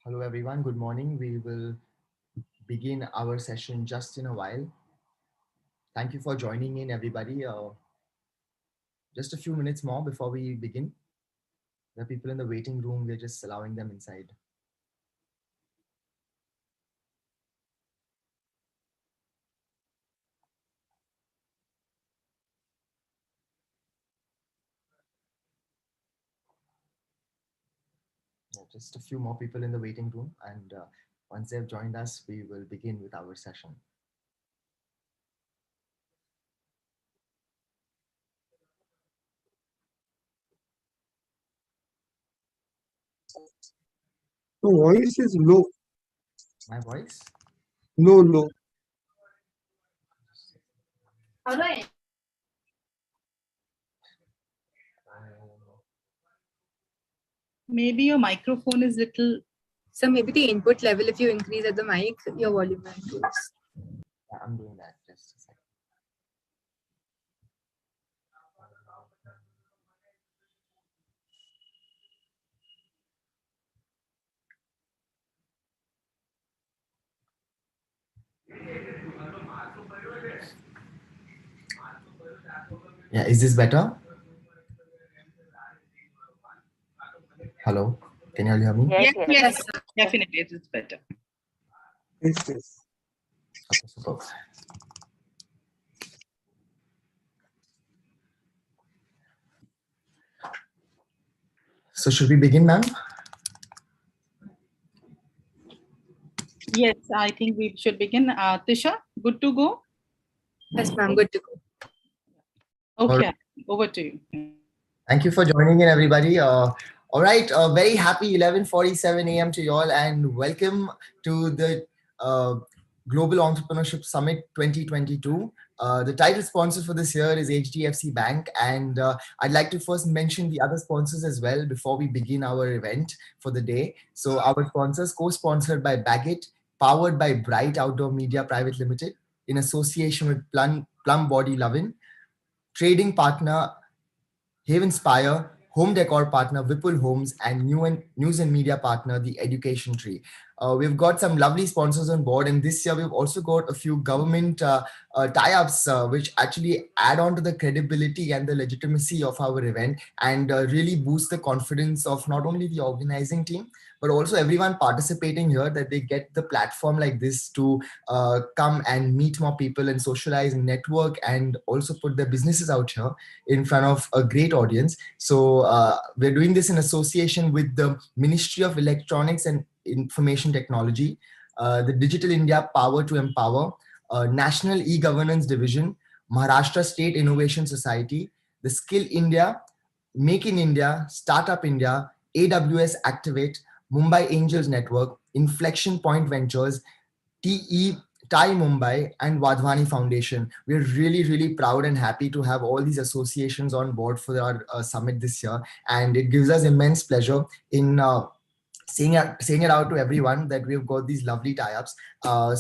Hello everyone, good morning. We will begin our session just in a while. Thank you for joining in everybody. Just a few minutes more before we begin. There are people in the waiting room, we're just allowing them inside. Just a few more people in the waiting room, and once they've joined us, we will begin with our session. The voice is low. My voice? Low. Maybe your microphone is little. So maybe the input level, if you increase at the mic, your volume will increase. Yeah, I'm doing that. Just a second. Yeah, is this better? Hello, can you all hear me? Yes, definitely it is better. Yes. Okay, super. So should we begin, ma'am? Yes, I think we should begin. Tisha, good to go? Yes, ma'am, good to go. Okay, over to you. Thank you for joining in, everybody. All right, very happy 11:47 a.m. to you all, and welcome to the Global Entrepreneurship Summit 2022. The title sponsor for this year is HDFC Bank, and I'd like to first mention the other sponsors as well before we begin our event for the day. So our sponsors, co-sponsored by Baggett, powered by Bright Outdoor Media Private Limited, in association with Plum Body Lovin', trading partner Havenspire, home decor partner Vipul Homes, and news and media partner The Education Tree. We've got some lovely sponsors on board, and this year we've also got a few government tie-ups which actually add on to the credibility and the legitimacy of our event, and really boost the confidence of not only the organizing team but also everyone participating here, that they get the platform like this to come and meet more people and socialize and network, and also put their businesses out here in front of a great audience. So we're doing this in association with the Ministry of Electronics and Information Technology, the Digital India Power to Empower, National E-Governance Division, Maharashtra State Innovation Society, the Skill India, Make in India, Startup India, AWS Activate, Mumbai Angels Network, Inflection Point Ventures, TE Thai Mumbai, and Wadhwani Foundation. We're really, really proud and happy to have all these associations on board for our summit this year. And it gives us immense pleasure in saying it out to everyone that we've got these lovely tie-ups.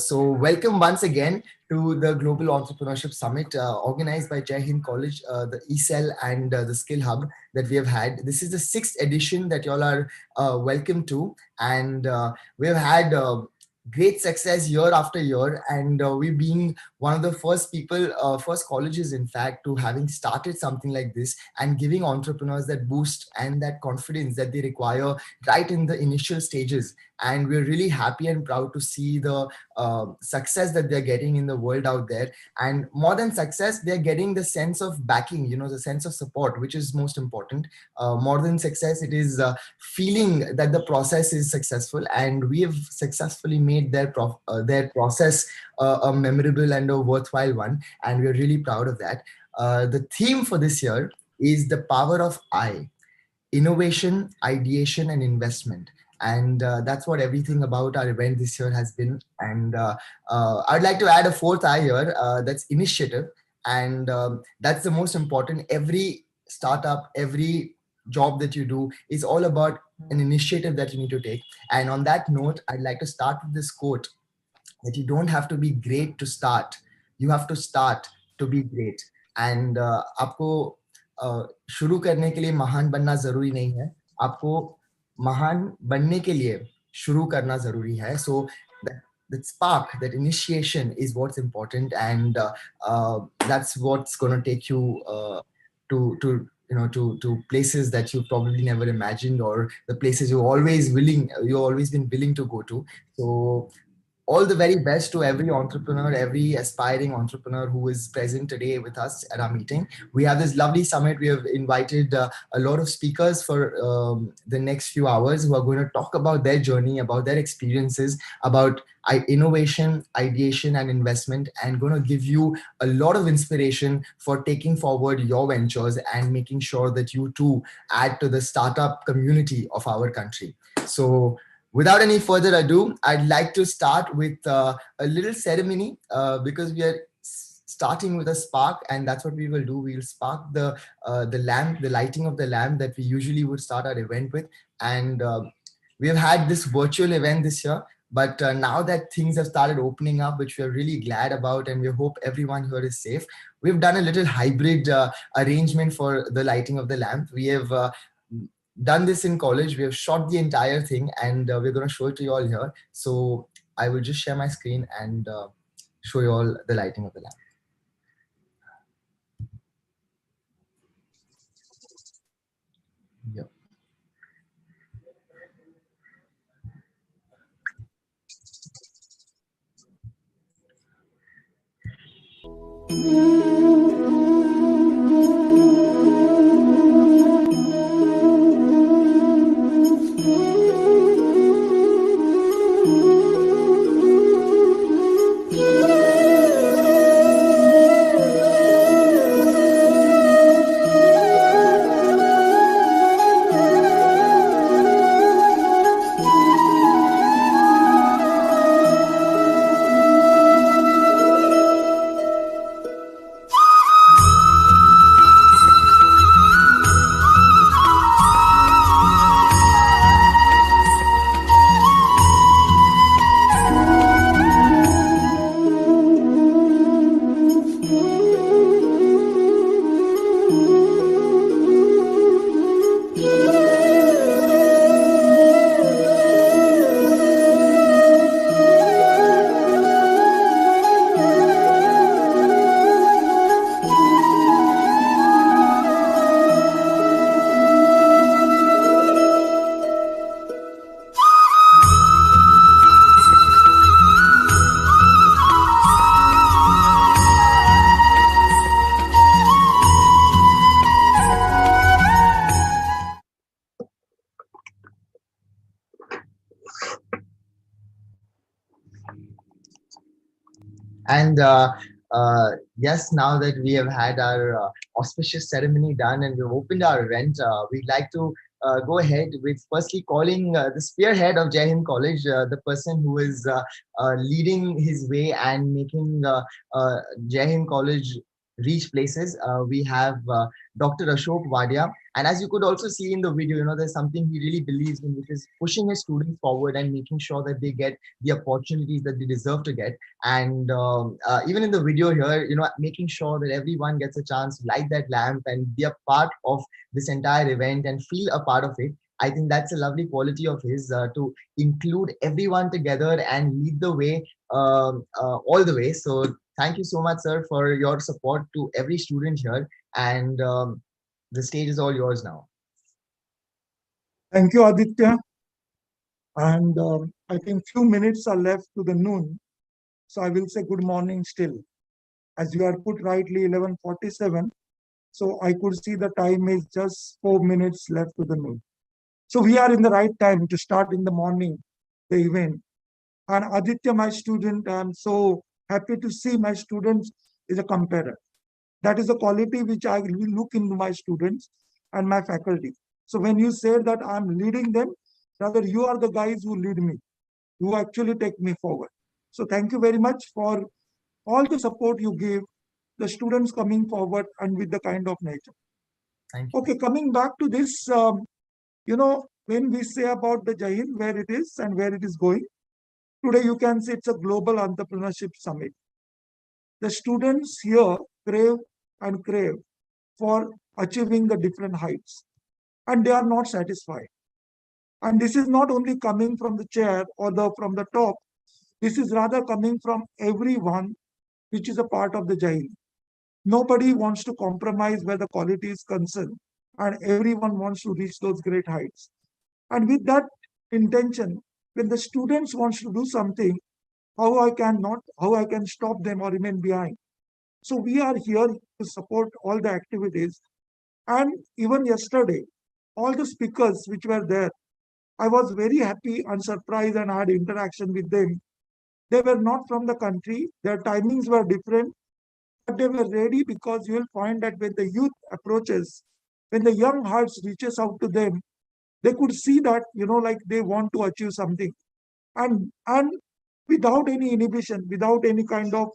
So welcome once again to the Global Entrepreneurship Summit organized by Jai Hind College, the ECEL, and the Skill Hub that we have had. This is the 6th edition that y'all are welcome to. And we've had great success year after year, and we being one of the first people, first colleges in fact, to having started something like this and giving entrepreneurs that boost and that confidence that they require right in the initial stages. And we're really happy and proud to see the success that they're getting in the world out there. And more than success, they're getting the sense of backing, the sense of support, which is most important. More than success, it is feeling that the process is successful, and we have successfully made their process a memorable and a worthwhile one, and we're really proud of that. The theme for this year is the power of I: innovation, ideation, and investment. And that's what everything about our event this year has been. And I'd like to add a fourth I here, that's initiative. And that's the most important. Every startup, every job that you do is all about an initiative that you need to take. And on that note, I'd like to start with this quote, that you don't have to be great to start. You have to start to be great. And आपको शुरू करने के लिए महान बनना जरूरी नहीं है. आपको महान बनने के लिए शुरू करना जरूरी है. So that spark, that initiation is what's important, and that's what's going to take you to to places that you probably never imagined, or the places you've always been willing to go to. So all the very best to every entrepreneur, every aspiring entrepreneur who is present today with us at our meeting. We have this lovely summit. We have invited a lot of speakers for the next few hours who are going to talk about their journey, about their experiences, about innovation, ideation, and investment, and going to give you a lot of inspiration for taking forward your ventures and making sure that you too add to the startup community of our country. So without any further ado, I'd like to start with a little ceremony because we are starting with a spark, and that's what we will do. We'll spark the lamp, the lighting of the lamp that we usually would start our event with. And we have had this virtual event this year, but now that things have started opening up, which we are really glad about, and we hope everyone here is safe, we've done a little hybrid arrangement for the lighting of the lamp. We have done this in college. We have shot the entire thing, and we're going to show it to you all here. So I will just share my screen and show you all the lighting of the lamp. Yep. And yes, now that we have had our auspicious ceremony done and we've opened our event, we'd like to go ahead with firstly calling the spearhead of Jai Hind College, the person who is leading his way and making Jai Hind College reach places. We have Dr. Ashok Wadia. And as you could also see in the video, there's something he really believes in, which is pushing his students forward and making sure that they get the opportunities that they deserve to get. And even in the video here, making sure that everyone gets a chance to light that lamp and be a part of this entire event and feel a part of it. I think that's a lovely quality of his, to include everyone together and lead the way all the way. So thank you so much, sir, for your support to every student here. And the stage is all yours now. Thank you, Aditya. And I think few minutes are left to the noon. So I will say good morning still. As you are put rightly 11:47. So I could see the time is just 4 minutes left to the noon. So we are in the right time to start in the morning, the event. And Aditya, my student, I'm so happy to see my students is a comparer. That is a quality which I will look into my students and my faculty. So when you say that I'm leading them, rather you are the guys who lead me, who actually take me forward. So thank you very much for all the support you give, the students coming forward and with the kind of nature. Thank you. Okay, coming back to this, when we say about the Jai Hind, where it is and where it is going, today you can see it's a global entrepreneurship summit. The students here crave and crave for achieving the different heights, and they are not satisfied. And this is not only coming from the chair or from the top, this is rather coming from everyone which is a part of the Jain. Nobody wants to compromise where the quality is concerned, and everyone wants to reach those great heights. And with that intention, when the students wants to do something, how I can stop them or remain behind. So we are here to support all the activities. And even yesterday, all the speakers which were there, I was very happy and surprised and had interaction with them. They were not from the country, their timings were different, but they were ready, because you will find that when the youth approaches, when the young hearts reaches out to them, they could see that, like they want to achieve something. And without any inhibition, without any kind of,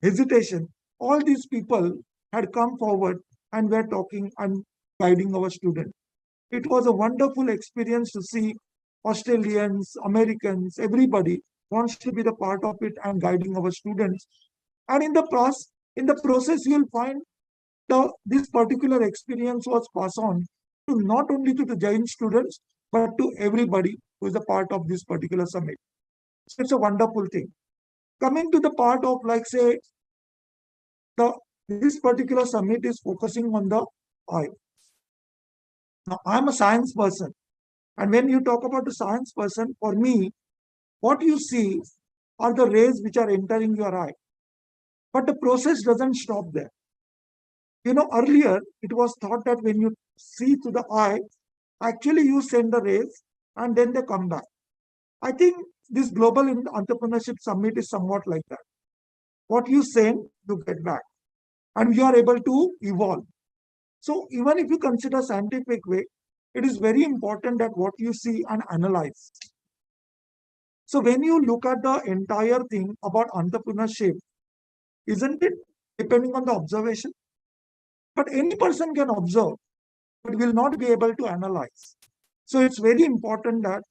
hesitation, all these people had come forward and were talking and guiding our students. It was a wonderful experience to see Australians, Americans, everybody wants to be the part of it and guiding our students. And in the process, you will find this particular experience was passed on to not only to the Jain students, but to everybody who is a part of this particular summit. So it's a wonderful thing. Coming to the part of, like, say, this particular summit is focusing on the eye. Now, I'm a science person. And when you talk about a science person, for me, what you see are the rays which are entering your eye. But the process doesn't stop there. Earlier, it was thought that when you see to the eye, actually you send the rays and then they come back. I think this Global Entrepreneurship Summit is somewhat like that. What you send, you get back. And you are able to evolve. So even if you consider scientific way, it is very important that what you see and analyze. So when you look at the entire thing about entrepreneurship, isn't it depending on the observation? But any person can observe, but will not be able to analyze. So it's very important that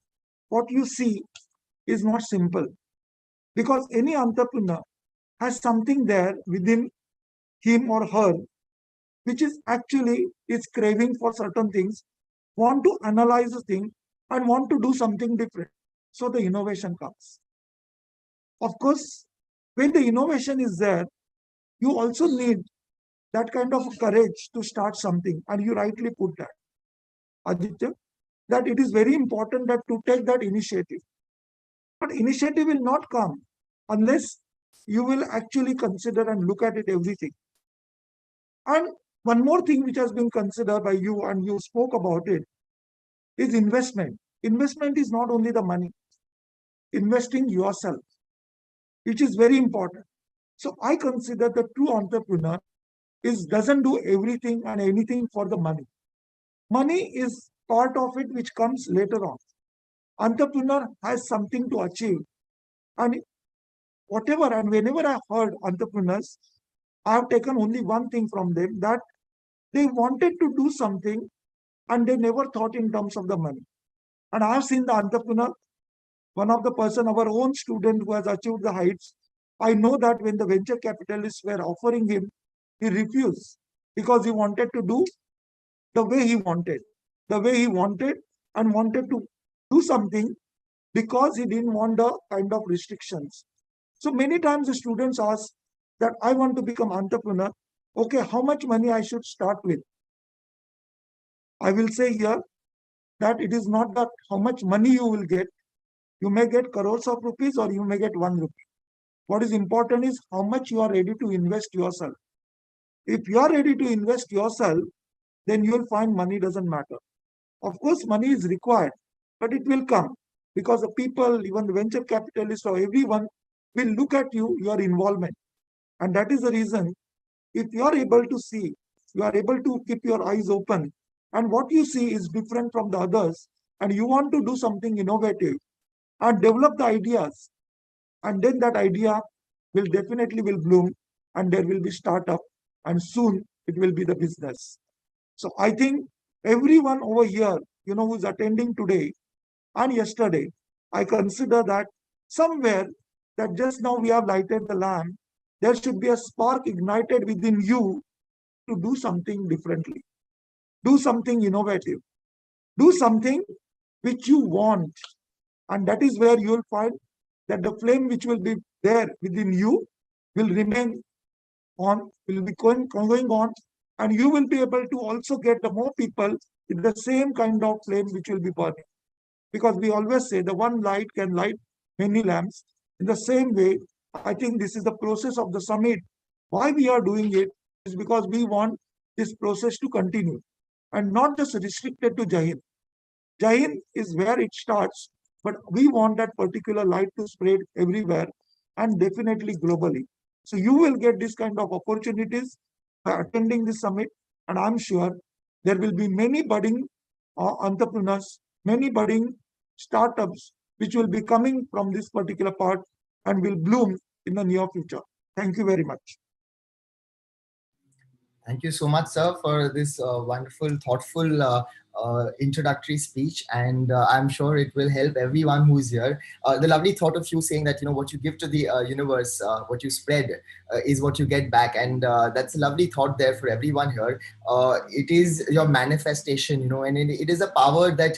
what you see is not simple, because any entrepreneur has something there within him or her, which is actually is craving for certain things, want to analyze the thing and want to do something different. So the innovation comes. Of course, when the innovation is there, you also need that kind of courage to start something. And you rightly put that, Aditya, that it is very important that to take that initiative. But initiative will not come unless you will actually consider and look at it everything. And one more thing which has been considered by you, and you spoke about it, is investment. Investment is not only the money, investing yourself, which is very important. So I consider the true entrepreneur doesn't do everything and anything for the money. Money is part of it which comes later on. Entrepreneur has something to achieve. And whatever, and whenever I heard entrepreneurs, I have taken only one thing from them, that they wanted to do something and they never thought in terms of the money. And I have seen the entrepreneur, one of the person, our own student who has achieved the heights. I know that when the venture capitalists were offering him, he refused, because he wanted to do the way he wanted, and wanted to do something because he didn't want the kind of restrictions. So many times the students ask that I want to become entrepreneur. Okay, how much money I should start with? I will say here that it is not that how much money you will get. You may get crores of rupees or you may get 1 rupee. What is important is how much you are ready to invest yourself. If you are ready to invest yourself, then you will find money doesn't matter. Of course, money is required, but it will come, because the people, even the venture capitalists or everyone, will look at you, your involvement. And that is the reason, if you are able to see, you are able to keep your eyes open, and what you see is different from the others, and you want to do something innovative and develop the ideas, and then that idea will definitely will bloom, and there will be startup, and soon it will be the business. So I think everyone over here, who's attending today and yesterday, I consider that somewhere, that just now we have lighted the lamp, there should be a spark ignited within you to do something differently, do something innovative, Do something which you want. And that is where you will find that the flame which will be there within you will remain on, will be going on, and you will be able to also get the more people with the same kind of flame which will be burning. Because we always say the one light can light many lamps. In the same way, I think this is the process of the summit. Why we are doing it is because we want this process to continue and not just restricted to Jai Hind. Jai Hind is where it starts, but we want that particular light to spread everywhere and definitely globally. So you will get this kind of opportunities by attending this summit, and I'm sure there will be many budding entrepreneurs, many budding startups which will be coming from this particular part and will bloom in the near future. Thank you very much. Thank you so much, sir, for this wonderful, thoughtful introductory speech, and I'm sure it will help everyone who is here. The lovely thought of you saying that what you give to the universe, what you spread, is what you get back, and that's a lovely thought there for everyone here. It is your manifestation, and it is a power that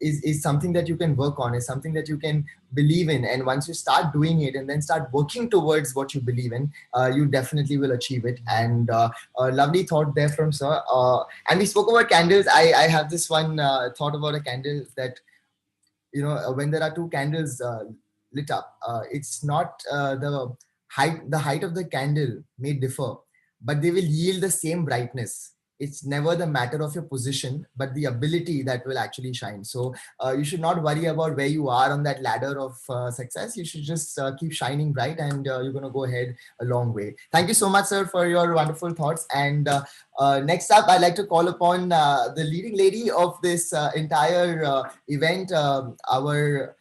is something that you can work on, is something that you can believe in, and once you start doing it and then start working towards what you believe in, you definitely will achieve it. And a lovely thought there from sir. And we spoke about candles. I have this one thought about a candle that when there are two candles lit up, it's not the height of the candle may differ, but they will yield the same brightness. It's never the matter of your position, but the ability that will actually shine. So you should not worry about where you are on that ladder of success. You should just keep shining bright, and you're going to go ahead a long way. Thank you so much, sir, for your wonderful thoughts. And next up, I'd like to call upon the leading lady of this entire event, our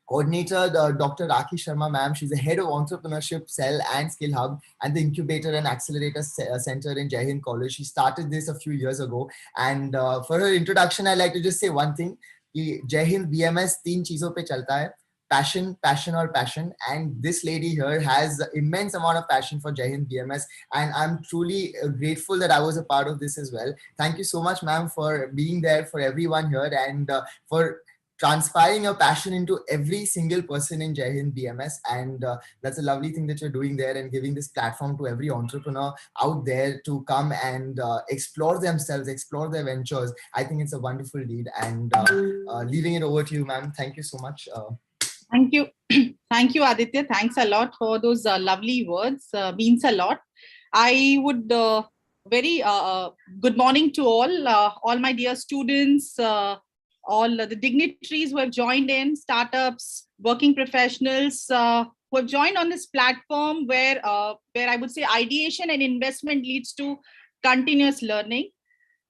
coordinator, Dr. Rakhi Sharma ma'am. She's the head of entrepreneurship cell and skill hub and the incubator and accelerator center in Jai Hind College. She started this a few years ago. And for her introduction, I'd like to just say one thing. Jai Hind BMS तीन चीजों पे चलता है. Passion, passion or passion. And this lady here has immense amount of passion for Jai Hind BMS. And I'm truly grateful that I was a part of this as well. Thank you so much, ma'am, for being there for everyone here and for transpiring your passion into every single person in Jai Hind BMS. And that's a lovely thing that you're doing there and giving this platform to every entrepreneur out there to come and explore themselves, explore their ventures. I think it's a wonderful deed. And leaving it over to you, ma'am. Thank you so much. Thank you. Thank you, Aditya. Thanks a lot for those lovely words. Means a lot. I would very good morning to all my dear students, all the dignitaries who have joined in, startups, working professionals who have joined on this platform where I would say ideation and investment leads to continuous learning.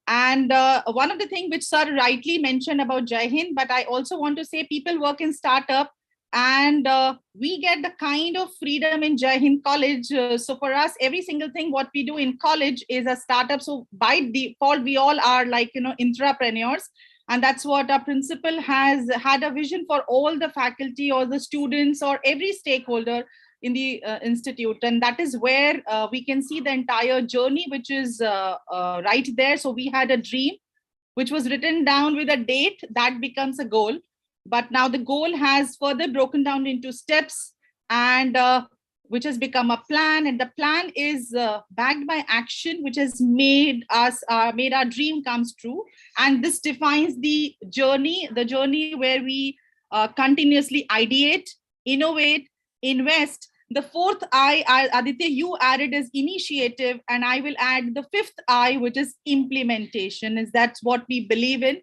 And one of the things which sir rightly mentioned about Jai Hind, but I also want to say people work in startup and we get the kind of freedom in Jai Hind College. So for us, every single thing what we do in college is a startup. So by default, we all are like, intrapreneurs. And that's what our principal has had a vision for all the faculty or the students or every stakeholder in the institute. And that is where we can see the entire journey, which is right there. So we had a dream, which was written down with a date that becomes a goal. But now the goal has further broken down into steps and which has become a plan. And the plan is backed by action, which has made our dream comes true. And this defines the journey where we continuously ideate, innovate, invest. The fourth I, Aditya, you added is initiative, and I will add the fifth I, which is implementation. Is that's what we believe in.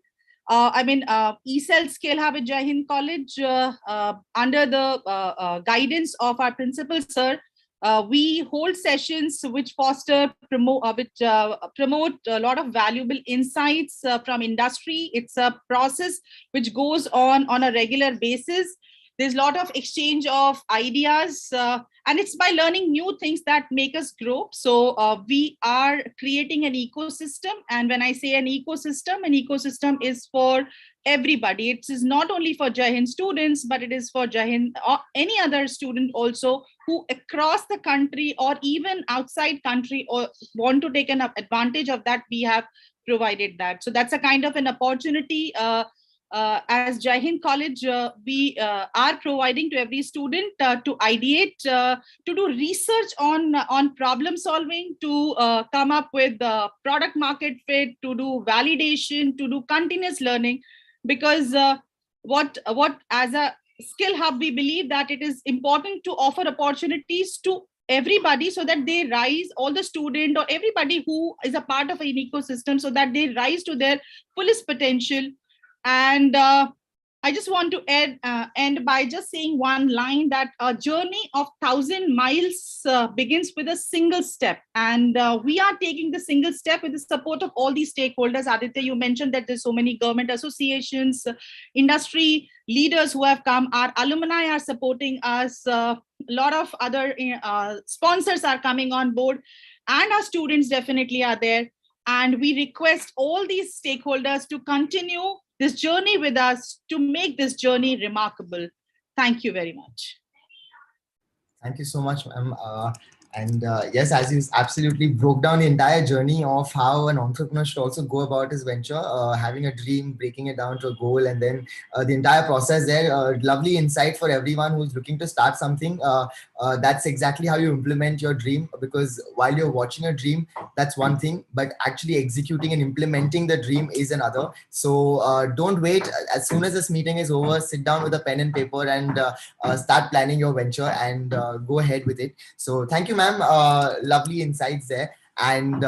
ECEL Scale Hub at Jai Hind College, under the guidance of our principal, sir, we hold sessions which promote a lot of valuable insights from industry. It's a process which goes on a regular basis. There's a lot of exchange of ideas, and it's by learning new things that make us grow. So we are creating an ecosystem. And when I say an ecosystem is for everybody. It is not only for Jai Hind students, but it is for Jai Hind or any other student also who across the country or even outside country or want to take an advantage of that. We have provided that. So that's a kind of an opportunity. As Jai Hind College, we are providing to every student to ideate, to do research on problem solving, to come up with product market fit, to do validation, to do continuous learning. Because what as a skill hub, we believe that it is important to offer opportunities to everybody, so that they rise, all the student or everybody who is a part of an ecosystem, so that they rise to their fullest potential. And I just want to end by just saying one line, that a journey of 1,000 miles begins with a single step. And we are taking the single step with the support of all these stakeholders. Aditya, you mentioned that there's so many government associations, industry leaders who have come. Our alumni are supporting us. A lot of other sponsors are coming on board. And our students definitely are there. And we request all these stakeholders to continue this journey with us, to make this journey remarkable. Thank you very much. Thank you so much, ma'am. Yes, as you absolutely broke down the entire journey of how an entrepreneur should also go about his venture, having a dream, breaking it down to a goal, and then the entire process there. Lovely insight for everyone who's looking to start something. That's exactly how you implement your dream, because while you're watching a dream, that's one thing, but actually executing and implementing the dream is another. So don't wait. As soon as this meeting is over, sit down with a pen and paper and start planning your venture and go ahead with it. So thank you, ma'am. Lovely insights there. And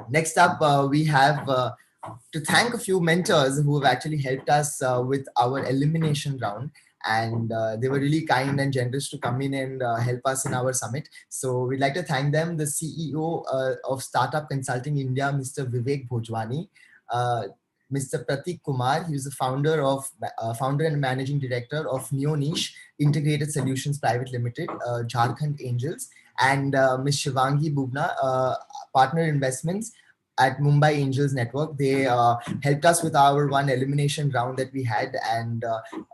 next up, we have to thank a few mentors who have actually helped us with our elimination round. And they were really kind and generous to come in and help us in our summit. So we'd like to thank them. The CEO of Startup Consulting India, Mr. Vivek Bhojwani, Mr. Pratik Kumar. He is the founder and managing director of Neoniche Integrated Solutions Private Limited, Jharkhand Angels, and Ms. Shivangi Bubna, partner investments at Mumbai Angels Network. They helped us with our one elimination round that we had, and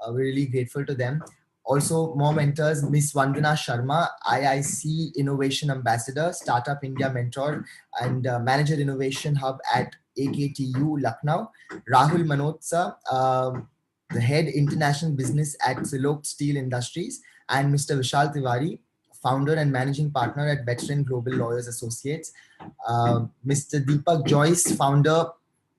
we're really grateful to them. Also, more mentors, Ms. Vandana Sharma, IIC Innovation Ambassador, Startup India Mentor, and Manager Innovation Hub at AKTU, Lucknow. Rahul Manotsa, the Head International Business at Silok Steel Industries, and Mr. Vishal Tiwari, Founder and Managing Partner at Veteran Global Lawyers Associates. Mr. Deepak Joyce, Founder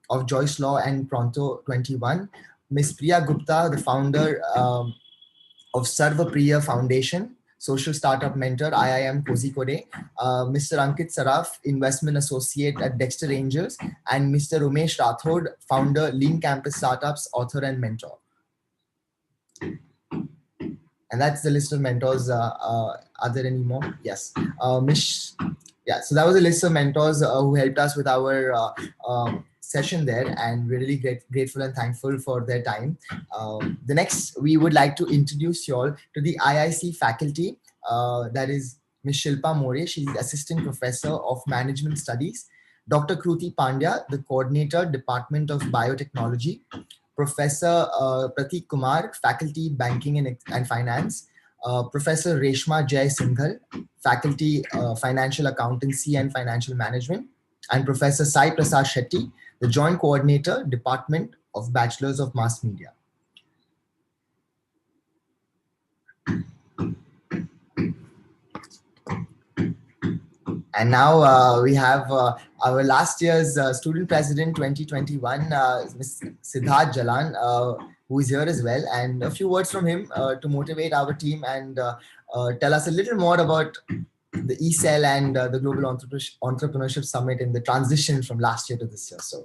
of Joyce Law and Pronto 21. Ms. Priya Gupta, the Founder of Sarva Priya Foundation, Social Startup Mentor, IIM Kozhikode, Mr. Ankit Saraf, Investment Associate at Dexter Angels, and Mr. Umesh Rathod, Founder, Lean Campus Startups, Author and Mentor. And that's the list of mentors. Are there any more? Yes. Yeah, so that was a list of mentors who helped us with our session there, and we're really grateful and thankful for their time. The next, we would like to introduce you all to the IIC faculty. That is Ms. Shilpa More. She's Assistant Professor of Management Studies. Dr. Kruti Pandya, the Coordinator, Department of Biotechnology. Professor Pratik Kumar, Faculty Banking and Finance. Professor Reshma Jai Singhal, Faculty Financial Accountancy and Financial Management. And Professor Sai Prasad Shetty, the Joint Coordinator, Department of Bachelors of Mass Media. And now we have our last year's student president 2021, Ms. Siddharth Jalan, who is here as well. And a few words from him to motivate our team and tell us a little more about the ECEL and the Global Entrepreneurship Summit and the transition from last year to this year. So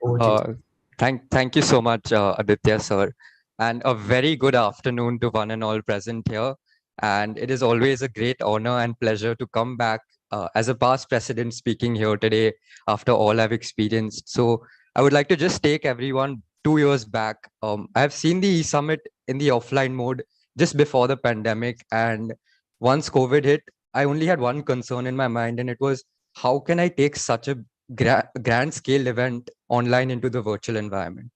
over to you. Thank you so much, Aditya sir. And a very good afternoon to one and all present here. And it is always a great honor and pleasure to come back as a past president speaking here today after all I've experienced. So I would like to just take everyone 2 years back. I have seen the e-summit in the offline mode just before the pandemic. And once COVID hit, I only had one concern in my mind, and it was, how can I take such a grand scale event online into the virtual environment?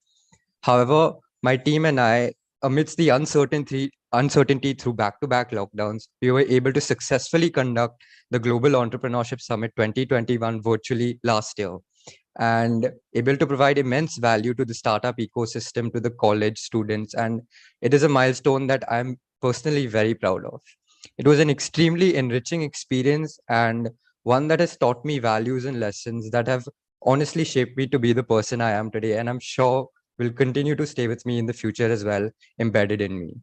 However, my team and I, amidst the uncertainty through back-to-back lockdowns, we were able to successfully conduct the Global Entrepreneurship Summit 2021 virtually last year. and able to provide immense value to the startup ecosystem, to the college students. And it is a milestone that I'm personally very proud of. It was an extremely enriching experience, and one that has taught me values and lessons that have honestly shaped me to be the person I am today. And I'm sure will continue to stay with me in the future as well, embedded in me.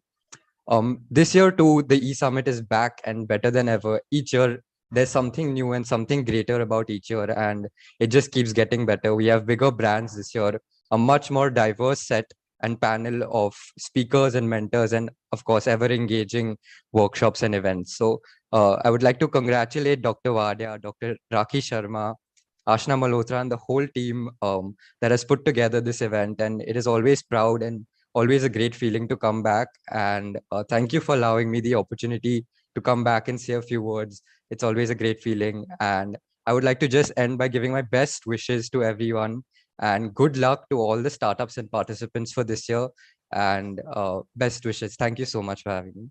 This year too, the eSummit is back and better than ever. Each year, there's something new and something greater about each year, and it just keeps getting better. We have bigger brands this year, a much more diverse set and panel of speakers and mentors, and of course, ever engaging workshops and events. So I would like to congratulate Dr. Wadia, Dr. Rakhi Sharma, Ashna Malhotra, and the whole team that has put together this event. And it is always proud and always a great feeling to come back. And thank you for allowing me the opportunity to come back and say a few words. It's always a great feeling. And I would like to just end by giving my best wishes to everyone and good luck to all the startups and participants for this year. And best wishes. Thank you so much for having me.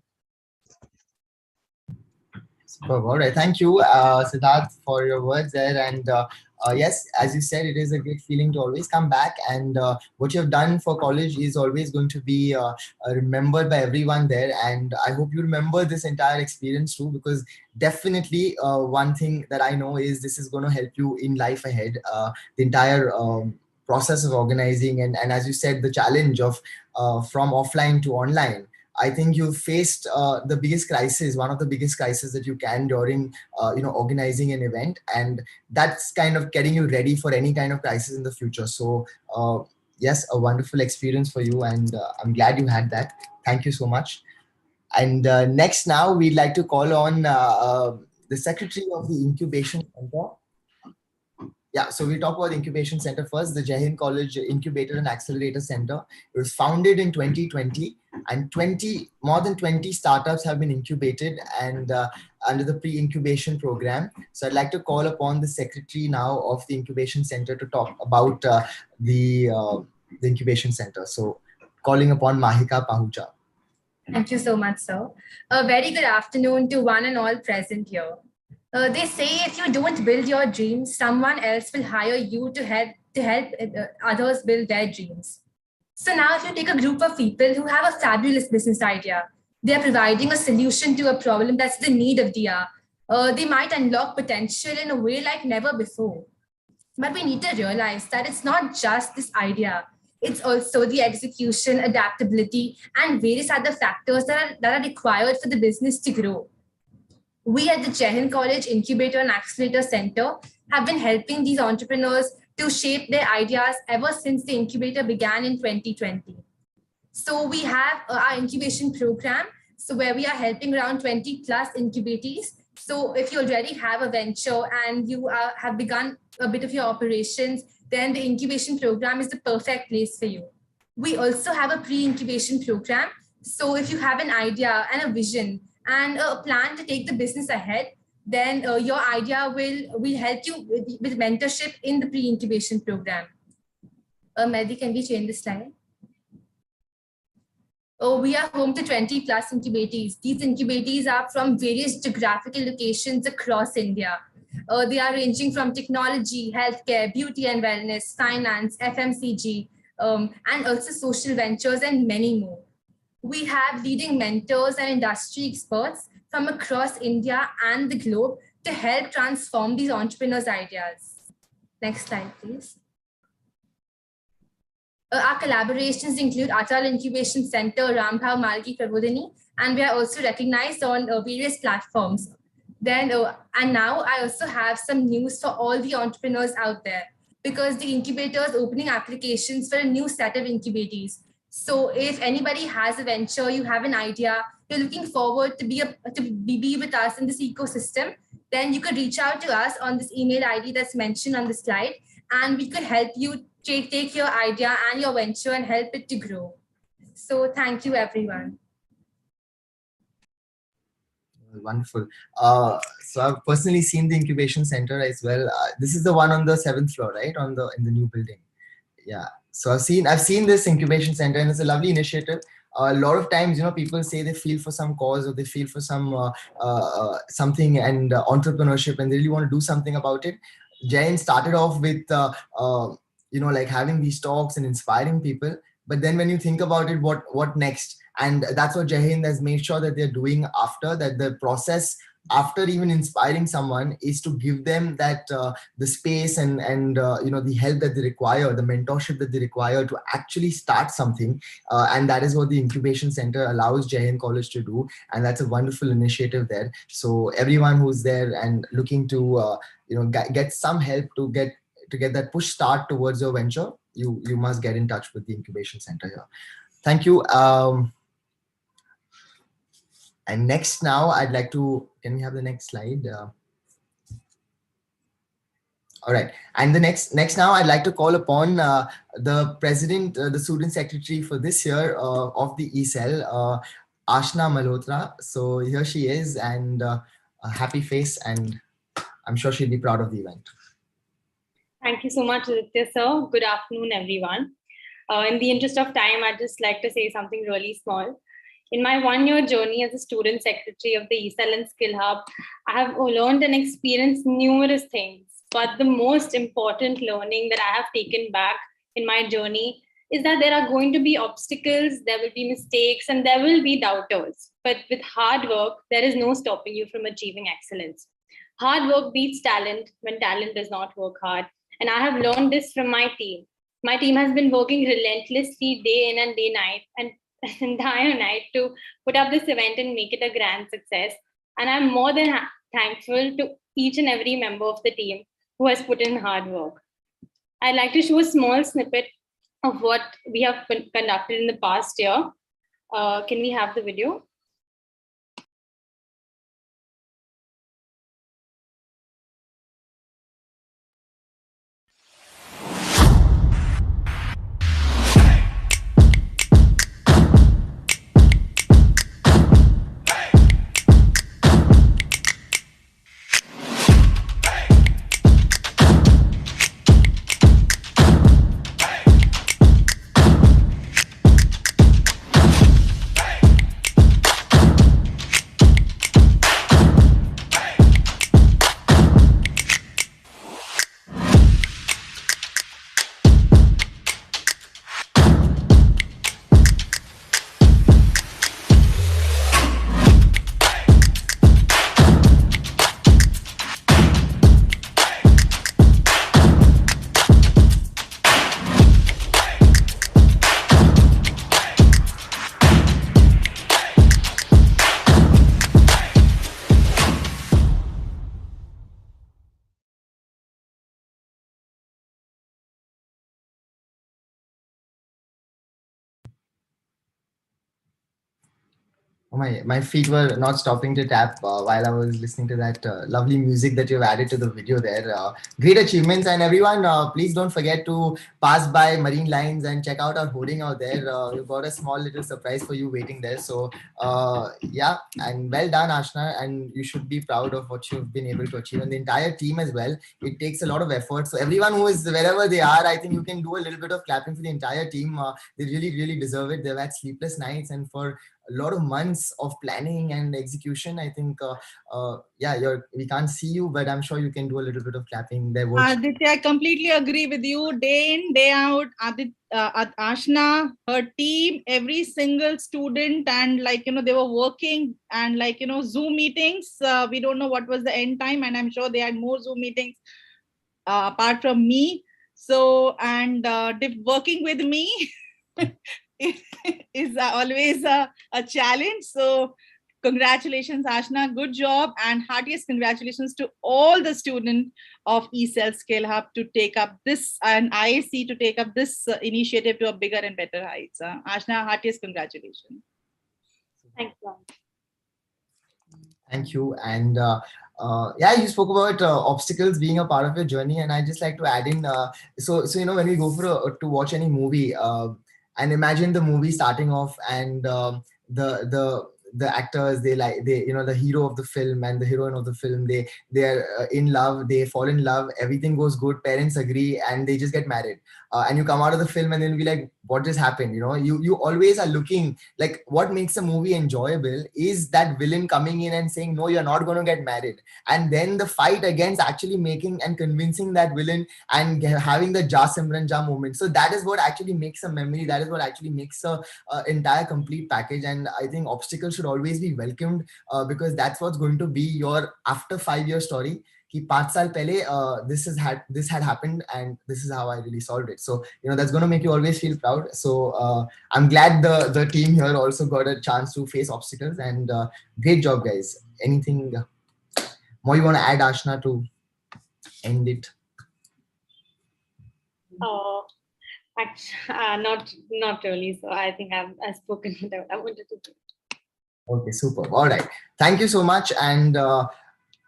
Superb. All right. Thank you, Siddharth, for your words there. And yes, as you said, it is a great feeling to always come back. And what you have done for college is always going to be remembered by everyone there. And I hope you remember this entire experience too, because definitely one thing that I know is this is going to help you in life ahead. The entire process of organizing and as you said, the challenge of from offline to online. I think you faced the biggest crisis, one of the biggest crises that you can during, organizing an event, and that's kind of getting you ready for any kind of crisis in the future. So yes, a wonderful experience for you, and I'm glad you had that. Thank you so much. And next, now we'd like to call on the secretary of the Incubation Center. Yeah, so we'll talk about the Incubation Center first, the Jai Hind College Incubator and Accelerator Center. It was founded in 2020, and more than 20 startups have been incubated and under the pre-incubation program. So I'd like to call upon the secretary now of the Incubation Center to talk about the Incubation Center. So calling upon Mahika Pahuja. Thank you so much, sir. A very good afternoon to one and all present here. They say if you don't build your dreams, someone else will hire you to help others build their dreams. So now if you take a group of people who have a fabulous business idea, they are providing a solution to a problem that's the need of the hour. They might unlock potential in a way like never before. But we need to realize that it's not just this idea. It's also the execution, adaptability, and various other factors that are required for the business to grow. We at the Jai Hind College Incubator and Accelerator Center have been helping these entrepreneurs to shape their ideas ever since the incubator began in 2020. So we have our incubation program, so where we are helping around 20 plus incubatees. So if you already have a venture and you have begun a bit of your operations, then the incubation program is the perfect place for you. We also have a pre-incubation program. So if you have an idea and a vision and a plan to take the business ahead, then your idea will help you with mentorship in the pre-incubation program. Mehdi, can we change the slide? We are home to 20 plus incubatees. These incubatees are from various geographical locations across India. They are ranging from technology, healthcare, beauty and wellness, finance, FMCG, and also social ventures and many more. We have leading mentors and industry experts from across India and the globe to help transform these entrepreneurs' ideas. Next slide, please. Our collaborations include Atal Incubation Center, Rambhav Margi Prabodhini, and we are also recognized on various platforms. Then, and now I also have some news for all the entrepreneurs out there, because the incubator is opening applications for a new set of incubatees. So if anybody has a venture, you have an idea, you're looking forward to be with us in this ecosystem, then you could reach out to us on this email ID that's mentioned on the slide, and we could help you take your idea and your venture and help it to grow. So thank you, everyone. Wonderful. So I've personally seen the incubation center as well. This is the one on the 7th floor, right? In the new building. Yeah. So I've seen this incubation center, and it's a lovely initiative. A lot of times, people say they feel for some cause or they feel for some something and entrepreneurship, and they really want to do something about it. Jain started off with like having these talks and inspiring people. But then when you think about it, what next? And that's what Jai Hind has made sure that they're doing after that. The process after even inspiring someone is to give them that the space and the help that they require, the mentorship that they require to actually start something. And that is what the incubation center allows Jai Hind College to do. And that's a wonderful initiative there. So everyone who's there and looking to get some help to get that push start towards your venture, you must get in touch with the incubation center here. Thank you. And next now I'd like to, can we have the next slide? All right. And the next now I'd like to call upon the president, the student secretary for this year of the ECEL, Ashna Malhotra. So here she is, and a happy face, and I'm sure she'll be proud of the event. Thank you so much, Aditya sir. Good afternoon, everyone. In the interest of time, I'd just like to say something really small. In my one-year journey as a student secretary of the ECEL and Skill Hub, I have learned and experienced numerous things. But the most important learning that I have taken back in my journey is that there are going to be obstacles, there will be mistakes, and there will be doubters. But with hard work, there is no stopping you from achieving excellence. Hard work beats talent when talent does not work hard. And I have learned this from my team. My team has been working relentlessly day in and day night and entire night to put up this event and make it a grand success. And I'm more than thankful to each and every member of the team who has put in hard work. I'd like to show a small snippet of what we have conducted in the past year. Can we have the video? Oh, my feet were not stopping to tap while I was listening to that lovely music that you've added to the video there. Great achievements, and everyone, please don't forget to pass by Marine Lines and check out our hoarding out there. We've got a small little surprise for you waiting there. So yeah, and well done, Ashna, and you should be proud of what you've been able to achieve, and the entire team as well. It takes a lot of effort. So everyone who is wherever they are, I think you can do a little bit of clapping for the entire team. They really, really deserve it. They've had sleepless nights, and for a lot of months of planning and execution. I think, we can't see you, but I'm sure you can do a little bit of clapping. There was Aditya, I completely agree with you. Day in, day out, Ashna, her team, every single student, and they were working and Zoom meetings. We don't know what was the end time, and I'm sure they had more Zoom meetings apart from me. So, and working with me is always a challenge. So congratulations, Ashna. Good job, and heartiest congratulations to all the students of ECEL Skill Hub to take up this, and IAC to take up this initiative to a bigger and better heights. Ashna, heartiest congratulations. Thank you. Thank you. And you spoke about obstacles being a part of your journey, and I just like to add in. So when we go to watch any movie, and imagine the movie starting off, and the actors, the hero of the film and the heroine of the film, they are in love, they fall in love, everything goes good, parents agree, and they just get married. and you come out of the film and then be like, what just happened? You always are looking like, what makes a movie enjoyable is that villain coming in and saying, no, you're not going to get married, and then the fight against actually making and convincing that villain and having the Ja Simran Ja moment. So that is what actually makes a memory. That is what actually makes a entire complete package. And I think obstacles should always be welcomed, because that's what's going to be your after 5-year story. कि 5 साल पहले this had happened and this is how I really solved it. So that's going to make you always feel proud. So I'm glad the team here also got a chance to face obstacles, and great job, guys. Anything more you want to add, Ashna, to end it? Not really. So I think I've spoken whatever I wanted to do. Okay, super. All right. Thank you so much. And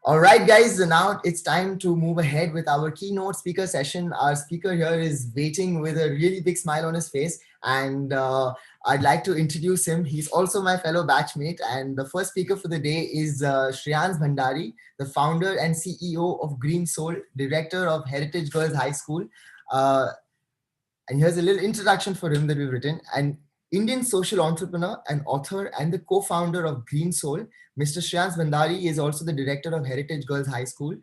all right, guys, now it's time to move ahead with our keynote speaker session. Our speaker here is waiting with a really big smile on his face, and I'd like to introduce him. He's also my fellow batchmate, and the first speaker for the day is Srijans Bhandari, the founder and CEO of Green Soul, director of Heritage Girls High School. And here's a little introduction for him that we've written. An Indian social entrepreneur and author and the co-founder of Green Soul, Mr. Srijans Bhandari is also the director of Heritage Girls High School,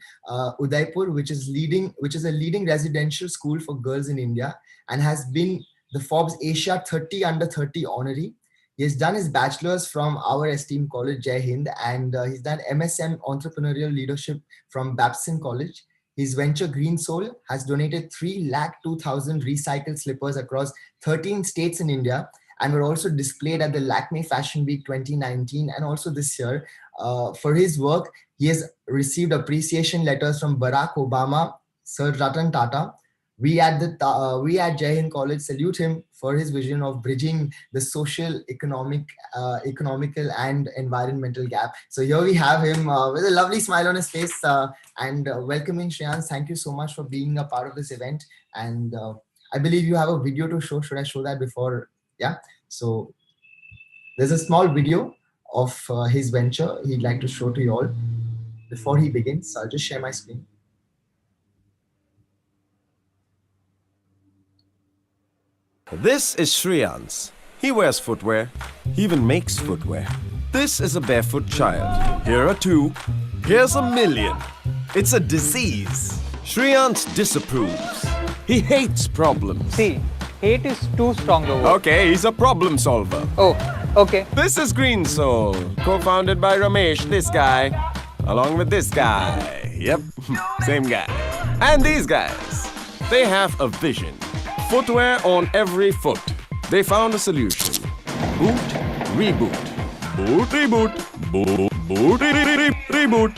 Udaipur, which is a leading residential school for girls in India, and has been the Forbes Asia 30 Under 30 honoree. He has done his bachelor's from our esteemed college, Jai Hind, and he's done MSM Entrepreneurial Leadership from Babson College. His venture Green Soul has donated 302,000 recycled slippers across 13 states in India, and were also displayed at the Lakme Fashion Week 2019 and also this year. For his work, he has received appreciation letters from Barack Obama, Sir Ratan Tata. We at Jai Hind College salute him for his vision of bridging the social, economical and environmental gap. So here we have him with a lovely smile on his face, and welcoming Srijans. Thank you so much for being a part of this event. And I believe you have a video to show. Should I show that before? Yeah. So there's a small video of his venture he'd like to show to you all before he begins. So I'll just share my screen. This is Srijans. He wears footwear. He even makes footwear. This is a barefoot child. Here are 2. Here's 1,000,000. It's a disease. Srijans disapproves. He hates problems. See, hate is too strong a word. Okay, he's a problem solver. Oh, okay. This is Green Soul, co-founded by Ramesh, this guy, along with this guy. Yep, same guy. And these guys. They have a vision. Footwear on every foot. They found a solution. Boot, reboot. Boot, reboot. Boot, boot, reboot.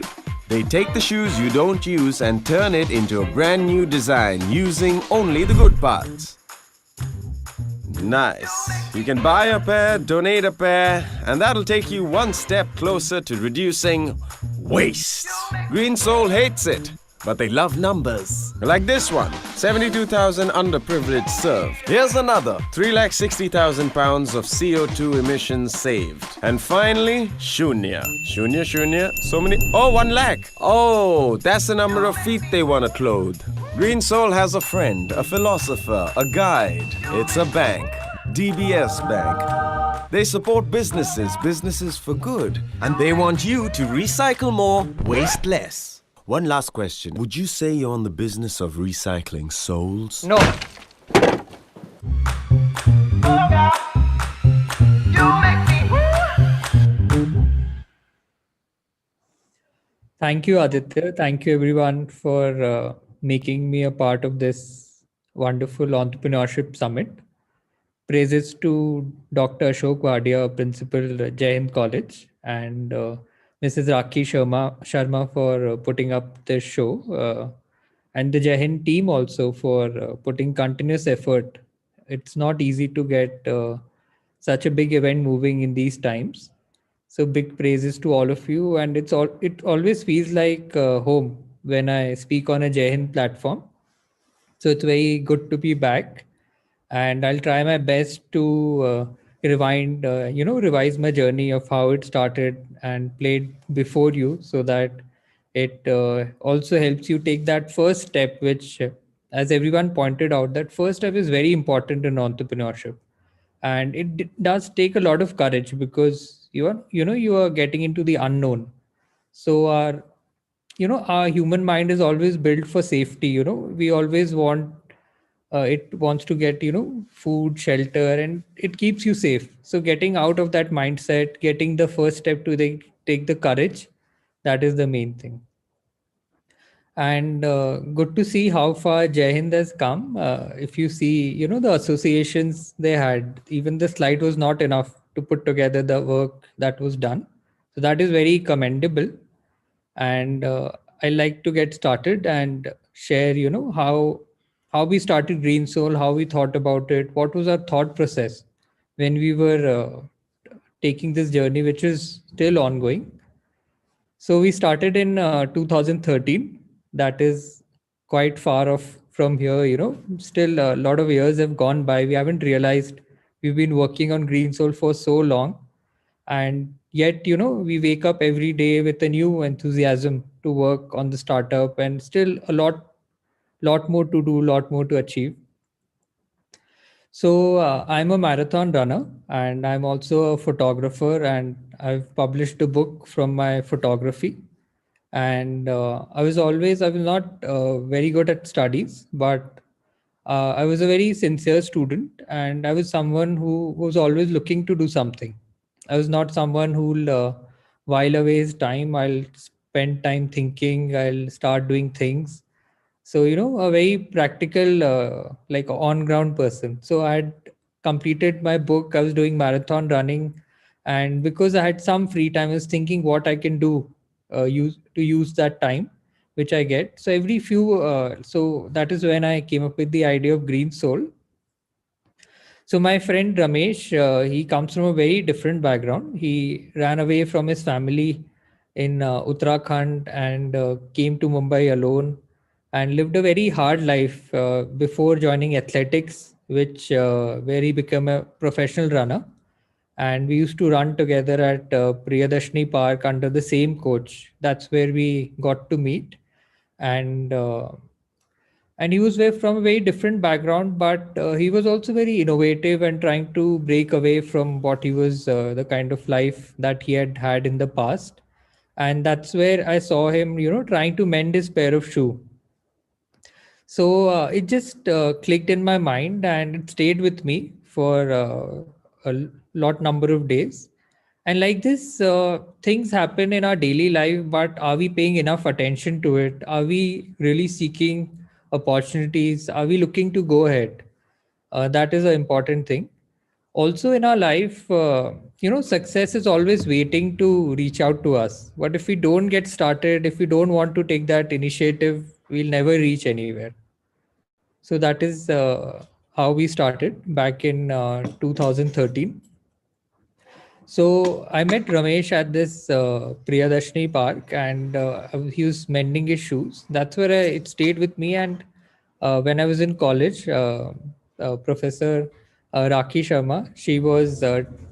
They take the shoes you don't use and turn it into a brand new design using only the good parts. Nice. You can buy a pair, donate a pair, and that'll take you one step closer to reducing waste. Green Soul hates it, but they love numbers. Like this one, 72,000 underprivileged served. Here's another, 360,000 pounds of CO2 emissions saved. And finally, Shunya. Shunya, so many, 1 lakh. Oh, that's the number of feet they want to clothe. Green Soul has a friend, a philosopher, a guide. It's a bank, DBS Bank. They support businesses for good. And they want you to recycle more, waste less. One last question. Would you say you're in the business of recycling souls? No. Thank you, Aditya. Thank you, everyone, for making me a part of this wonderful entrepreneurship summit. Praises to Dr. Ashok Wadia, Principal, Jai Hind College, and Mrs. Rakhi Sharma for putting up this show, and the Jai Hind team also for putting continuous effort. It's not easy to get such a big event moving in these times. So big praises to all of you, and it always feels like home when I speak on a Jai Hind platform. So it's very good to be back, and I'll try my best to revise my journey of how it started and played before you, so that it also helps you take that first step, which as everyone pointed out, that first step is very important in entrepreneurship, and it does take a lot of courage, because you are getting into the unknown. So our human mind is always built for safety. We always want, it wants to get food, shelter, and it keeps you safe. So getting out of that mindset, getting the first step to take the courage, that is the main thing. And good to see how far Jai Hind has come. If you see, the associations they had, even the slide was not enough to put together the work that was done. So that is very commendable. And I like to get started and share, how we started Green Soul, how we thought about it, what was our thought process when we were taking this journey, which is still ongoing. So we started in 2013. That is quite far off from here. Still a lot of years have gone by. We haven't realized we've been working on Green Soul for so long. And yet, we wake up every day with a new enthusiasm to work on the startup, and still a lot more to do, lot more to achieve. So I'm a marathon runner, and I'm also a photographer, and I've published a book from my photography. And I was not very good at studies, but I was a very sincere student, and I was someone who was always looking to do something. I was not someone who'll while away his time. I'll spend time thinking, I'll start doing things. So, a very practical, like on ground person. So I had completed my book. I was doing marathon running. And because I had some free time, I was thinking what I can do, use that time which I get. So so that is when I came up with the idea of Green Soul. So my friend Ramesh, he comes from a very different background. He ran away from his family in Uttarakhand and came to Mumbai alone, and lived a very hard life before joining athletics, which where he became a professional runner. And we used to run together at Priyadarshini Park under the same coach. That's where we got to meet. And he was from a very different background, but he was also very innovative and trying to break away from what he was, the kind of life that he had had in the past. And that's where I saw him, trying to mend his pair of shoe. So it just clicked in my mind, and it stayed with me for a lot number of days. And like this, things happen in our daily life, but are we paying enough attention to it? Are we really seeking opportunities? Are we looking to go ahead? That is an important thing. Also in our life, success is always waiting to reach out to us. But if we don't get started, if we don't want to take that initiative, we'll never reach anywhere. So that is how we started back in 2013. So I met Ramesh at this Priyadarshini Park, and he was mending his shoes. That's where it stayed with me. And when I was in college, Professor Rakhi Sharma, she was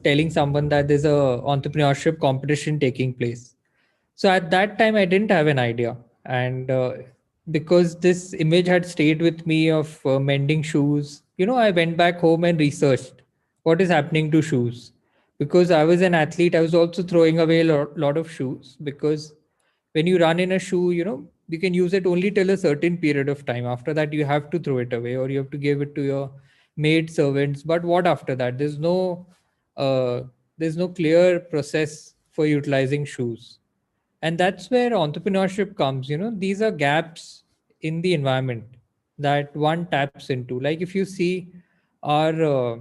telling someone that there's a entrepreneurship competition taking place. So at that time, I didn't have an idea. And because this image had stayed with me of mending shoes, I went back home and researched what is happening to shoes. Because I was an athlete, I was also throwing away a lot of shoes, because when you run in a shoe, you can use it only till a certain period of time. After that, you have to throw it away, or you have to give it to your maid servants. But what after that? Uh, there's no clear process for utilizing shoes. And that's where entrepreneurship comes. These are gaps in the environment that one taps into. Like if you see our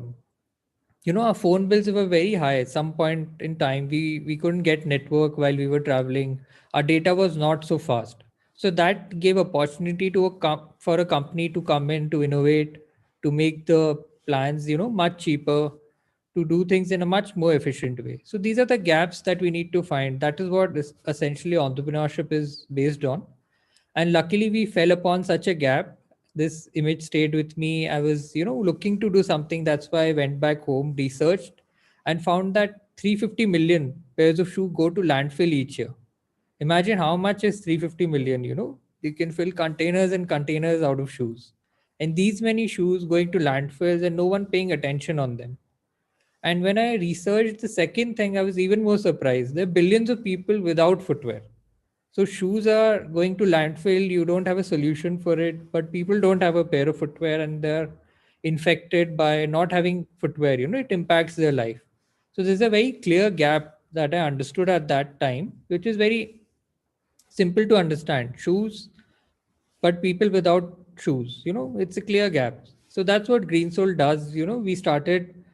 our phone bills were very high at some point in time. We couldn't get network while we were traveling. Our data was not so fast. So that gave opportunity to for a company to come in, to innovate, to make the plans much cheaper, to do things in a much more efficient way. So these are the gaps that we need to find. That is what essentially entrepreneurship is based on. And luckily we fell upon such a gap. This image stayed with me. I was looking to do something. That's why I went back home, researched, and found that 350 million pairs of shoe go to landfill each year. Imagine how much is 350 million. You can fill containers and containers out of shoes. and these many shoes going to landfills and no one paying attention on them. And when I researched the second thing, I was even more surprised. There are billions of people without footwear. So shoes are going to landfill, you don't have a solution for it, but people don't have a pair of footwear and they're infected by not having footwear. It impacts their life. So there's a very clear gap that I understood at that time, which is very simple to understand. Shoes, but people without shoes, it's a clear gap. So that's what Green Soul does. We started,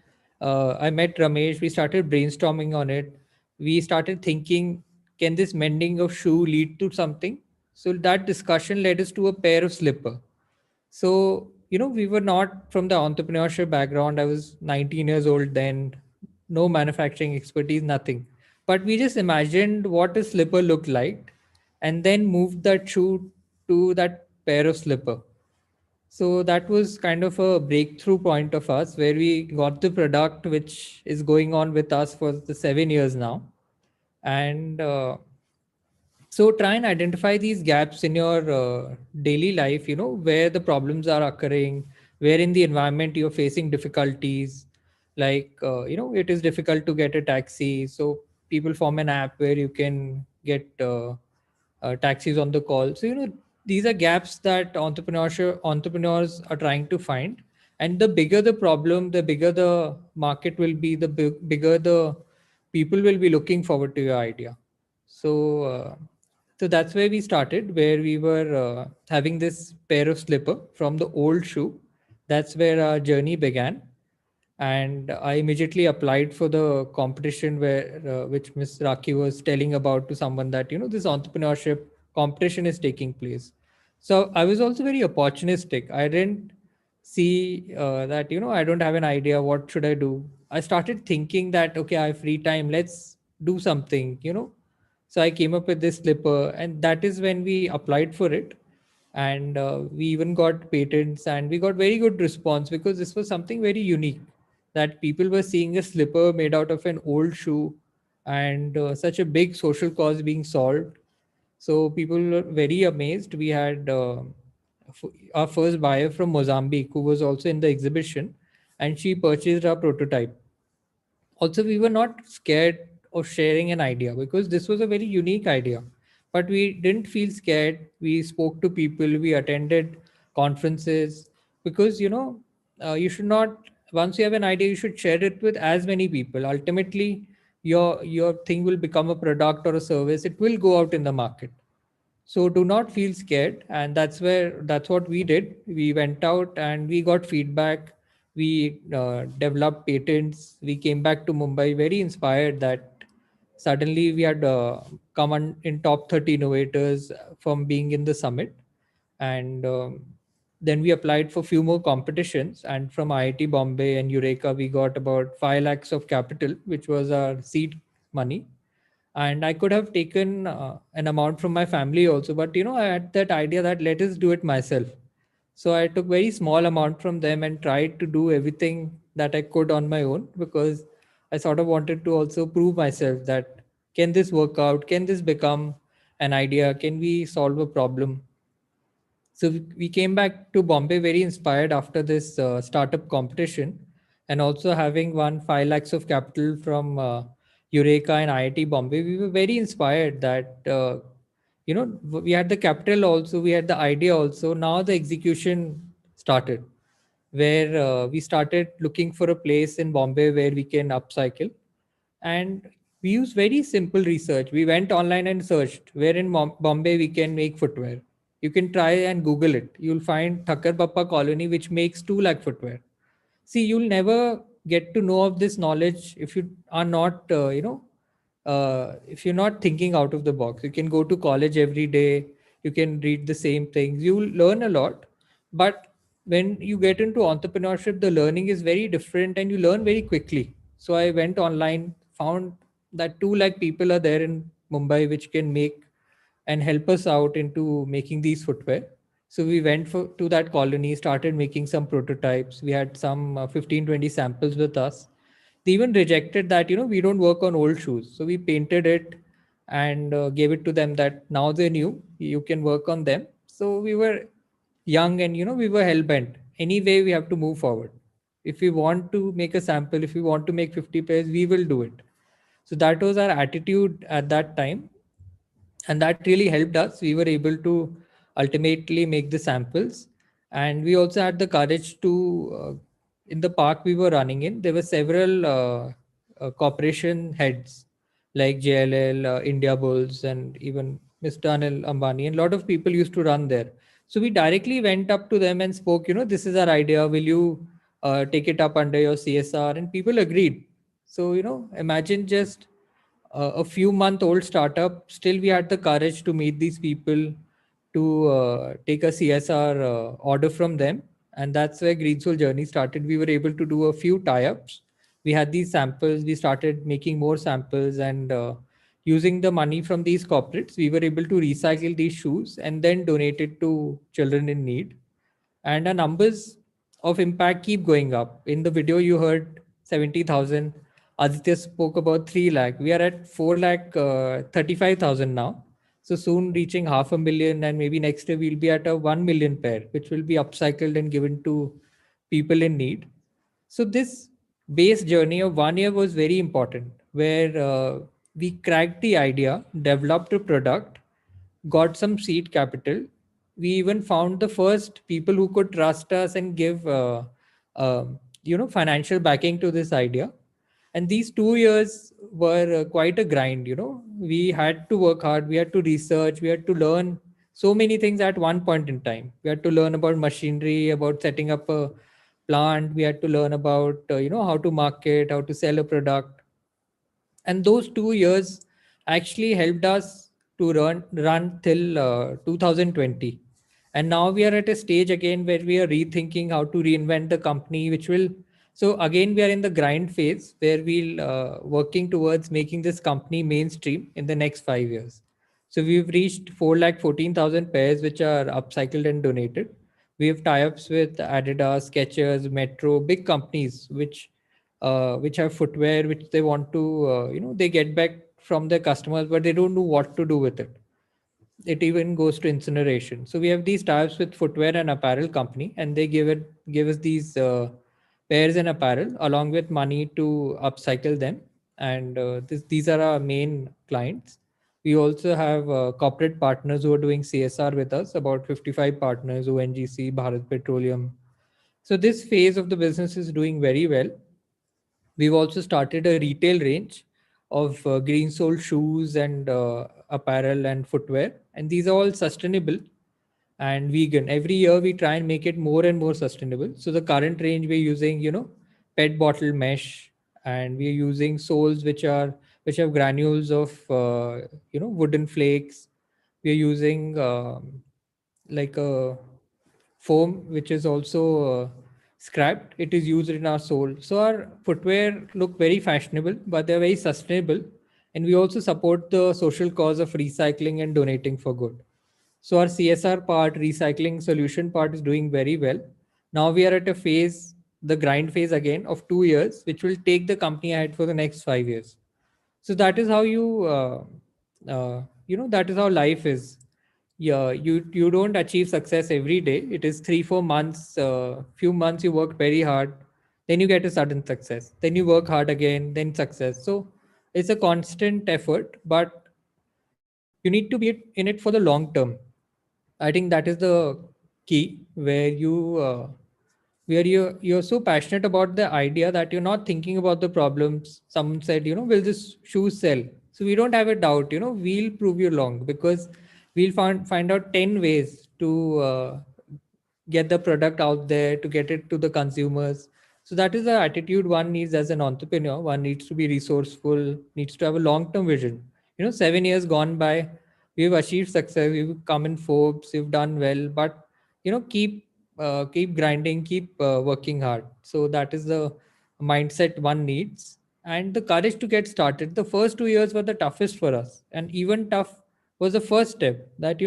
I met Ramesh, we started brainstorming on it. We started thinking, can this mending of shoe lead to something? So that discussion led us to a pair of slipper. So, we were not from the entrepreneurship background. I was 19 years old then, no manufacturing expertise, nothing. But we just imagined what a slipper looked like and then moved that shoe to that pair of slipper. So that was kind of a breakthrough point of us where we got the product which is going on with us for the 7 years now. And so try and identify these gaps in your daily life, where the problems are occurring, where in the environment you're facing difficulties. Like, it is difficult to get a taxi. So people form an app where you can get taxis on the call. So, these are gaps that entrepreneurs are trying to find. And the bigger the problem, the bigger the market will be, the bigger the people will be looking forward to your idea. So that's where we started, where we were having this pair of slipper from the old shoe. That's where our journey began. And I immediately applied for the competition where which Miss Raki was telling about to someone that, this entrepreneurship competition is taking place. So I was also very opportunistic. I didn't see that, I don't have an idea. What should I do? I started thinking that, okay, I have free time. Let's do something, So I came up with this slipper, and that is when we applied for it. And we even got patents, and we got very good response because this was something very unique, that people were seeing a slipper made out of an old shoe, and such a big social cause being solved. So people were very amazed. We had our first buyer from Mozambique who was also in the exhibition, and she purchased our prototype. Also, we were not scared of sharing an idea because this was a very unique idea, but we didn't feel scared. We spoke to people, we attended conferences, because you should not, once you have an idea, you should share it with as many people. Ultimately, your thing will become a product or a service. It will go out in the market. So do not feel scared. And that's what we did. We went out and we got feedback. We developed patents. We came back to Mumbai very inspired that suddenly we had come in top 30 innovators from being in the summit. And then we applied for few more competitions. And from IIT Bombay and Eureka, we got about 5 lakhs of capital, which was our seed money. And I could have taken an amount from my family also, but I had that idea that let us do it myself. So I took very small amount from them and tried to do everything that I could on my own, because I sort of wanted to also prove myself that can this work out, can this become an idea, can we solve a problem. So we came back to Bombay very inspired after this startup competition, and also having won 5 lakhs of capital from Eureka and IIT Bombay. We were very inspired that, we had the capital also, we had the idea also. Now the execution started, where we started looking for a place in Bombay where we can upcycle. And we used very simple research. We went online and searched where in Bombay we can make footwear. You can try and Google it. You'll find Thakkar Bappa colony, which makes 2 lakh footwear. See, you'll never get to know of this knowledge if you are not, if you're not thinking out of the box. You can go to college every day. You can read the same things. You'll learn a lot. But when you get into entrepreneurship, the learning is very different and you learn very quickly. So I went online, found that 2 lakh people are there in Mumbai, which can make and help us out into making these footwear. So we went to that colony, started making some prototypes. We had some 15, 20 samples with us. They even rejected that, we don't work on old shoes. So we painted it and gave it to them that now they're new, you can work on them. So we were young, and we were hell-bent. Anyway, we have to move forward. If we want to make a sample, if we want to make 50 pairs, we will do it. So that was our attitude at that time, and that really helped us. We were able to ultimately make the samples, and we also had the courage to in the park we were running in, there were several corporation heads like JLL, India Bulls, and even Mr. Anil Ambani, and a lot of people used to run there. So we directly went up to them and spoke, this is our idea, will you take it up under your CSR? And people agreed. So imagine just a few month old startup, still we had the courage to meet these people, to take a CSR order from them. And that's where Green Soul journey started. We were able to do a few tie-ups. We had these samples, we started making more samples, and using the money from these corporates, we were able to recycle these shoes and then donate it to children in need. And our numbers of impact keep going up. In the video you heard 70,000. Aditya spoke about 3 lakh. We are at 4 lakh 35,000 now. So soon reaching 500,000, and maybe next year we'll be at a 1 million pair, which will be upcycled and given to people in need. So this base journey of 1 year was very important, where we cracked the idea, developed a product, got some seed capital. We even found the first people who could trust us and give uh, financial backing to this idea. And these 2 years were quite a grind. We had to work hard, we had to research, we had to learn so many things at one point in time. We had to learn about machinery, about setting up a plant. We had to learn about how to market, how to sell a product. And those 2 years actually helped us to run till 2020. And now we are at a stage again where we are rethinking how to reinvent the company, which will, so again we are in the grind phase where we'll working towards making this company mainstream in the next 5 years. So we've reached 4,14,000 pairs which are upcycled and donated. We have tie-ups with Adidas, Skechers, Metro, big companies which have footwear which they want to they get back from their customers, but they don't know what to do with it. It even goes to incineration. So we have these types with footwear and apparel company, and they give us these pairs and apparel along with money to upcycle them. And these are our main clients. We also have corporate partners who are doing CSR with us, about 55 partners, ONGC, Bharat Petroleum. So this phase of the business is doing very well. We've also started a retail range of green sole shoes and apparel and footwear. And these are all sustainable and vegan. Every year we try and make it more and more sustainable. So the current range we're using, PET bottle mesh, and we're using soles which have granules of wooden flakes. We're using like a foam which is also scrapped. It is used in our sole. So our footwear look very fashionable, but they're very sustainable. And we also support the social cause of recycling and donating for good. So our CSR part, recycling solution part is doing very well. Now we are at a phase, the grind phase again of 2 years, which will take the company ahead for the next 5 years. So that is how that is how life is. Yeah, you don't achieve success every day. It is 3-4 months, few months you work very hard, then you get a sudden success, then you work hard again, then success. So it's a constant effort, but you need to be in it for the long term. I think that is the key, where you're so passionate about the idea that you're not thinking about the problems. Someone said, will this shoe sell? So we don't have a doubt, we'll prove you wrong, because we'll find out 10 ways to get the product out there, to get it to the consumers. So that is the attitude one needs as an entrepreneur. One needs to be resourceful, needs to have a long-term vision. 7 years gone by, we've achieved success, we've come in Forbes, we've done well, but keep grinding, keep working hard. So that is the mindset one needs, and the courage to get started. The first 2 years were the toughest for us, and even tough was the first step. That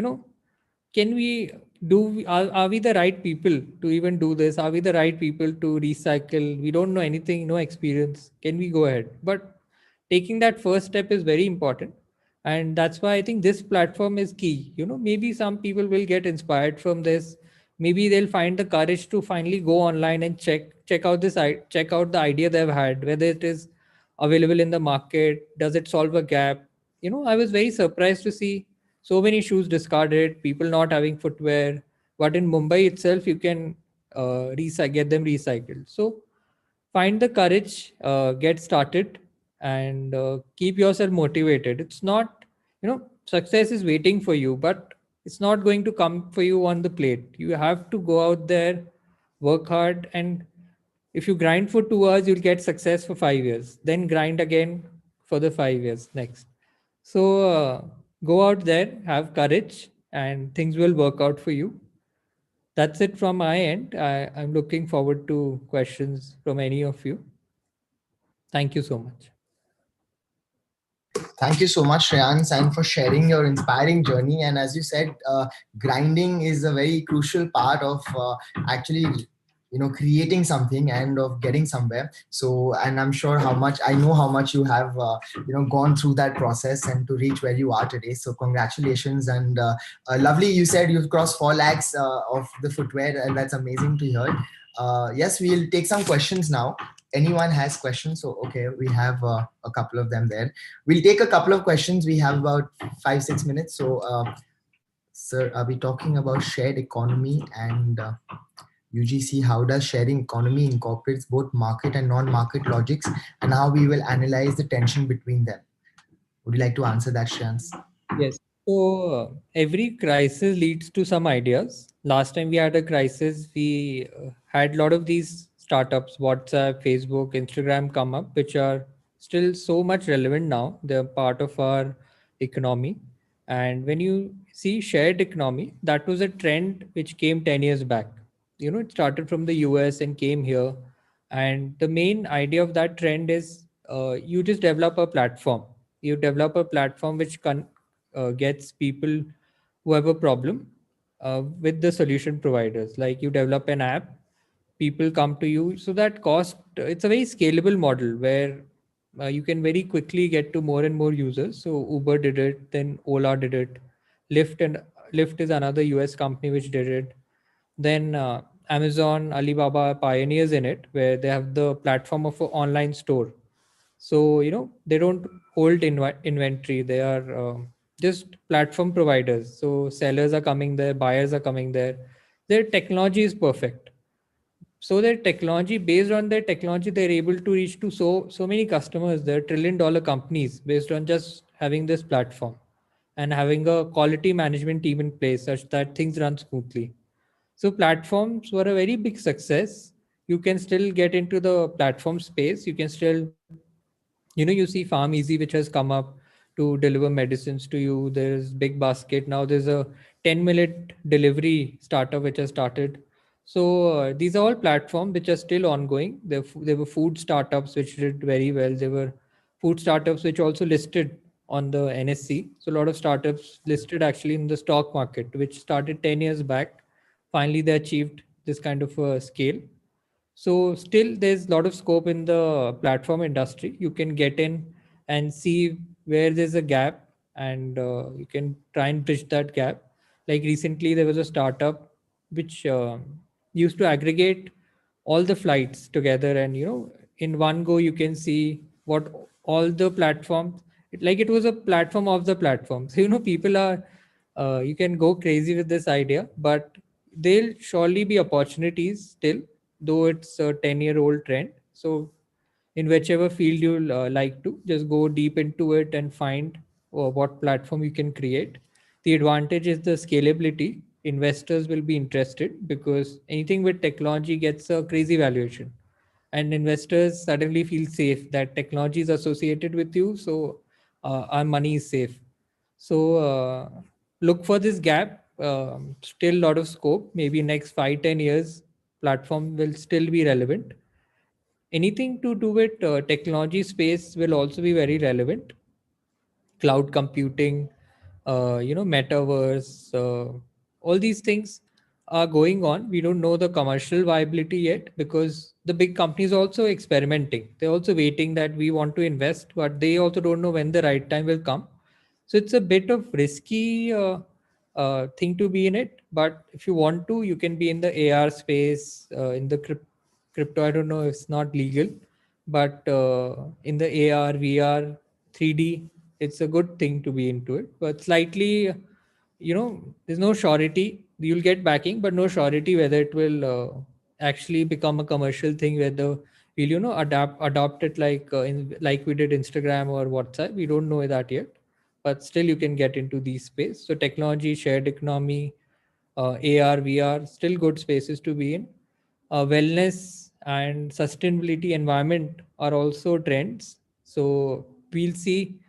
can we do? Are we the right people to even do this? Are we the right people to recycle? We don't know anything, no experience. Can we go ahead? But taking that first step is very important, and that's why I think this platform is key. Maybe some people will get inspired from this, maybe they'll find the courage to finally go online and check out check out the idea they've had, whether it is available in the market, does it solve a gap. I was very surprised to see so many shoes discarded, people not having footwear, but in Mumbai itself you can get them recycled. So find the courage, get started, and keep yourself motivated. It's not, success is waiting for you, but it's not going to come for you on the plate. You have to go out there, work hard, and if you grind for 2 hours, you'll get success for 5 years. Then grind again for the 5 years next. So go out there, have courage, and things will work out for you. That's it from my end. I'm looking forward to questions from any of you. Thank you so much. Thank you so much, Srijans, and for sharing your inspiring journey. And as you said, grinding is a very crucial part of actually, creating something and of getting somewhere. So, and I'm sure I know how much you have, gone through that process and to reach where you are today. So, congratulations. And lovely, you said you've crossed 4 lakhs of the footwear, and that's amazing to hear. Yes, we'll take some questions now. Anyone has questions? So, okay, we have a couple of them there. We'll take a couple of questions. We have about 5-6 minutes. So, sir, are we talking about shared economy and UGC? How does sharing economy incorporates both market and non-market logics, and how we will analyze the tension between them? Would you like to answer that, Shreyans? Yes. So every crisis leads to some ideas. Last time we had a crisis, we had a lot of these startups, WhatsApp, Facebook, Instagram come up, which are still so much relevant now. They're part of our economy. And when you see shared economy, that was a trend which came 10 years back. It started from the US and came here. And the main idea of that trend is you just develop a platform. You develop a platform which gets people who have a problem with the solution providers. Like you develop an app, people come to you. So that cost, it's a very scalable model where you can very quickly get to more and more users. So Uber did it, then Ola did it, Lyft is another US company which did it. Then Amazon, Alibaba pioneers in it, where they have the platform of an online store. So they don't hold inventory. They are just platform providers. So sellers are coming there, buyers are coming there. Their technology is perfect. So their technology, based on their technology, they're able to reach to so many customers. They're $1 trillion companies based on just having this platform and having a quality management team in place such that things run smoothly. So platforms were a very big success. You can still get into the platform space. You can still, you see Farm Easy, which has come up to deliver medicines to you. There's Big Basket. Now there's a 10-minute delivery startup which has started. So these are all platforms which are still ongoing. There were food startups which did very well. There were food startups which also listed on the NSE. So a lot of startups listed actually in the stock market, which started 10 years back. Finally, they achieved this kind of a scale. So still there's a lot of scope in the platform industry. You can get in and see where there's a gap, and you can try and bridge that gap. Like recently there was a startup which used to aggregate all the flights together, and in one go you can see what all the platforms, it was a platform of the platform. So people are you can go crazy with this idea, but there'll surely be opportunities still, though it's a 10-year-old trend. So in whichever field you like to, just go deep into it and find what platform you can create. The advantage is the scalability. Investors will be interested because anything with technology gets a crazy valuation, and investors suddenly feel safe that technology is associated with you, so our money is safe. So look for this gap. Still a lot of scope. Maybe next 5-10 years, platform will still be relevant. Anything to do with technology space will also be very relevant. Cloud computing, metaverse, all these things are going on. We don't know the commercial viability yet because the big companies are also experimenting. They're also waiting that we want to invest, but they also don't know when the right time will come. So it's a bit of risky thing to be in it. But if you want to, you can be in the AR space, in the crypto. I don't know if it's not legal, but in the AR, VR, 3D, it's a good thing to be into it. But slightly, there's no surety. You'll get backing, but no surety whether it will actually become a commercial thing, whether we'll adopt it like we did Instagram or WhatsApp. We don't know that yet, but still you can get into these space. So technology, shared economy, AR, VR, still good spaces to be in. Wellness and sustainability environment are also trends. So we'll see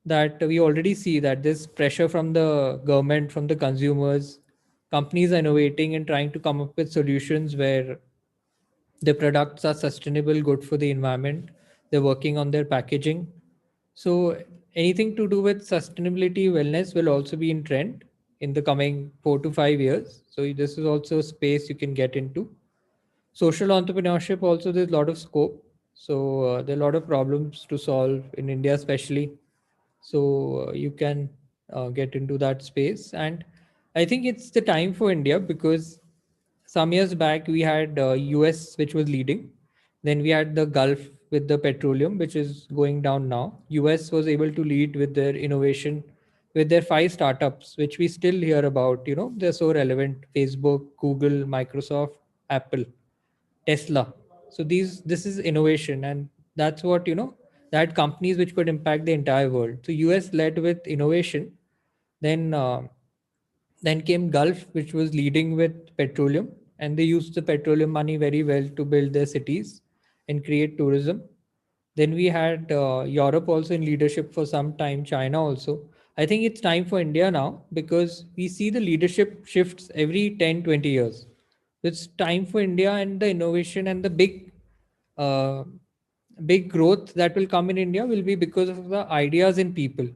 that we already see that there's pressure from the government, from the consumers. Companies are innovating and trying to come up with solutions where the products are sustainable, good for the environment. They're working on their packaging. So anything to do with sustainability, wellness will also be in trend in the coming 4 to 5 years. So this is also a space you can get into. Social entrepreneurship also, there's a lot of scope. So there are a lot of problems to solve in India, especially. So you can get into that space. And I think it's the time for India, because some years back we had US, which was leading. Then we had the Gulf with the petroleum, which is going down now. US was able to lead with their innovation, with their 5 startups, which we still hear about. They're so relevant: Facebook, Google, Microsoft, Apple, Tesla. So this is innovation, and that's what that companies which could impact the entire world. So US led with innovation. Then then came Gulf, which was leading with petroleum, and they used the petroleum money very well to build their cities and create tourism. Then we had Europe also in leadership for some time, China also. I think it's time for India now, because we see the leadership shifts every 10, 20 years. It's time for India, and the innovation and the uh, big growth that will come in India will be because of the ideas in people.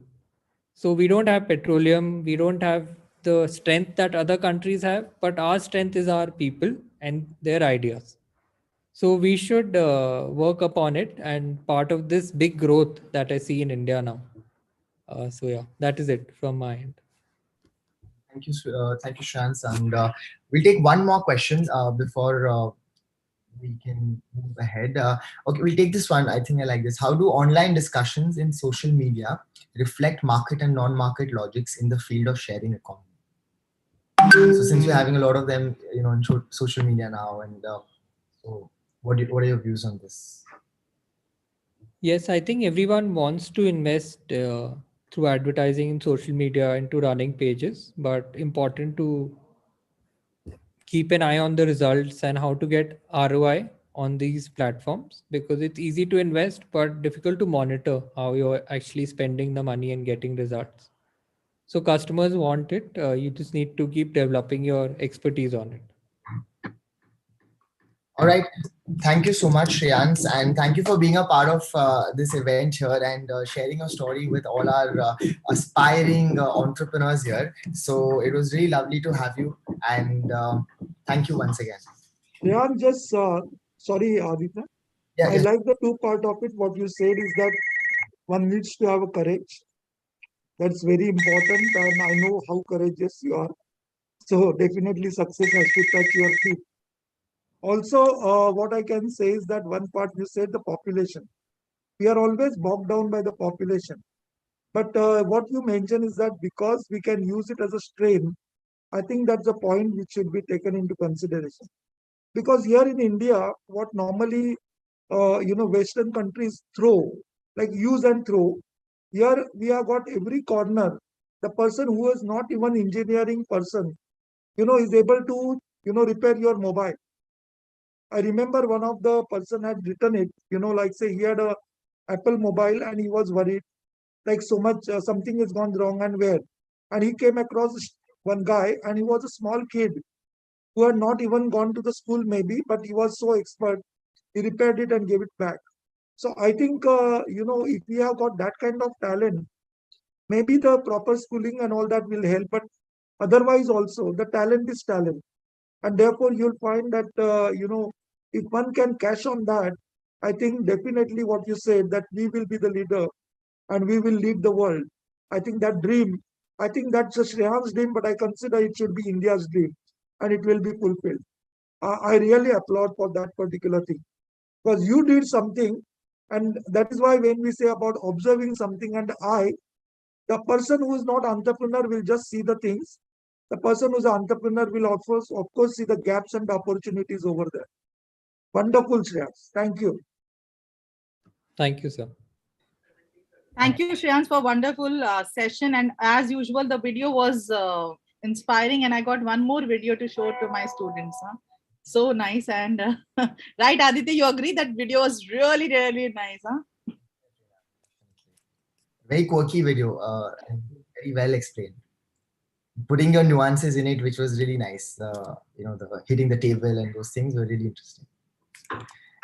So we don't have petroleum, we don't have the strength that other countries have, but our strength is our people and their ideas. So we should work upon it, and part of this big growth that I see in India now. So yeah, that is it from my end. Thank you, Shrans. And we'll take one more question before we can move ahead. Okay, we'll take this one. I think I like this. How do online discussions in social media reflect market and non-market logics in the field of sharing economy? So since we're having a lot of them, in social media now, and so what are your views on this? Yes, I think everyone wants to invest through advertising in social media into running pages, but important to keep an eye on the results and how to get ROI on these platforms, because it's easy to invest but difficult to monitor how you're actually spending the money and getting results. So customers want it. You just need to keep developing your expertise on it. All right. Thank you so much, Shriyans, and thank you for being a part of this event here and sharing your story with all our aspiring entrepreneurs here. So it was really lovely to have you, and thank you once again. Yeah, I'm just sorry, Aditya. Yeah, I like the two part of it. What you said is that one needs to have a courage. That's very important, and I know how courageous you are. So definitely success has to touch your feet. Also, what I can say is that one part you said, the population. We are always bogged down by the population. But what you mentioned is that because we can use it as a strain, I think that's a point which should be taken into consideration. Because here in India, what normally Western countries throw, like use and throw, here we have got every corner. The person who is not even engineering person, is able to repair your mobile. I remember one of the person had written it, like say he had a Apple mobile and he was worried, like so much something has gone wrong and where. And he came across one guy and he was a small kid who had not even gone to the school maybe, but he was so expert. He repaired it and gave it back. So I think, if we have got that kind of talent, maybe the proper schooling and all that will help. But otherwise also, the talent is talent. And therefore, you'll find that, if one can cash on that, I think definitely what you said, that we will be the leader and we will lead the world. I think that dream I think that's a Srijans' dream, but I consider it should be India's dream, and it will be fulfilled. I really applaud for that particular thing, because you did something, and that is why when we say about observing something, and the person who is not entrepreneur will just see the things. The person who's an entrepreneur will of course see the gaps and the opportunities over there. Wonderful, Shreyas. Thank you. Thank you, sir. Thank you, Shreyans, for wonderful session. And as usual, the video was inspiring, and I got one more video to show to my students. Huh? So nice. And right, Aditya, you agree that video was really, really nice, huh? Very quirky video, and very well explained. Putting your nuances in it, which was really nice. The hitting the table and those things were really interesting.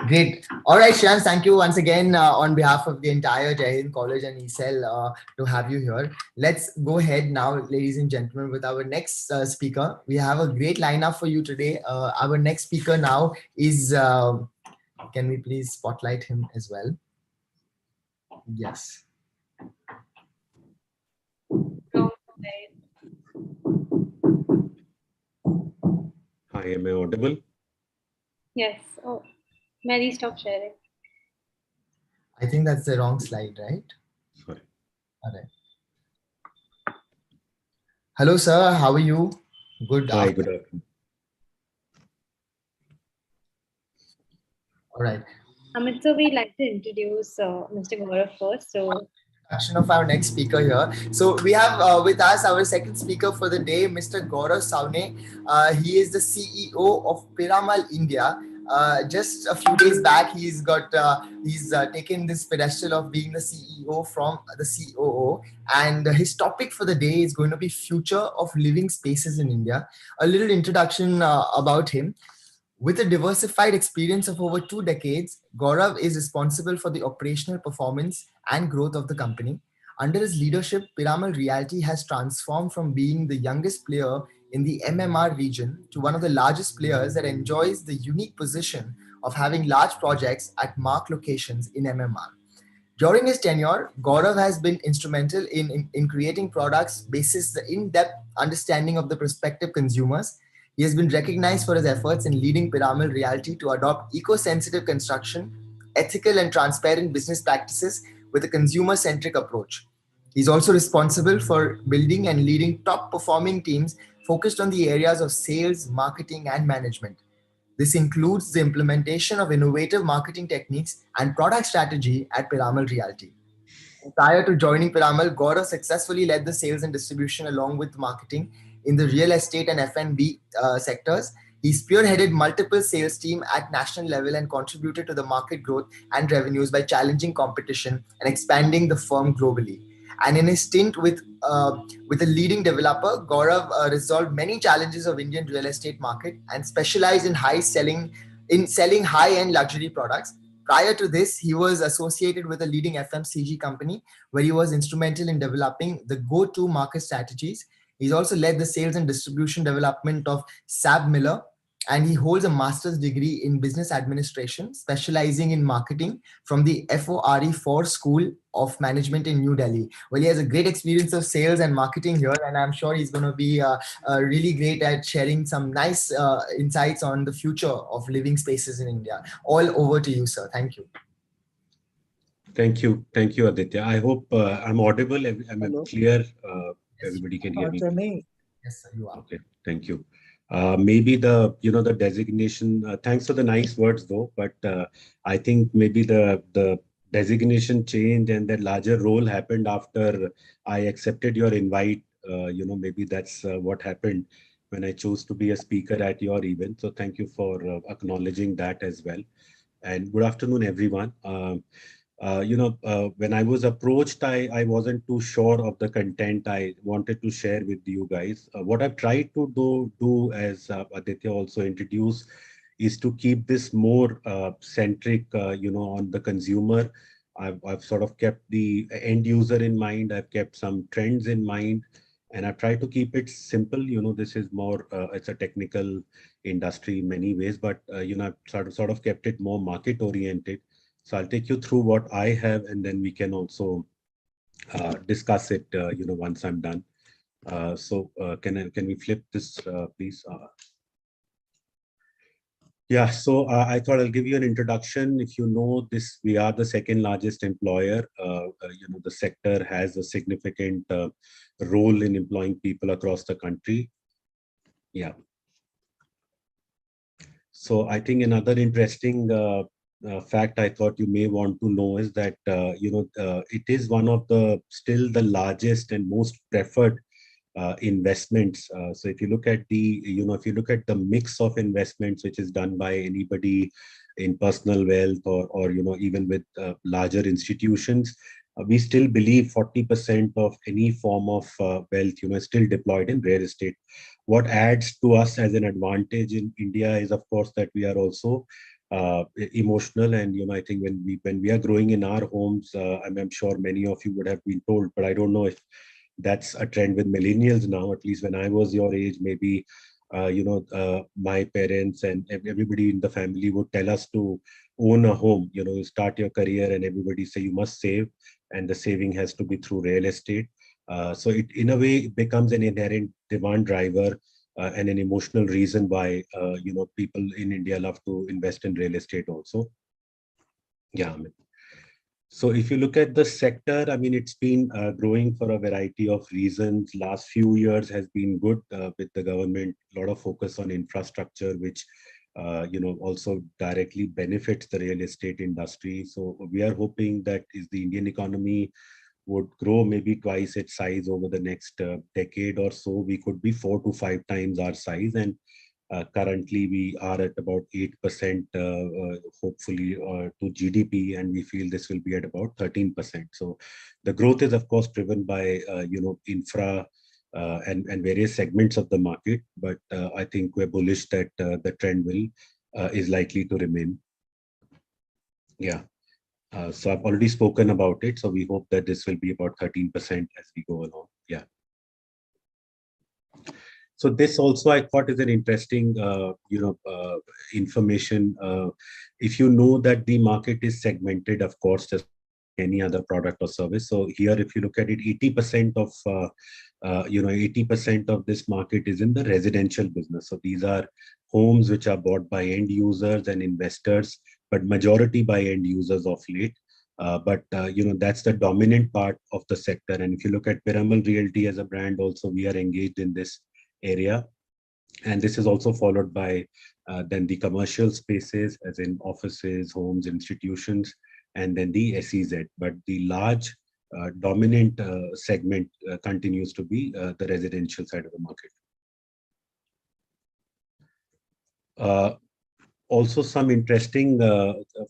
Great. All right, Shreyans, thank you once again on behalf of the entire Jai Hind College and ESL to have you here. Let's go ahead now, ladies and gentlemen, with our next speaker. We have a great lineup for you today. Our next speaker now is, can we please spotlight him as well? Yes. Hi, am I audible? Yes. Oh, Mary, stop sharing. I think that's the wrong slide, right? Sorry. All right. Hello, sir. How are you? Good Hi, afternoon. good afternoon. All right. Amit, so we'd like to introduce Mr. Gaurav first. So, Of our next speaker here. So we have with us our second speaker for the day, Mr. Gaurav Savne. He is the CEO of Piramal India. Just a few days back, he's taken this pedestal of being the CEO from the COO, and his topic for the day is going to be future of living spaces in India. A little introduction about him. With a diversified experience of over 2 decades, Gaurav is responsible for the operational performance and growth of the company. Under his leadership, Piramal Realty has transformed from being the youngest player in the MMR region to one of the largest players that enjoys the unique position of having large projects at marked locations in MMR. During his tenure, Gaurav has been instrumental in creating products basis the in-depth understanding of the prospective consumers. He has been recognized for his efforts in leading Piramal Realty to adopt eco-sensitive construction, ethical and transparent business practices with a consumer-centric approach. He's also responsible for building and leading top-performing teams focused on the areas of sales, marketing, and management. This includes the implementation of innovative marketing techniques and product strategy at Piramal Realty. Prior to joining Piramal, Gaurav successfully led the sales and distribution along with marketing in the real estate and F&B sectors. He spearheaded multiple sales teams at national level and contributed to the market growth and revenues by challenging competition and expanding the firm globally. And in his stint with a leading developer, Gaurav resolved many challenges of Indian real estate market and specialized in selling high-end luxury products. Prior to this, he was associated with a leading FMCG company where he was instrumental in developing the go-to market strategies. He's also led the sales and distribution development of Sab Miller, and he holds a master's degree in business administration, specializing in marketing from the FORE School of Management in New Delhi. Well, he has a great experience of sales and marketing here, and I'm sure he's going to be really great at sharing some nice insights on the future of living spaces in India. All over to you, sir. Thank you. Thank you, Aditya. I hope I'm audible. I'm clear. Everybody can hear me. Yes, sir, you are. Okay, thank you. Maybe the designation. Thanks for the nice words, though. But I think maybe the designation change and that larger role happened after I accepted your invite. Maybe that's what happened when I chose to be a speaker at your event. So thank you for acknowledging that as well. And good afternoon, everyone. When I was approached, I wasn't too sure of the content I wanted to share with you guys. What I've tried to do as Aditya also introduced, is to keep this more centric, on the consumer. I've sort of kept the end user in mind. I've kept some trends in mind, and I've tried to keep it simple. This is more, it's a technical industry in many ways, but, I've sort of kept it more market oriented. So I'll take you through what I have, and then we can also discuss it, once I'm done. Can we flip this, please? Yeah, so I thought I'll give you an introduction. If you know this, we are the second largest employer. The sector has a significant role in employing people across the country. Yeah. So I think another interesting fact I thought you may want to know is that it is one of the still the largest and most preferred investments. So if you look at the mix of investments which is done by anybody in personal wealth or even with larger institutions, we still believe 40% of any form of wealth is still deployed in real estate. What adds to us as an advantage in India is, of course, that we are also emotional, and I think when we are growing in our homes, I'm sure many of you would have been told, but I don't know if that's a trend with millennials now. At least when I was your age, maybe my parents and everybody in the family would tell us to own a home. You start your career, and everybody say you must save, and the saving has to be through real estate. So it, in a way, it becomes an inherent demand driver and an emotional reason why people in India love to invest in real estate also. Yeah. So if you look at the sector, I mean, it's been growing for a variety of reasons. Last few years has been good with the government, a lot of focus on infrastructure, which also directly benefits the real estate industry. So we are hoping that is the Indian economy would grow maybe twice its size over the next decade or so. We could be 4 to 5 times our size, and currently we are at about 8%, hopefully, to GDP, and we feel this will be at about 13%. So the growth is, of course, driven by infra and various segments of the market, but I think we're bullish that the trend is likely to remain. Yeah. So I've already spoken about it. So we hope that this will be about 13% as we go along. Yeah. So this also I thought is an interesting, information. If you know that the market is segmented, of course, just any other product or service. So here, if you look at it, 80% of 80% of this market is in the residential business. So these are homes which are bought by end users and investors, but majority by end users of late. That's the dominant part of the sector. And if you look at Piramal Realty as a brand, also we are engaged in this area. And this is also followed by then the commercial spaces, as in offices, homes, institutions, and then the SEZ. But the large dominant segment continues to be the residential side of the market. Also, some interesting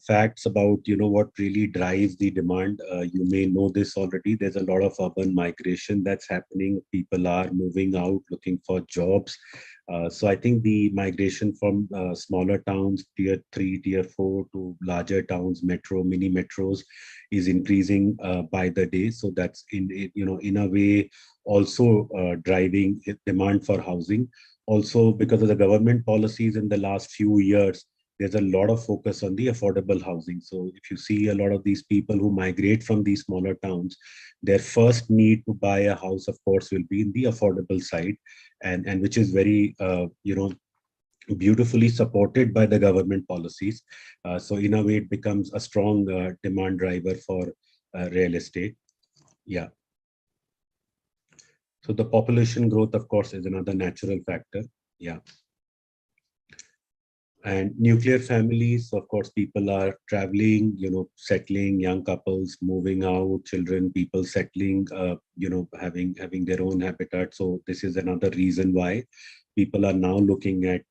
facts about what really drives the demand. You may know this already. There's a lot of urban migration that's happening. People are moving out looking for jobs. So I think the migration from smaller towns, tier 3, tier 4, to larger towns, metro, mini metros, is increasing by the day. So that's in a way also driving demand for housing. Also, because of the government policies in the last few years, there's a lot of focus on the affordable housing. So if you see a lot of these people who migrate from these smaller towns, their first need to buy a house, of course, will be in the affordable side, and which is very, beautifully supported by the government policies. So in a way, it becomes a strong demand driver for real estate. Yeah. So the population growth, of course, is another natural factor. Yeah. And nuclear families, of course, people are traveling, settling, young couples moving out, children, people settling, having their own habitat. So this is another reason why people are now looking at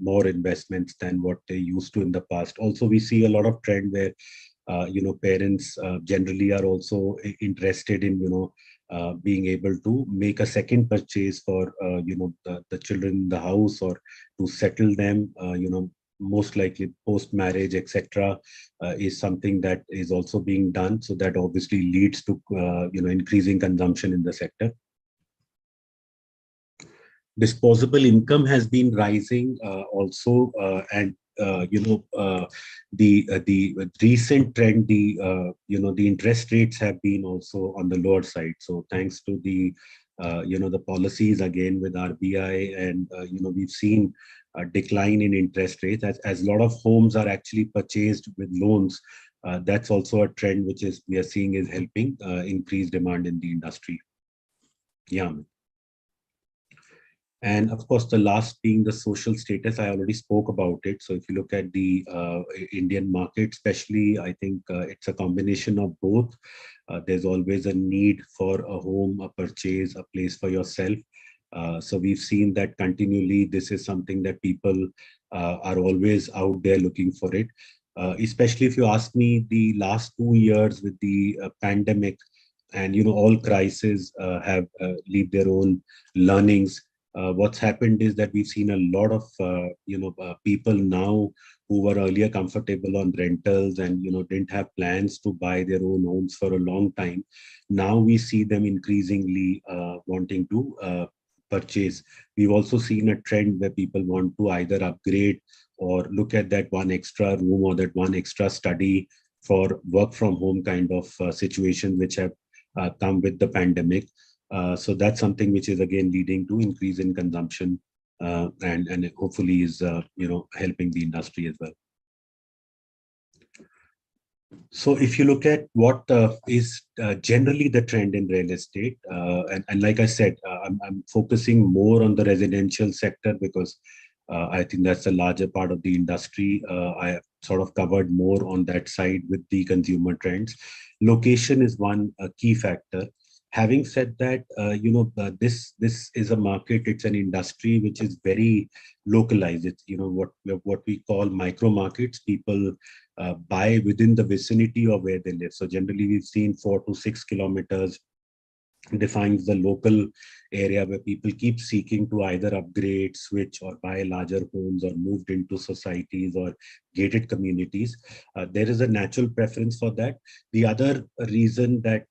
more investments than what they used to in the past. Also, we see a lot of trend where, parents generally are also interested in, being able to make a second purchase for the children in the house, or to settle them, most likely post marriage, etc., is something that is also being done. So that obviously leads to increasing consumption in the sector. Disposable income has been rising also, and the recent trend, the interest rates have been also on the lower side. So thanks to the the policies again with RBI, and we've seen a decline in interest rates as a lot of homes are actually purchased with loans. That's also a trend which is we are seeing is helping increase demand in the industry. Yeah. And of course, the last being the social status, I already spoke about it. So if you look at the Indian market, especially, I think it's a combination of both. There's always a need for a home, a purchase, a place for yourself. So we've seen that continually. This is something that people are always out there looking for it. Especially if you ask me, the last 2 years with the pandemic, and all crises have leave their own learnings. What's happened is that we've seen a lot of people now who were earlier comfortable on rentals and didn't have plans to buy their own homes for a long time. Now we see them increasingly wanting to purchase. We've also seen a trend where people want to either upgrade or look at that one extra room or that one extra study for work from home kind of situation which have come with the pandemic. So that's something which is again leading to increase in consumption and hopefully is helping the industry as well. So if you look at what is generally the trend in real estate, and like I said, I'm focusing more on the residential sector because I think that's a larger part of the industry. I sort of covered more on that side with the consumer trends. Location is one key factor. Having said that, this is a market. It's an industry which is very localized. It's what we call micro markets. People buy within the vicinity of where they live. So generally, we've seen 4 to 6 kilometers defines the local area where people keep seeking to either upgrade, switch, or buy larger homes or moved into societies or gated communities. There is a natural preference for that. The other reason that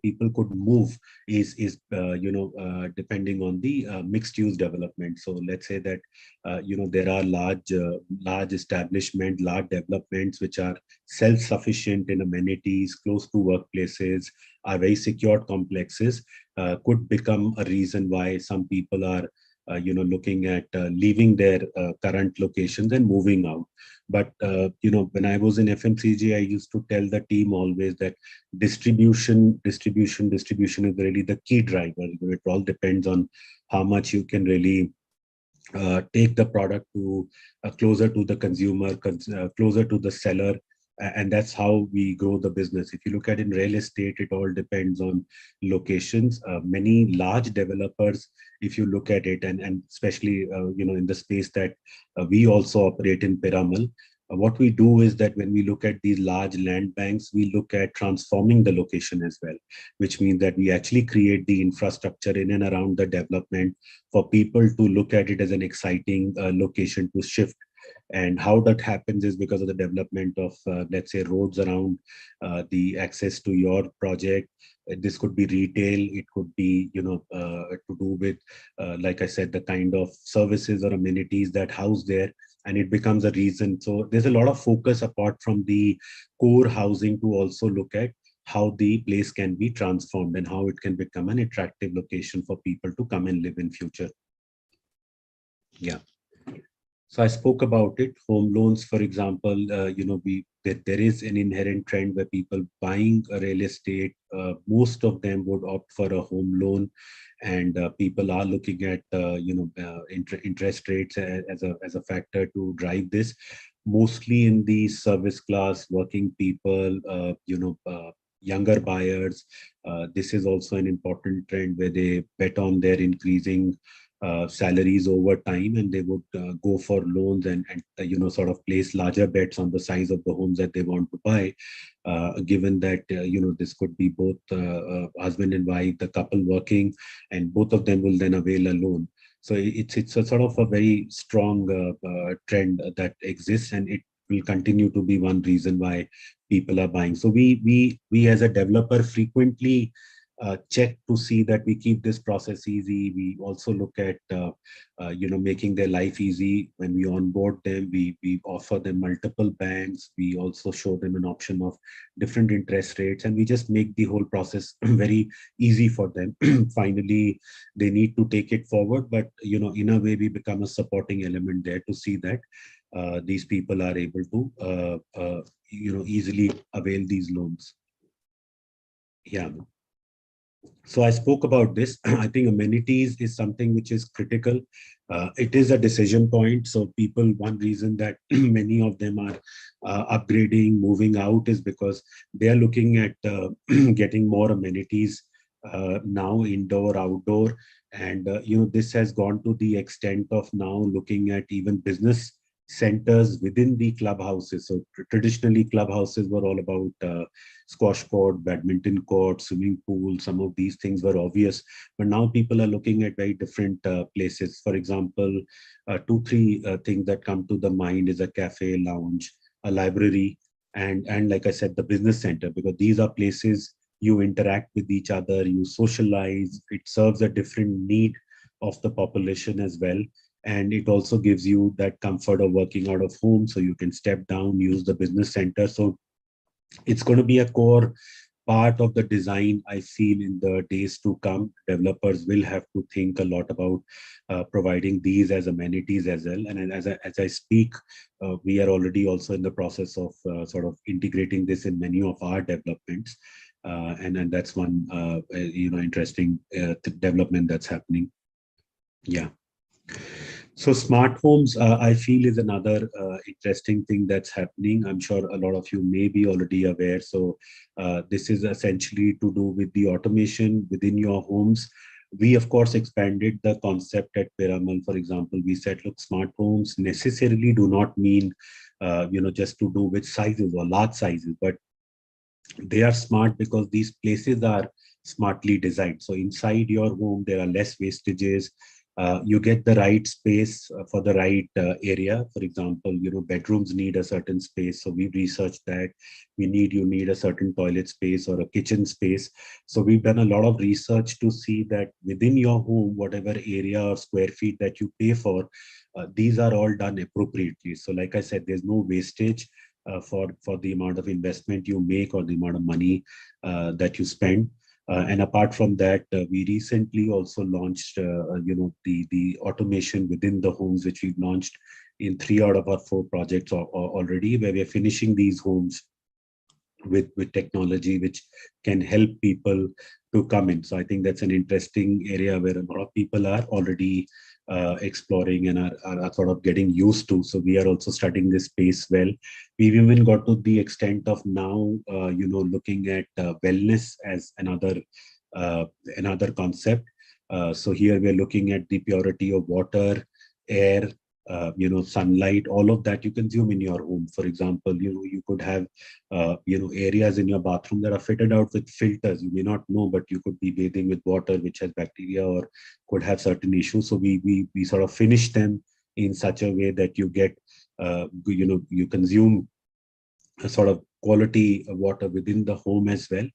people could move is depending on the mixed use development. So let's say that there are large establishment, large developments which are self-sufficient in amenities, close to workplaces, are very secured complexes, could become a reason why some people are looking at leaving their current locations and moving out. But when I was in FMCG, I used to tell the team always that distribution is really the key driver. It all depends on how much you can really take the product to closer to the consumer, closer to the seller. And that's how we grow the business. If you look at in real estate, it all depends on locations. Many large developers, if you look at it, and especially in the space that we also operate in Piramal, what we do is that when we look at these large land banks, we look at transforming the location as well, which means that we actually create the infrastructure in and around the development for people to look at it as an exciting location to shift. And how that happens is because of the development of, let's say, roads around the access to your project. This could be retail. It could be, to do with, like I said, the kind of services or amenities that house there. And it becomes a reason. So there's a lot of focus apart from the core housing to also look at how the place can be transformed and how it can become an attractive location for people to come and live in future. Yeah. So I spoke about it. Home loans, for example, there is an inherent trend where people buying a real estate, most of them would opt for a home loan, and people are looking at interest rates as a factor to drive this. Mostly in the service class, working people, younger buyers. This is also an important trend where they bet on their increasing salaries over time, and they would go for loans and sort of place larger bets on the size of the homes that they want to buy, given that this could be both husband and wife, the couple working, and both of them will then avail a loan. So it's a sort of a very strong trend that exists, and it will continue to be one reason why people are buying. So we as a developer frequently check to see that we keep this process easy. We also look at making their life easy. When we onboard them, we offer them multiple banks. We also show them an option of different interest rates, and we just make the whole process very easy for them. Finally, they need to take it forward, but in a way, we become a supporting element there to see that these people are able to easily avail these loans. Yeah. So I spoke about this. I think amenities is something which is critical. It is a decision point. So people, one reason that many of them are upgrading, moving out is because they are looking at getting more amenities now, indoor, outdoor. And, this has gone to the extent of now looking at even business centers within the clubhouses. So traditionally clubhouses were all about squash court, badminton court, swimming pool. Some of these things were obvious, but now people are looking at very different places. For example, two, three things that come to the mind is a cafe, lounge, a library, and like I said, the business center, because these are places you interact with each other, you socialize. It serves a different need of the population as well. And it also gives you that comfort of working out of home, so you can step down, use the business center. So it's going to be a core part of the design, I feel, in the days to come. Developers will have to think a lot about providing these as amenities as well. And as I speak, we are already also in the process of sort of integrating this in many of our developments. And that's one interesting development that's happening. Yeah. So smart homes, I feel, is another interesting thing that's happening. I'm sure a lot of you may be already aware. So this is essentially to do with the automation within your homes. We, of course, expanded the concept at Piramal. For example, we said, look, smart homes necessarily do not mean, just to do with sizes or large sizes, but they are smart because these places are smartly designed. So inside your home, there are less wastages. You get the right space for the right area. For example, bedrooms need a certain space. So we've researched that. You need a certain toilet space or a kitchen space. So we've done a lot of research to see that within your home, whatever area or square feet that you pay for, these are all done appropriately. So like I said, there's no wastage for the amount of investment you make or the amount of money that you spend. And apart from that, we recently also launched, the automation within the homes, which we've launched in 3 out of our 4 projects already, where we are finishing these homes with technology which can help people to come in. So I think that's an interesting area where a lot of people are already exploring and are sort of getting used to. So we are also studying this space well. We've even got to the extent of now, looking at wellness as another concept. So here we're looking at the purity of water, air, sunlight, all of that you consume in your home. For example, you could have, areas in your bathroom that are fitted out with filters. You may not know, but you could be bathing with water which has bacteria or could have certain issues. So we sort of finish them in such a way that you get, you consume a sort of quality water within the home as well.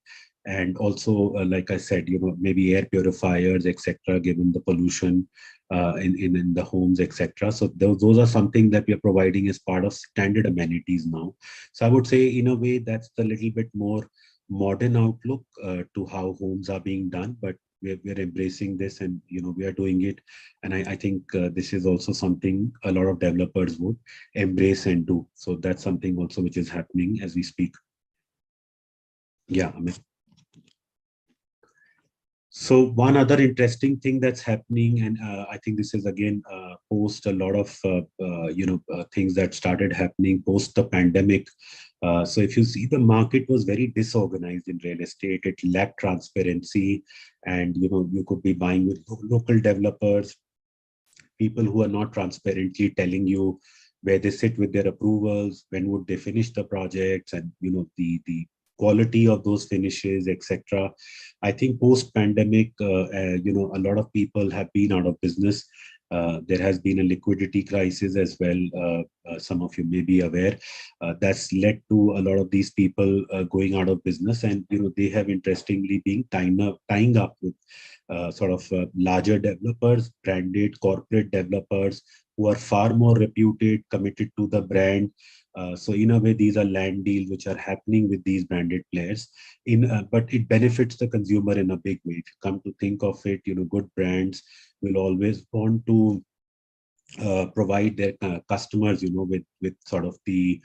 And also, like I said, maybe air purifiers, etc., given the pollution in the homes, etc. So those are something that we are providing as part of standard amenities now. So I would say, in a way, that's the little bit more modern outlook to how homes are being done. But we're embracing this, and we are doing it. And I think this is also something a lot of developers would embrace and do. So that's something also which is happening as we speak. Yeah, Amit. So one other interesting thing that's happening, and I think this is again post a lot of things that started happening post the pandemic. So if you see, the market was very disorganized in real estate. It lacked transparency, and you could be buying with local developers, people who are not transparently telling you where they sit with their approvals, when would they finish the projects, and the quality of those finishes, etc. I think post-pandemic, a lot of people have been out of business, There has been a liquidity crisis as well. Some of you may be aware. That's led to a lot of these people going out of business, and they have interestingly been tying up with larger developers, branded corporate developers who are far more reputed, committed to the brand. So in a way, these are land deals which are happening with these branded players. But it benefits the consumer in a big way. If you come to think of it, good brands will always want to provide their customers, with sort of the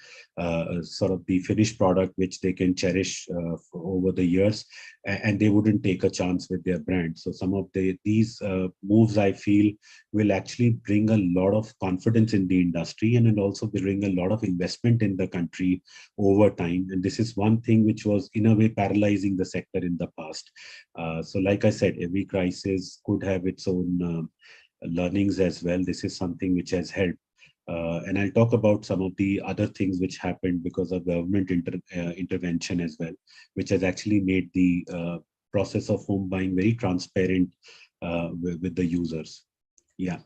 finished product which they can cherish over the years, and they wouldn't take a chance with their brand. So some of these moves, I feel, will actually bring a lot of confidence in the industry, and it'll also bring a lot of investment in the country over time. And this is one thing which was in a way paralyzing the sector in the past. So like I said, every crisis could have its own learnings as well. This is something which has helped. And I'll talk about some of the other things which happened because of government intervention as well, which has actually made the process of home buying very transparent with the users. Yeah.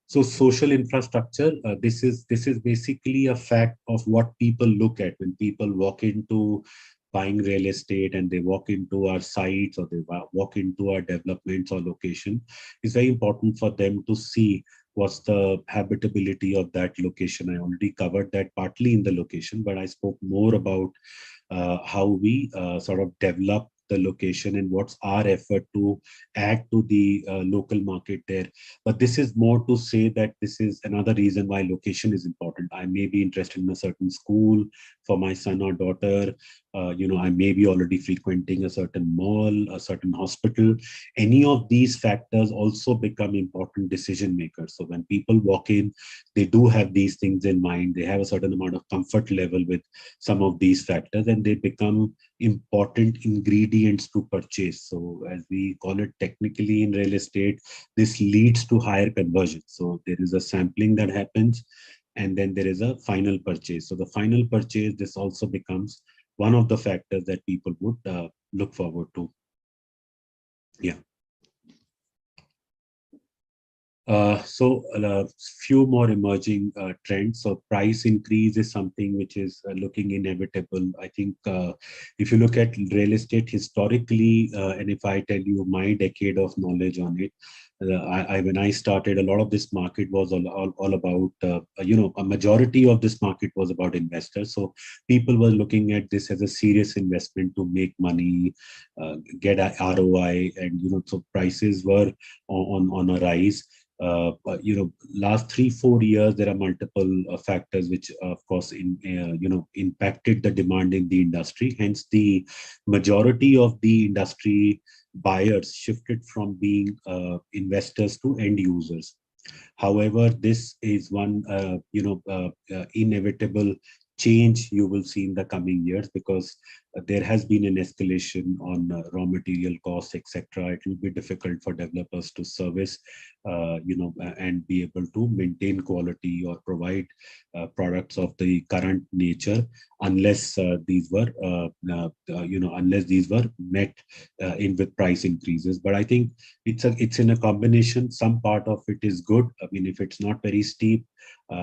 So social infrastructure, this is basically a fact of what people look at when people walk into buying real estate and they walk into our sites or they walk into our developments or location. It's very important for them to see what's the habitability of that location. I already covered that partly in the location, but I spoke more about how we sort of develop the location and what's our effort to add to the local market there. But this is more to say that this is another reason why location is important. I may be interested in a certain school for my son or daughter. I may be already frequenting a certain mall, a certain hospital. Any of these factors also become important decision makers. So when people walk in, they do have these things in mind. They have a certain amount of comfort level with some of these factors, and they become important ingredients to purchase. So as we call it technically in real estate, this leads to higher conversion. So there is a sampling that happens, and then there is a final purchase. So the final purchase, this also becomes one of the factors that people would look forward to. Yeah. So a few more emerging trends. So price increase is something which is looking inevitable. I think if you look at real estate historically, and if I tell you my decade of knowledge on it, when I started, a lot of this market was all about, a majority of this market was about investors. So people were looking at this as a serious investment to make money, get a ROI, and, so prices were on a rise. Last 3-4 years, there are multiple factors which, of course, impacted the demand in the industry. Hence, the majority of the industry buyers shifted from being investors to end users. However, this is one, inevitable change you will see in the coming years, because there has been an escalation on raw material costs, etc. It will be difficult for developers to service, and be able to maintain quality or provide products of the current nature, unless these were, met in with price increases. But I think it's in a combination. Some part of it is good. I mean, if it's not very steep,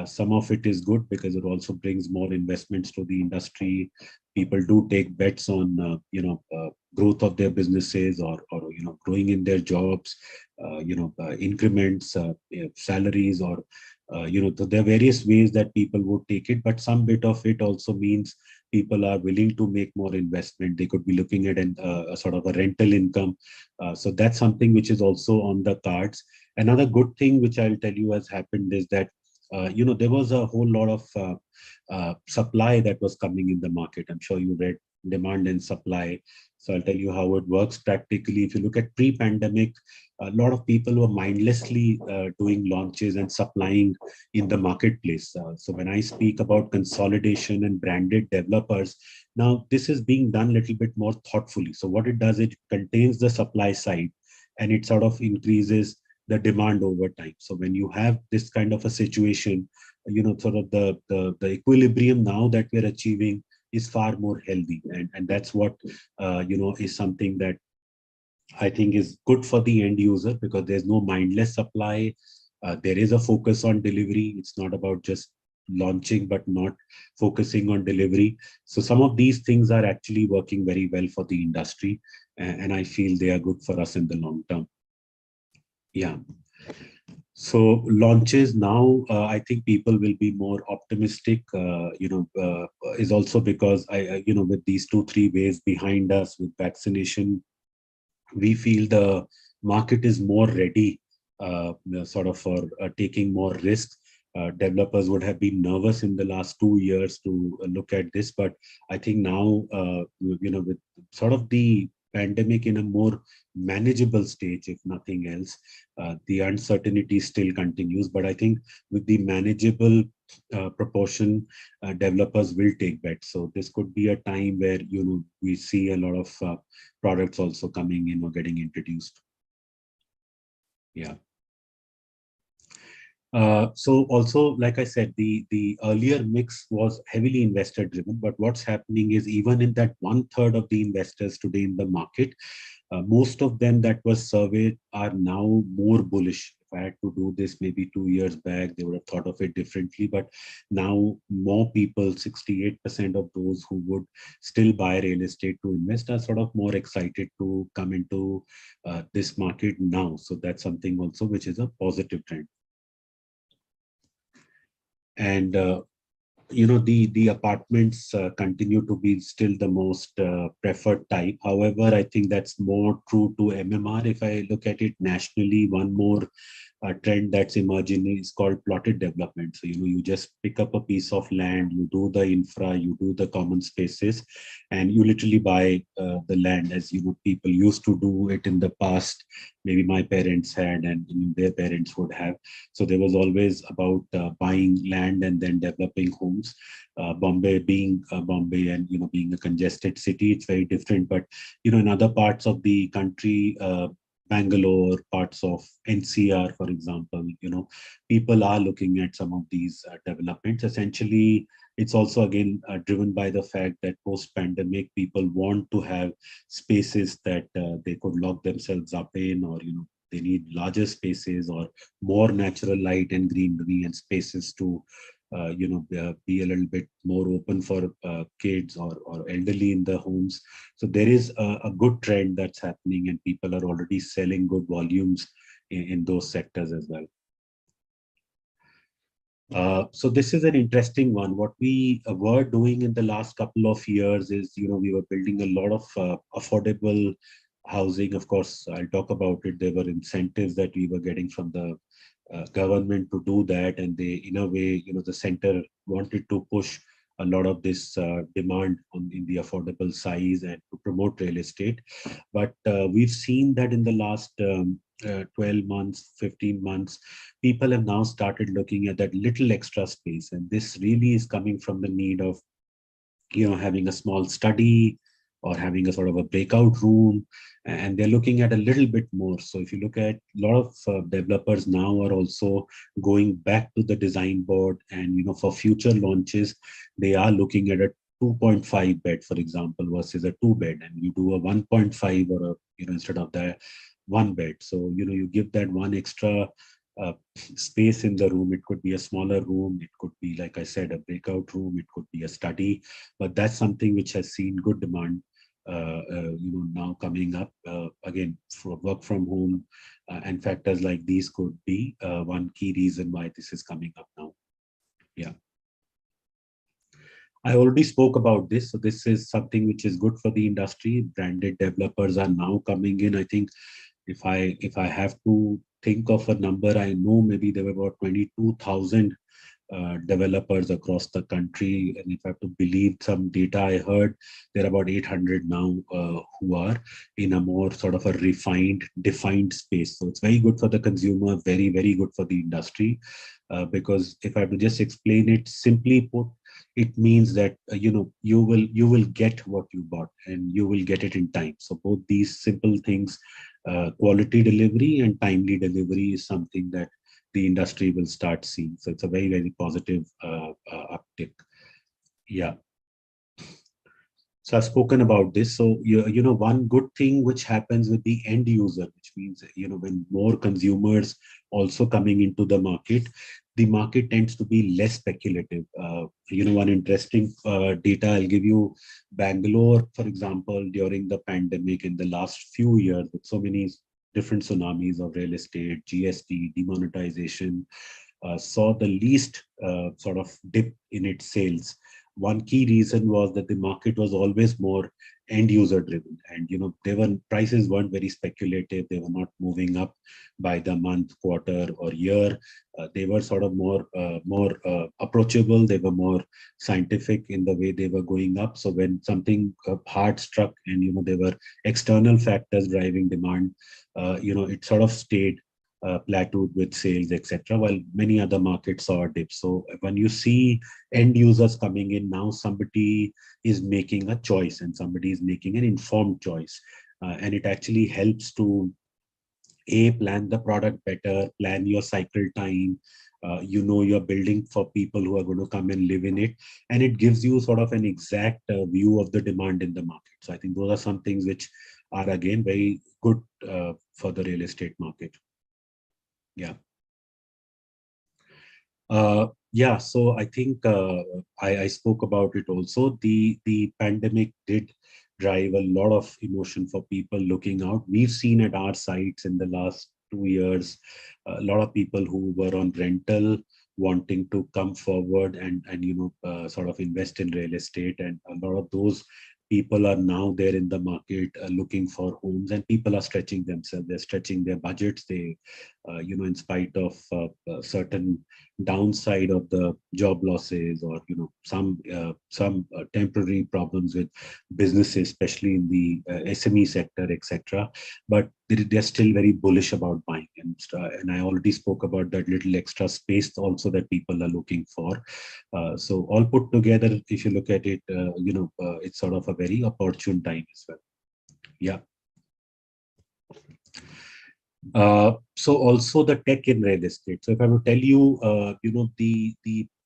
some of it is good because it also brings more investments to the industry. People do take bets on, growth of their businesses or growing in their jobs, increments, salaries, or, so there are various ways that people would take it. But some bit of it also means people are willing to make more investment. They could be looking at a sort of a rental income. So that's something which is also on the cards. Another good thing which I'll tell you has happened is that there was a whole lot of supply that was coming in the market. I'm sure you read demand and supply. So I'll tell you how it works practically. If you look at pre-pandemic, a lot of people were mindlessly doing launches and supplying in the marketplace. So when I speak about consolidation and branded developers, now this is being done a little bit more thoughtfully. So what it does, it contains the supply side and it sort of increases the demand over time. So when you have this kind of a situation, sort of the equilibrium now that we're achieving is far more healthy, and that's what is something that I think is good for the end user because there's no mindless supply. There is a focus on delivery. It's not about just launching, but not focusing on delivery. So some of these things are actually working very well for the industry. And I feel they are good for us in the long term. Yeah. So launches now, I think people will be more optimistic, is also because with these 2-3 waves behind us with vaccination, we feel the market is more ready sort of for taking more risks. Developers would have been nervous in the last 2 years to look at this, but I think now, with sort of the pandemic in a more manageable stage, if nothing else, the uncertainty still continues. But I think with the manageable proportion, developers will take bets. So this could be a time where we see a lot of products also coming in or getting introduced. Yeah. So also, like I said, the earlier mix was heavily investor driven, but what's happening is even in that 1/3 of the investors today in the market, most of them that was surveyed are now more bullish. If I had to do this maybe 2 years back, they would have thought of it differently. But now more people, 68% of those who would still buy real estate to invest are sort of more excited to come into this market now. So that's something also which is a positive trend. And the apartments continue to be still the most preferred type. However, I think that's more true to MMR. If I look at it nationally, one more trend that's emerging is called plotted development. So you just pick up a piece of land, you do the infra, you do the common spaces, and you literally buy the land as people used to do it in the past. Maybe my parents had, and their parents would have. So there was always about buying land and then developing homes. Bombay being Bombay and being a congested city, it's very different. But in other parts of the country, Bangalore, parts of NCR, for example, people are looking at some of these developments. Essentially, it's also again driven by the fact that post-pandemic, people want to have spaces that they could lock themselves up in, or they need larger spaces or more natural light and greenery and spaces to be a little bit more open for kids or elderly in the homes. So there is a good trend that's happening, and people are already selling good volumes in those sectors as well. So this is an interesting one. What we were doing in the last couple of years is, we were building a lot of affordable housing. Of course, I'll talk about it. There were incentives that we were getting from the government to do that, and they, in a way, the center wanted to push a lot of this demand in the affordable size and to promote real estate. But we've seen that in the last 12 months, 15 months, people have now started looking at that little extra space. And this really is coming from the need of, having a small study or having a sort of a breakout room, and they're looking at a little bit more. So if you look at a lot of developers now are also going back to the design board, and for future launches, they are looking at a 2.5 bed, for example, versus a 2 bed, and you do a 1.5 or a instead of the 1 bed. So you give that one extra space in the room. It could be a smaller room, it could be, like I said, a breakout room, it could be a study, but that's something which has seen good demand now coming up again for work from home, and factors like these could be one key reason why this is coming up now. Yeah, I already spoke about this. So this is something which is good for the industry. Branded developers are now coming in. I think if I have to think of a number, I know maybe there were about 22,000 developers across the country, and if I have to believe some data I heard, there are about 800 now who are in a more sort of a refined, defined space. So it's very good for the consumer, very, very good for the industry, because if I have to just explain it simply put, it means that you will get what you bought, and you will get it in time. So both these simple things, quality delivery and timely delivery, is something that the industry will start seeing. So it's a very, very positive uptick. Yeah. So I've spoken about this. So, one good thing which happens with the end user, which means, when more consumers also coming into the market tends to be less speculative. One interesting data I'll give you: Bangalore, for example, during the pandemic in the last few years, with so many different tsunamis of real estate, GST, demonetization, saw the least sort of dip in its sales. One key reason was that the market was always more end user driven, and prices weren't very speculative. They were not moving up by the month, quarter, or year. They were sort of more approachable. They were more scientific in the way they were going up. So when something hard struck, and there were external factors driving demand, it sort of stayed plateaued with sales, etc., while many other markets saw a dip. So when you see end users coming in now, somebody is making a choice, and somebody is making an informed choice, and it actually helps to plan the product better, plan your cycle time. You're building for people who are going to come and live in it, and it gives you sort of an exact view of the demand in the market. So I think those are some things which are again very good for the real estate market. Yeah. So I think I spoke about it also. The pandemic did drive a lot of emotion for people looking out. We've seen at our sites in the last 2 years a lot of people who were on rental wanting to come forward and sort of invest in real estate, and a lot of those people are now there in the market looking for homes, and people are stretching themselves. They're stretching their budgets. They, in spite of certain downside of the job losses, or some temporary problems with businesses, especially in the SME sector, etc. But they're still very bullish about buying, and I already spoke about that little extra space also that people are looking for. So all put together, if you look at it, it's sort of a very opportune time as well. Yeah. So also the tech in real estate. So if I would tell you,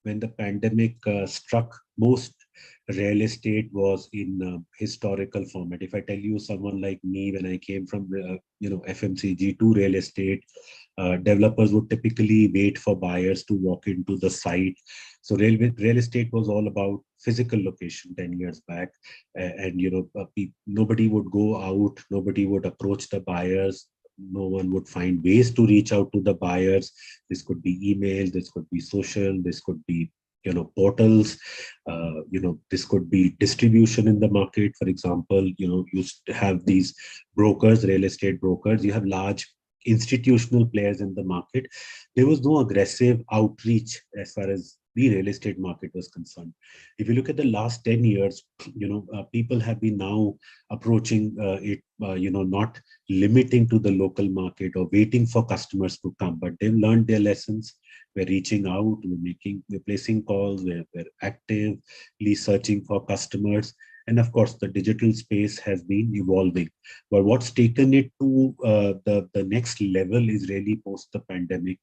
when the pandemic struck, most real estate was in historical format. If I tell you, someone like me, when I came from FMCG to real estate, developers would typically wait for buyers to walk into the site. So real estate was all about physical location 10 years back, and nobody would go out, nobody would approach the buyers. No one would find ways to reach out to the buyers. This could be email, this could be social, this could be portals, this could be distribution in the market. For example, you have these brokers, real estate brokers. You have large institutional players in the market. There was no aggressive outreach as far as the real estate market was concerned. If you look at the last 10 years, people have been now approaching it, not limiting to the local market or waiting for customers to come, but they've learned their lessons. We're reaching out, we're placing calls, we're actively searching for customers. And of course, the digital space has been evolving. But what's taken it to the next level is really post the pandemic,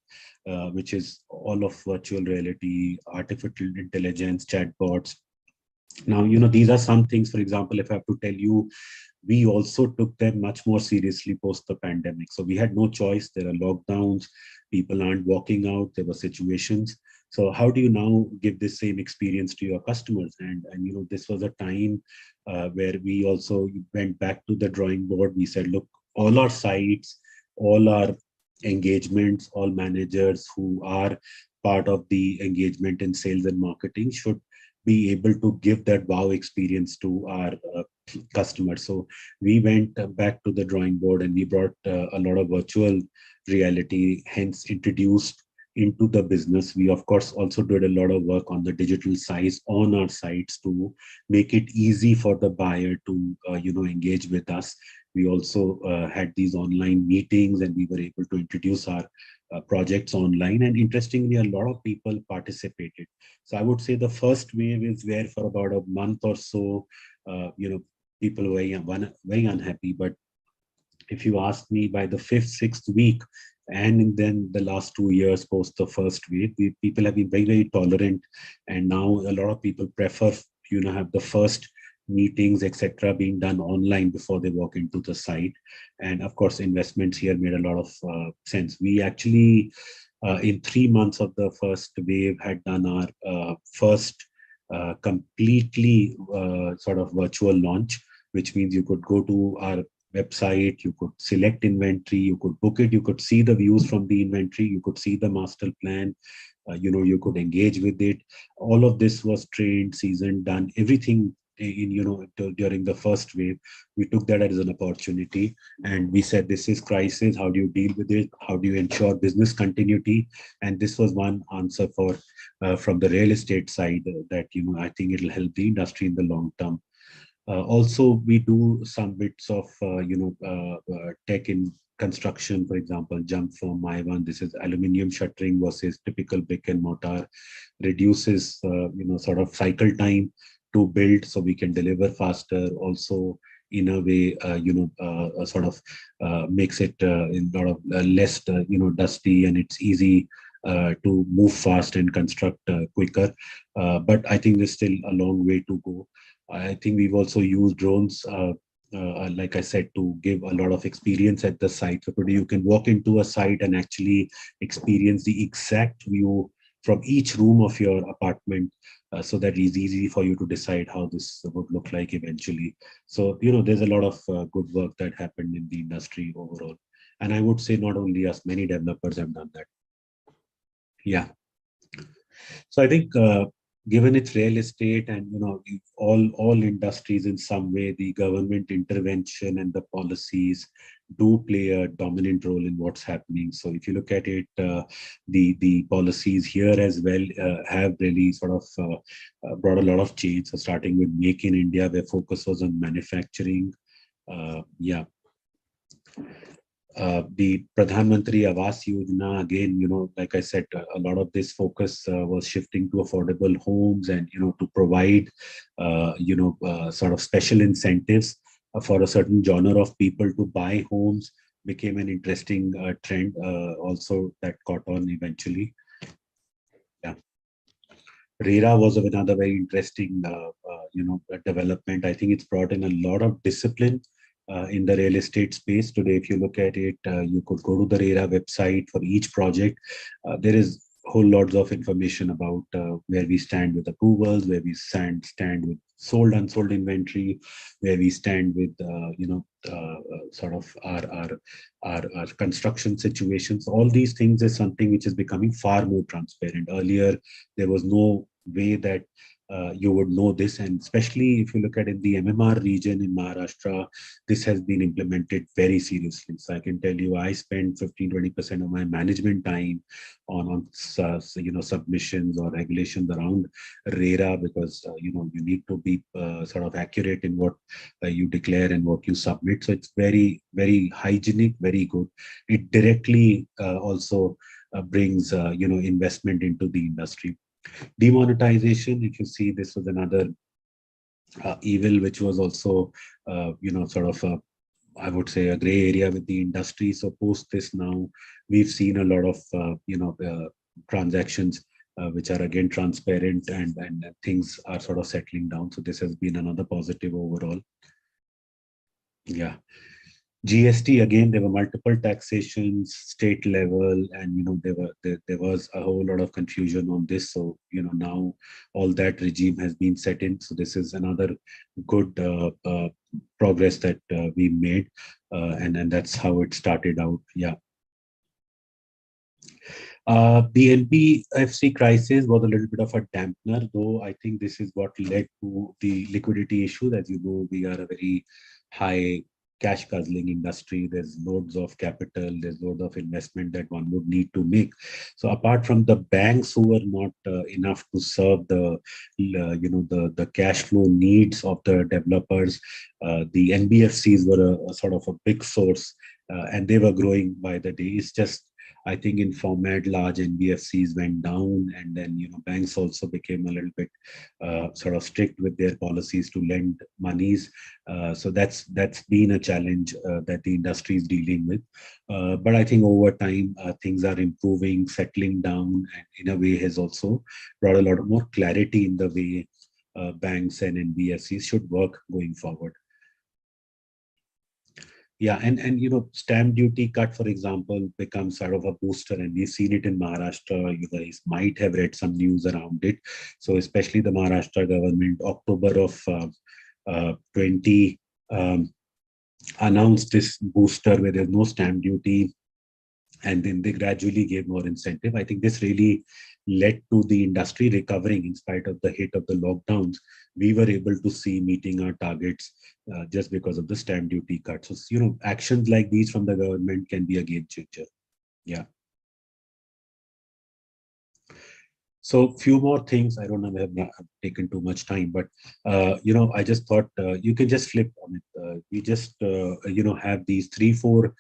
which is all of virtual reality, artificial intelligence, chatbots. Now, these are some things, for example, if I have to tell you, we also took them much more seriously post the pandemic. So we had no choice. There are lockdowns, people aren't walking out, there were situations. So how do you now give this same experience to your customers? And this was a time where we also went back to the drawing board. We said, look, all our sites, all our engagements, all managers who are part of the engagement in sales and marketing should be able to give that wow experience to our customers. So we went back to the drawing board, and we brought a lot of virtual reality, hence introduced into the business. We of course also did a lot of work on the digital side on our sites to make it easy for the buyer to engage with us. We also had these online meetings, and we were able to introduce our projects online, and interestingly a lot of people participated. So I would say the first wave is where for about a month or so people were very unhappy, but if you ask me, by the 5th, 6th week, and then the last 2 years post the first wave, people have been very, very tolerant, and now a lot of people prefer have the first meetings, etc., being done online before they walk into the site. And of course, investments here made a lot of sense. We actually, in 3 months of the first wave, had done our first completely sort of virtual launch, which means you could go to our website, you could select inventory, you could book it, you could see the views from the inventory, you could see the master plan, you could engage with it. All of this was trained, seasoned, done, everything in during the first wave. We took that as an opportunity, and we said, this is crisis, how do you deal with it, how do you ensure business continuity? And this was one answer for from the real estate side, that I think it'll help the industry in the long term. Also, we do some bits of tech in construction. For example, jump from my one. This is aluminium shuttering versus typical brick and mortar. Reduces sort of cycle time to build, so we can deliver faster. Also, in a way, sort of makes it in a lot of less dusty, and it's easy to move fast and construct quicker. But I think there's still a long way to go. I think we've also used drones, like I said, to give a lot of experience at the site. So today you can walk into a site and actually experience the exact view from each room of your apartment, so that it's easy for you to decide how this would look like eventually. So, there's a lot of good work that happened in the industry overall. And I would say not only us, many developers have done that. Yeah. So I think given it's real estate and all industries, in some way the government intervention and the policies do play a dominant role in what's happening. So if you look at it, the policies here as well have really sort of brought a lot of change. So starting with Make in India, where focus was on manufacturing. Yeah. The Pradhan Mantri Awas Yojana, again, like I said, a lot of this focus was shifting to affordable homes and, to provide, sort of special incentives for a certain genre of people to buy homes, became an interesting trend also that caught on eventually. Yeah. RERA was another very interesting, development. I think it's brought in a lot of discipline in the real estate space. Today, if you look at it, you could go to the RERA website for each project. There is whole lots of information about where we stand with approvals, where we stand with sold, unsold inventory, where we stand with, sort of our construction situations. All these things is something which is becoming far more transparent. Earlier, there was no way that you would know this, and especially if you look at in the MMR region in Maharashtra, this has been implemented very seriously. So I can tell you, I spend 15-20% of my management time on submissions or regulations around RERA, because you need to be sort of accurate in what you declare and what you submit. So it's very, very hygienic, very good. It directly also brings investment into the industry. Demonetization, if you see, this was another evil which was also sort of I would say a gray area with the industry. So post this, now we've seen a lot of transactions which are again transparent, and things are sort of settling down. So this has been another positive overall. Yeah. GST, again, there were multiple taxations, state level, and there was a whole lot of confusion on this. So now all that regime has been set in. So this is another good progress that we made, and that's how it started out. Yeah. The NBFC crisis was a little bit of a dampener, though I think this is what led to the liquidity issue. As you know, we are a very high cash guzzling industry. There's loads of capital, there's loads of investment that one would need to make. So apart from the banks who were not enough to serve the the cash flow needs of the developers, the NBFCs were a sort of a big source, and they were growing by the day. It's just, I think in format, large NBFCs went down, and then banks also became a little bit sort of strict with their policies to lend monies. So that's been a challenge that the industry is dealing with. But I think over time things are improving, settling down, and in a way has also brought a lot more clarity in the way banks and NBFCs should work going forward. Yeah, and stamp duty cut, for example, becomes sort of a booster, and we've seen it in Maharashtra. You guys might have read some news around it. So especially the Maharashtra government, October of 20 announced this booster where there's no stamp duty, and then they gradually gave more incentive. I think this really led to the industry recovering in spite of the hit of the lockdowns. We were able to see meeting our targets just because of the stamp duty cut. So, actions like these from the government can be a game changer. Yeah. So few more things. I don't know, I have not taken too much time, but I just thought you can just flip on it. We just have these 3-4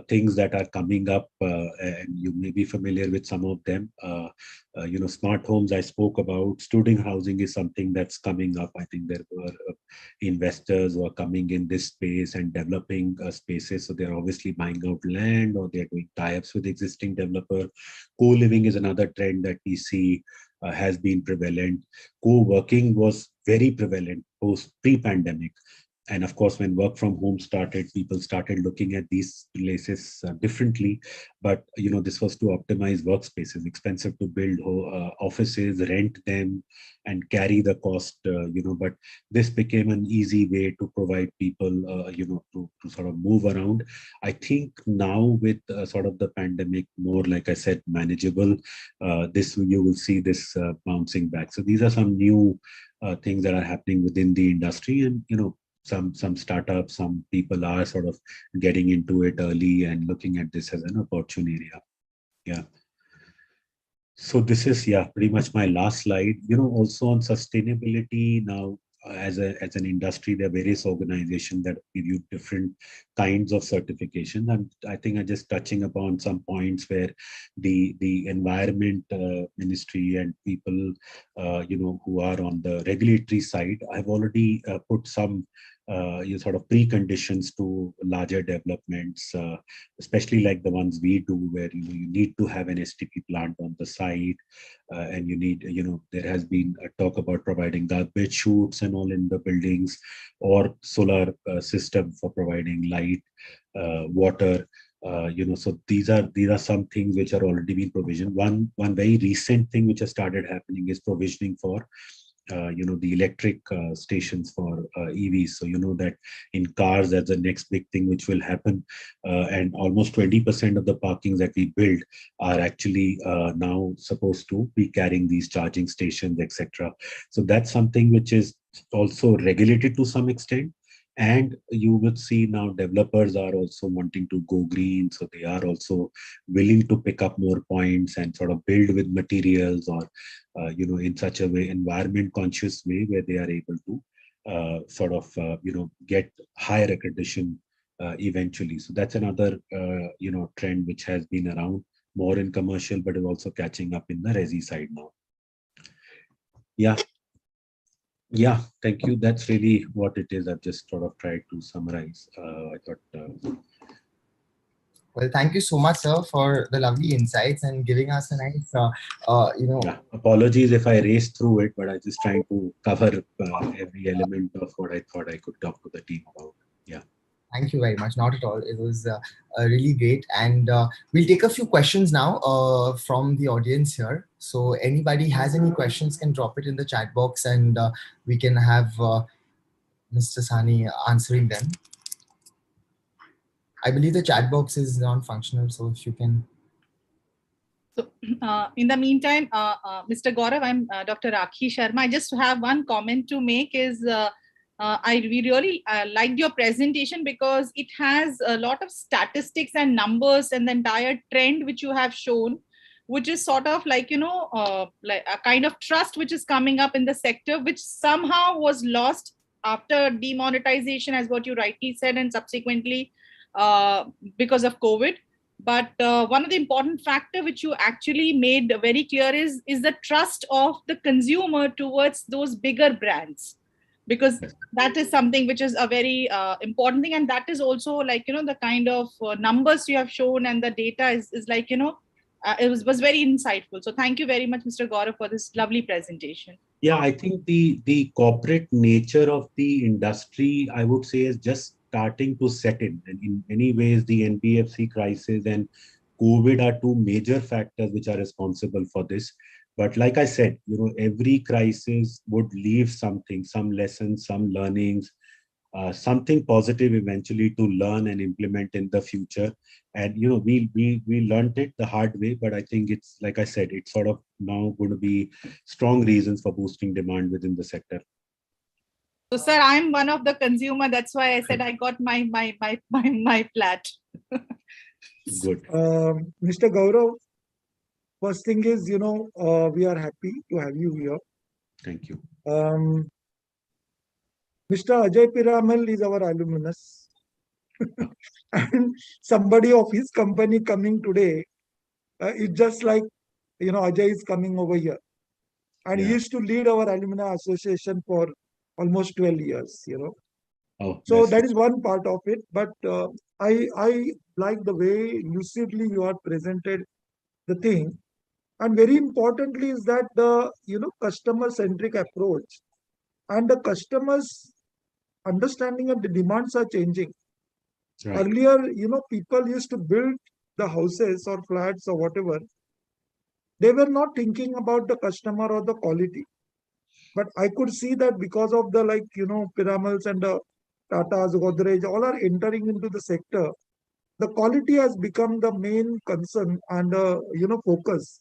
things that are coming up, and you may be familiar with some of them. Smart homes I spoke about. Student housing is something that's coming up. I think there were investors who are coming in this space and developing spaces. So they're obviously buying out land, or they're doing tie-ups with existing developer. Co-living is another trend that we see has been prevalent. Co-working was very prevalent pre-pandemic. And of course, when work from home started, people started looking at these places differently. But this was to optimize workspaces. Expensive to build offices, rent them, and carry the cost. But this became an easy way to provide people, to sort of move around. I think now with sort of the pandemic more, like I said, manageable. You will see this bouncing back. So these are some new things that are happening within the industry, and some startups, some people are sort of getting into it early and looking at this as an opportune area. Yeah. So this is, pretty much my last slide. Also on sustainability now, as an industry, there are various organizations that give you different kinds of certification. And I think I'm just touching upon some points where the environment ministry and people, who are on the regulatory side, I've already put some sort of preconditions to larger developments, especially like the ones we do, where you need to have an STP plant on the site, and you need, there has been a talk about providing garbage chutes and all in the buildings, or solar system for providing light, water. So these are some things which are already being provisioned. One very recent thing which has started happening is provisioning for the electric stations for EVs. So that in cars, that's the next big thing which will happen, and almost 20% of the parkings that we build are actually now supposed to be carrying these charging stations, etc. So that's something which is also regulated to some extent. And you would see now developers are also wanting to go green. So they are also willing to pick up more points and sort of build with materials, or, in such a way, environment conscious way, where they are able to get higher accreditation eventually. So that's another, trend which has been around more in commercial, but is also catching up in the resi side now. Yeah, thank you. That's really what it is. I've just sort of tried to summarize. I thought. Well, thank you so much, sir, for the lovely insights and giving us a nice, Yeah, apologies if I raced through it, but I just trying to cover every element of what I thought I could talk to the team about. Yeah. Thank you very much. Not at all. It was really great. And we'll take a few questions now from the audience here. So anybody has any questions can drop it in the chat box, and we can have Mr. Sani answering them. I believe the chat box is non-functional, so if you can. So in the meantime, Mr. Gaurav, I'm Dr. Rakhi Sharma. I just have one comment to make is, we really liked your presentation because it has a lot of statistics and numbers and the entire trend which you have shown, which is sort of like, like a kind of trust which is coming up in the sector, which somehow was lost after demonetization, as what you rightly said, and subsequently because of COVID. But one of the important factor which you actually made very clear is the trust of the consumer towards those bigger brands, because that is something which is a very important thing. And that is also like, the kind of numbers you have shown, and the data is like, it was very insightful. So thank you very much, Mr. Gaurav, for this lovely presentation. Yeah, I think the corporate nature of the industry, I would say, is just starting to set in. And in many ways, the NBFC crisis and COVID are two major factors which are responsible for this. But like I said, every crisis would leave something, some lessons, some learnings, something positive eventually to learn and implement in the future. And we learned it the hard way, but I think it's, like I said, it's sort of now going to be strong reasons for boosting demand within the sector. So, sir, I'm one of the consumer. That's why I said I got my flat. Good. Mr. Gaurav, first thing is, we are happy to have you here. Thank you. Mr. Ajay Piramal is our alumnus. And somebody of his company coming today, it's just like, Ajay is coming over here. And he Yeah. used to lead our alumni association for almost 12 years. Oh, So that's that is one part of it. But I like the way lucidly you have presented the thing. And very importantly is that the, customer-centric approach and the customers' understanding of the demands are changing. right. Earlier, people used to build the houses or flats or whatever. They were not thinking about the customer or the quality. But I could see that because of the Piramals and the Tatas, Godrej, all are entering into the sector. The quality has become the main concern and focus.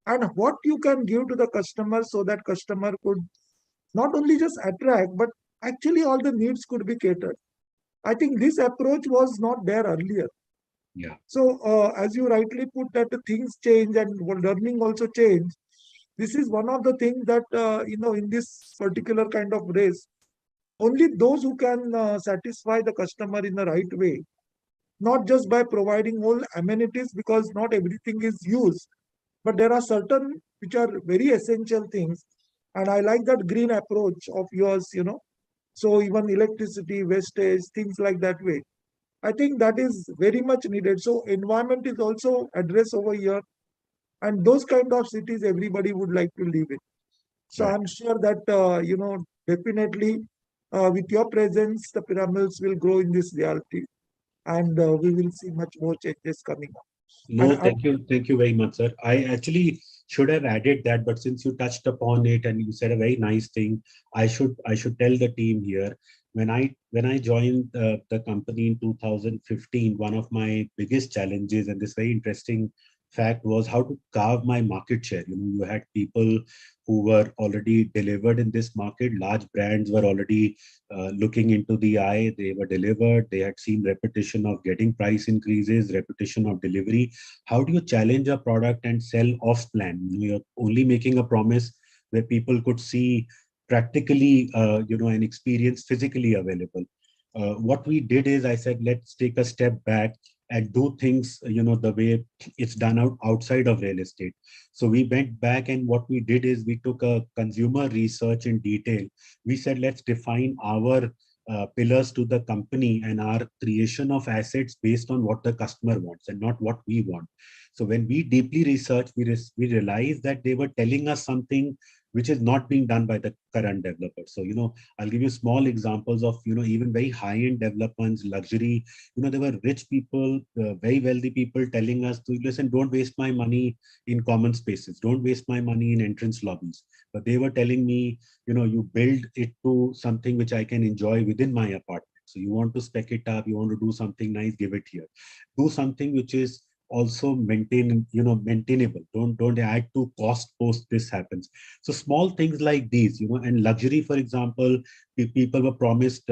And what you can give to the customer so that customer could not only just attract, but actually all the needs could be catered. I think this approach was not there earlier. Yeah. So as you rightly put that the things change and learning also change. This is one of the things that, in this particular kind of race, only those who can satisfy the customer in the right way, not just by providing all amenities, because not everything is used, but there are certain which are very essential things. And I like that green approach of yours. So even electricity, wastage, things like that way. I think that is very much needed. So environment is also addressed over here. And those kind of cities everybody would like to live in. So Right. I'm sure that, definitely with your presence, the pyramids will grow in this reality. And we will see much more changes coming up. No, thank you. Thank you very much, sir. I actually should have added that, but since you touched upon it and you said a very nice thing, I should tell the team here. When I joined the company in 2015, one of my biggest challenges, and this very interesting fact, was how to carve my market share. You had people who were already delivered in this market. Large brands were already looking into the eye. They were delivered. They had seen repetition of getting price increases, repetition of delivery. How do you challenge a product and sell off plan? You're only making a promise where people could see practically, an experience physically available. What we did is I said, let's take a step back and do things, the way it's done outside of real estate. So we went back, and what we did is we took a consumer research in detail. We said, let's define our pillars to the company and our creation of assets based on what the customer wants and not what we want. So when we deeply researched, we realized that they were telling us something which is not being done by the current developers. So, I'll give you small examples of, even very high-end developments, luxury. There were rich people, very wealthy people telling us to, listen, don't waste my money in common spaces. Don't waste my money in entrance lobbies. But they were telling me, you build it to something which I can enjoy within my apartment. So you want to spec it up, you want to do something nice, give it here. Do something which is also maintainable. Don't add to cost post this happens. So small things like these, and luxury, for example, people were promised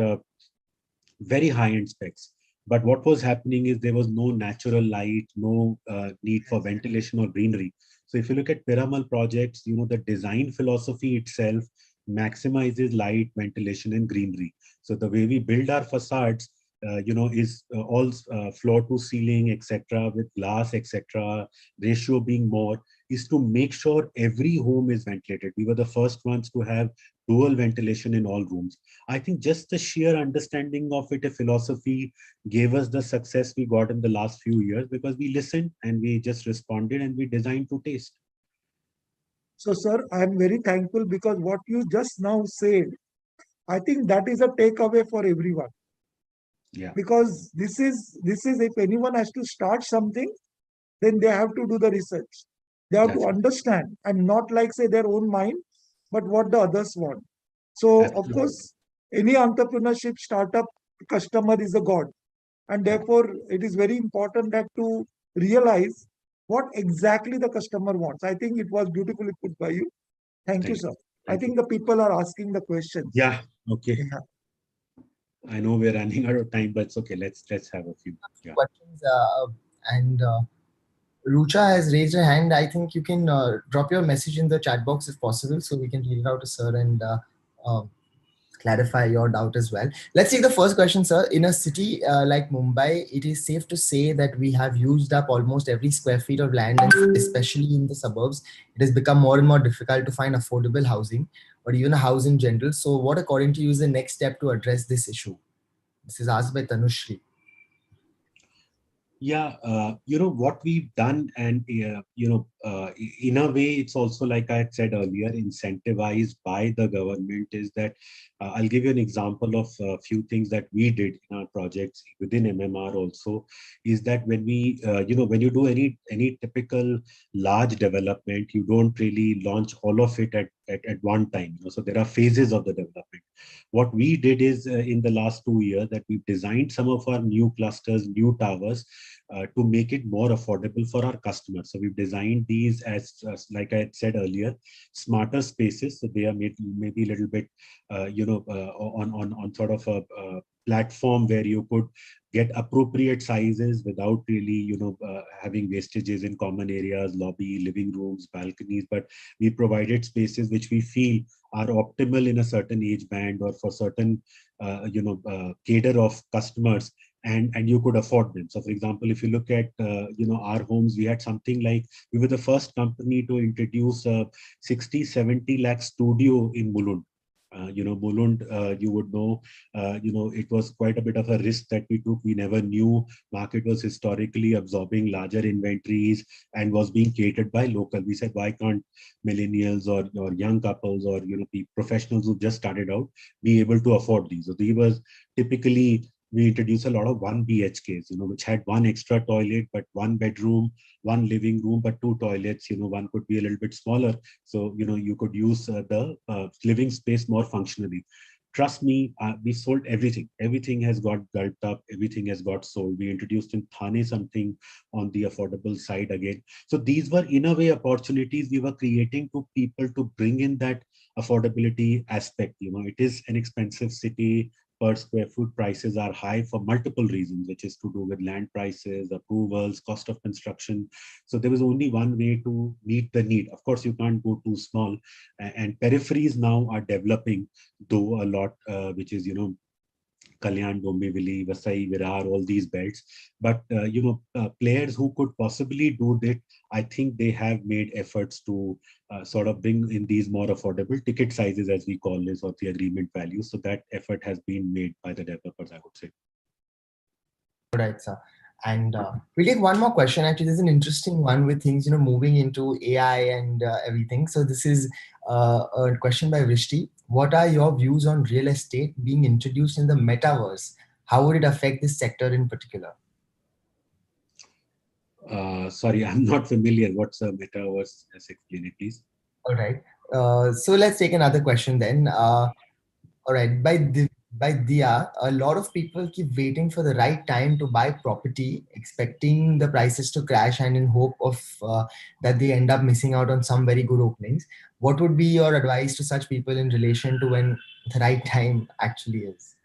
very high-end specs. But what was happening is there was no natural light, no need for ventilation or greenery. So if you look at Piramal projects, the design philosophy itself maximizes light, ventilation, and greenery. So the way we build our facades, is all floor to ceiling, etc., with glass, etc., ratio being more, is to make sure every home is ventilated. We were the first ones to have dual ventilation in all rooms. I think just the sheer understanding of it, a philosophy, gave us the success we got in the last few years, because we listened and we just responded and we designed to taste. So, sir, I am very thankful because what you just now said, I think that is a takeaway for everyone. Yeah. Because this is if anyone has to start something, then they have to do the research. They have to understand and not like say their own mind, but what the others want. So, of course, any entrepreneurship startup customer is a god. And therefore, it is very important that to realize what exactly the customer wants. I think it was beautifully put by you. Thank you, sir. I think the people are asking the questions. Yeah. Okay. Yeah. I know we're running out of time, but it's okay. Let's have a few questions. And Rucha has raised her hand. I think you can drop your message in the chat box if possible, so we can read it out to sir and clarify your doubt as well. Let's take the first question, sir. In a city like Mumbai, it is safe to say that we have used up almost every square feet of land, and especially in the suburbs, it has become more and more difficult to find affordable housing or even a house in general. So, what, according to you, is the next step to address this issue? This is asked by Tanushri. Yeah, what we've done, and in a way, it's also like I had said earlier, incentivized by the government. Is that I'll give you an example of a few things that we did in our projects within MMR. Also, is that when we, when you do any typical large development, you don't really launch all of it at one time. So there are phases of the development. What we did is in the last 2 years that we've designed some of our new clusters, new towers, to make it more affordable for our customers. So we've designed these as like I had said earlier, smarter spaces. So they are maybe a little bit, on sort of a platform where you could get appropriate sizes without really, having wastages in common areas, lobby, living rooms, balconies. But we provided spaces which we feel are optimal in a certain age band or for certain, cadre of customers, and you could afford them. So for example, if you look at our homes, we had something like, we were the first company to introduce a 60-70 lakh studio in Mulund. Mulund, you would know, it was quite a bit of a risk that we took. We never knew market was historically absorbing larger inventories and was being catered by local. We said, why can't millennials or young couples or professionals who just started out be able to afford these? So these was typically, we introduced a lot of 1 BHKs, which had one extra toilet, but one bedroom, one living room, but two toilets. One could be a little bit smaller. So, you could use the living space more functionally. Trust me, we sold everything. Everything has got gulped up. Everything has got sold. We introduced in Thane something on the affordable side again. So these were, in a way, opportunities we were creating to people to bring in that affordability aspect. It is an expensive city. Per square foot prices are high for multiple reasons, which is to do with land prices, approvals, cost of construction. So there was only one way to meet the need. Of course, you can't go too small. And peripheries now are developing, though a lot, which is, Kalyan, Dombivli, Vasai, Virar, all these belts. But, players who could possibly do that, I think they have made efforts to sort of bring in these more affordable ticket sizes, as we call this, or the agreement value. So that effort has been made by the developers, I would say. Right, sir. And we'll take one more question. Actually, there's an interesting one with things, moving into AI and everything. So this is a question by Vrishti. What are your views on real estate being introduced in the metaverse? How would it affect this sector in particular? Sorry, I'm not familiar. What's a metaverse? Just explain it, please. All right. So let's take another question then. All right. By Dia, a lot of people keep waiting for the right time to buy property, expecting the prices to crash and in hope of that they end up missing out on some very good openings. What would be your advice to such people in relation to when the right time actually is?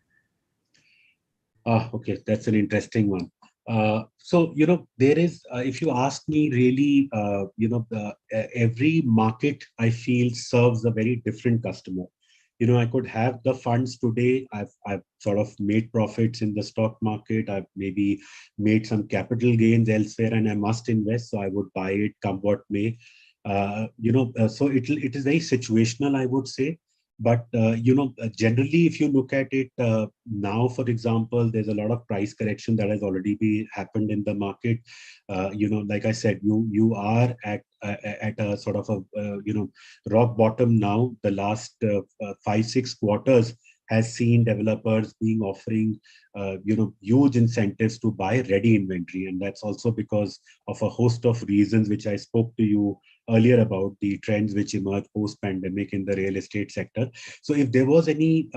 Okay, that's an interesting one. So, there is, if you ask me really, every market I feel serves a very different customer. I could have the funds today. I've sort of made profits in the stock market. I've maybe made some capital gains elsewhere and I must invest. So I would buy it come what may. So it is very situational, I would say. But generally, if you look at it now, for example, there's a lot of price correction that has already happened in the market. Like I said, you are at a sort of a rock bottom now. The last 5-6 quarters has seen developers being offering huge incentives to buy ready inventory, and that's also because of a host of reasons which I spoke to you earlier about, the trends which emerged post pandemic in the real estate sector. So if there was any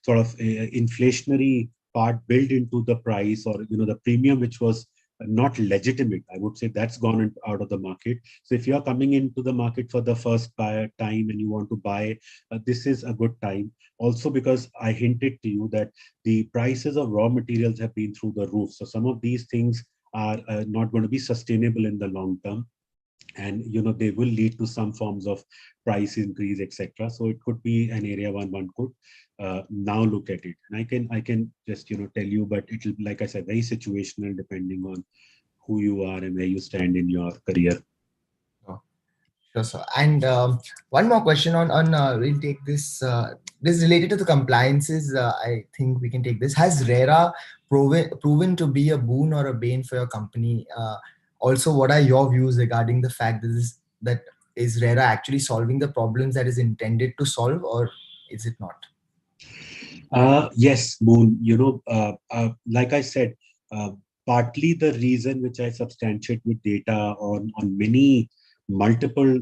inflationary part built into the price, or the premium which was not legitimate, I would say that's gone out of the market. So if you are coming into the market for the first time and you want to buy, this is a good time. Also because I hinted to you that the prices of raw materials have been through the roof. So some of these things are not going to be sustainable in the long term, and they will lead to some forms of price increase, etc. So it could be an area one could now look at it. And I can just tell you, but it will, like I said, very situational depending on who you are and where you stand in your career. Sure, sir. And one more question on we'll take this. This is related to the compliances. I think we can take this. Has RERA proven to be a boon or a bane for your company? Also, what are your views regarding the fact that is RERA actually solving the problems that is intended to solve, or is it not? Yes, Moon. Like I said, partly the reason which I substantiate with data on many multiple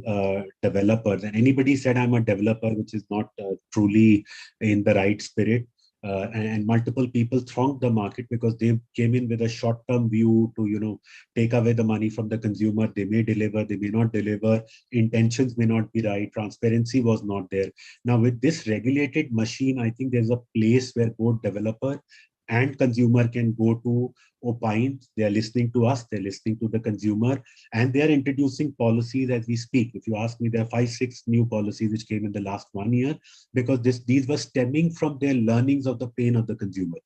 developers, and anybody said I'm a developer, which is not truly in the right spirit. And multiple people thronged the market because they came in with a short-term view to take away the money from the consumer. They may deliver, they may not deliver, intentions may not be right, transparency was not there. Now with this regulated machine, I think there's a place where both developer and consumer can go to opine. They are listening to us, they're listening to the consumer, and they are introducing policies as we speak. If you ask me, there are 5-6 new policies which came in the last 1 year, because these were stemming from their learnings of the pain of the consumer.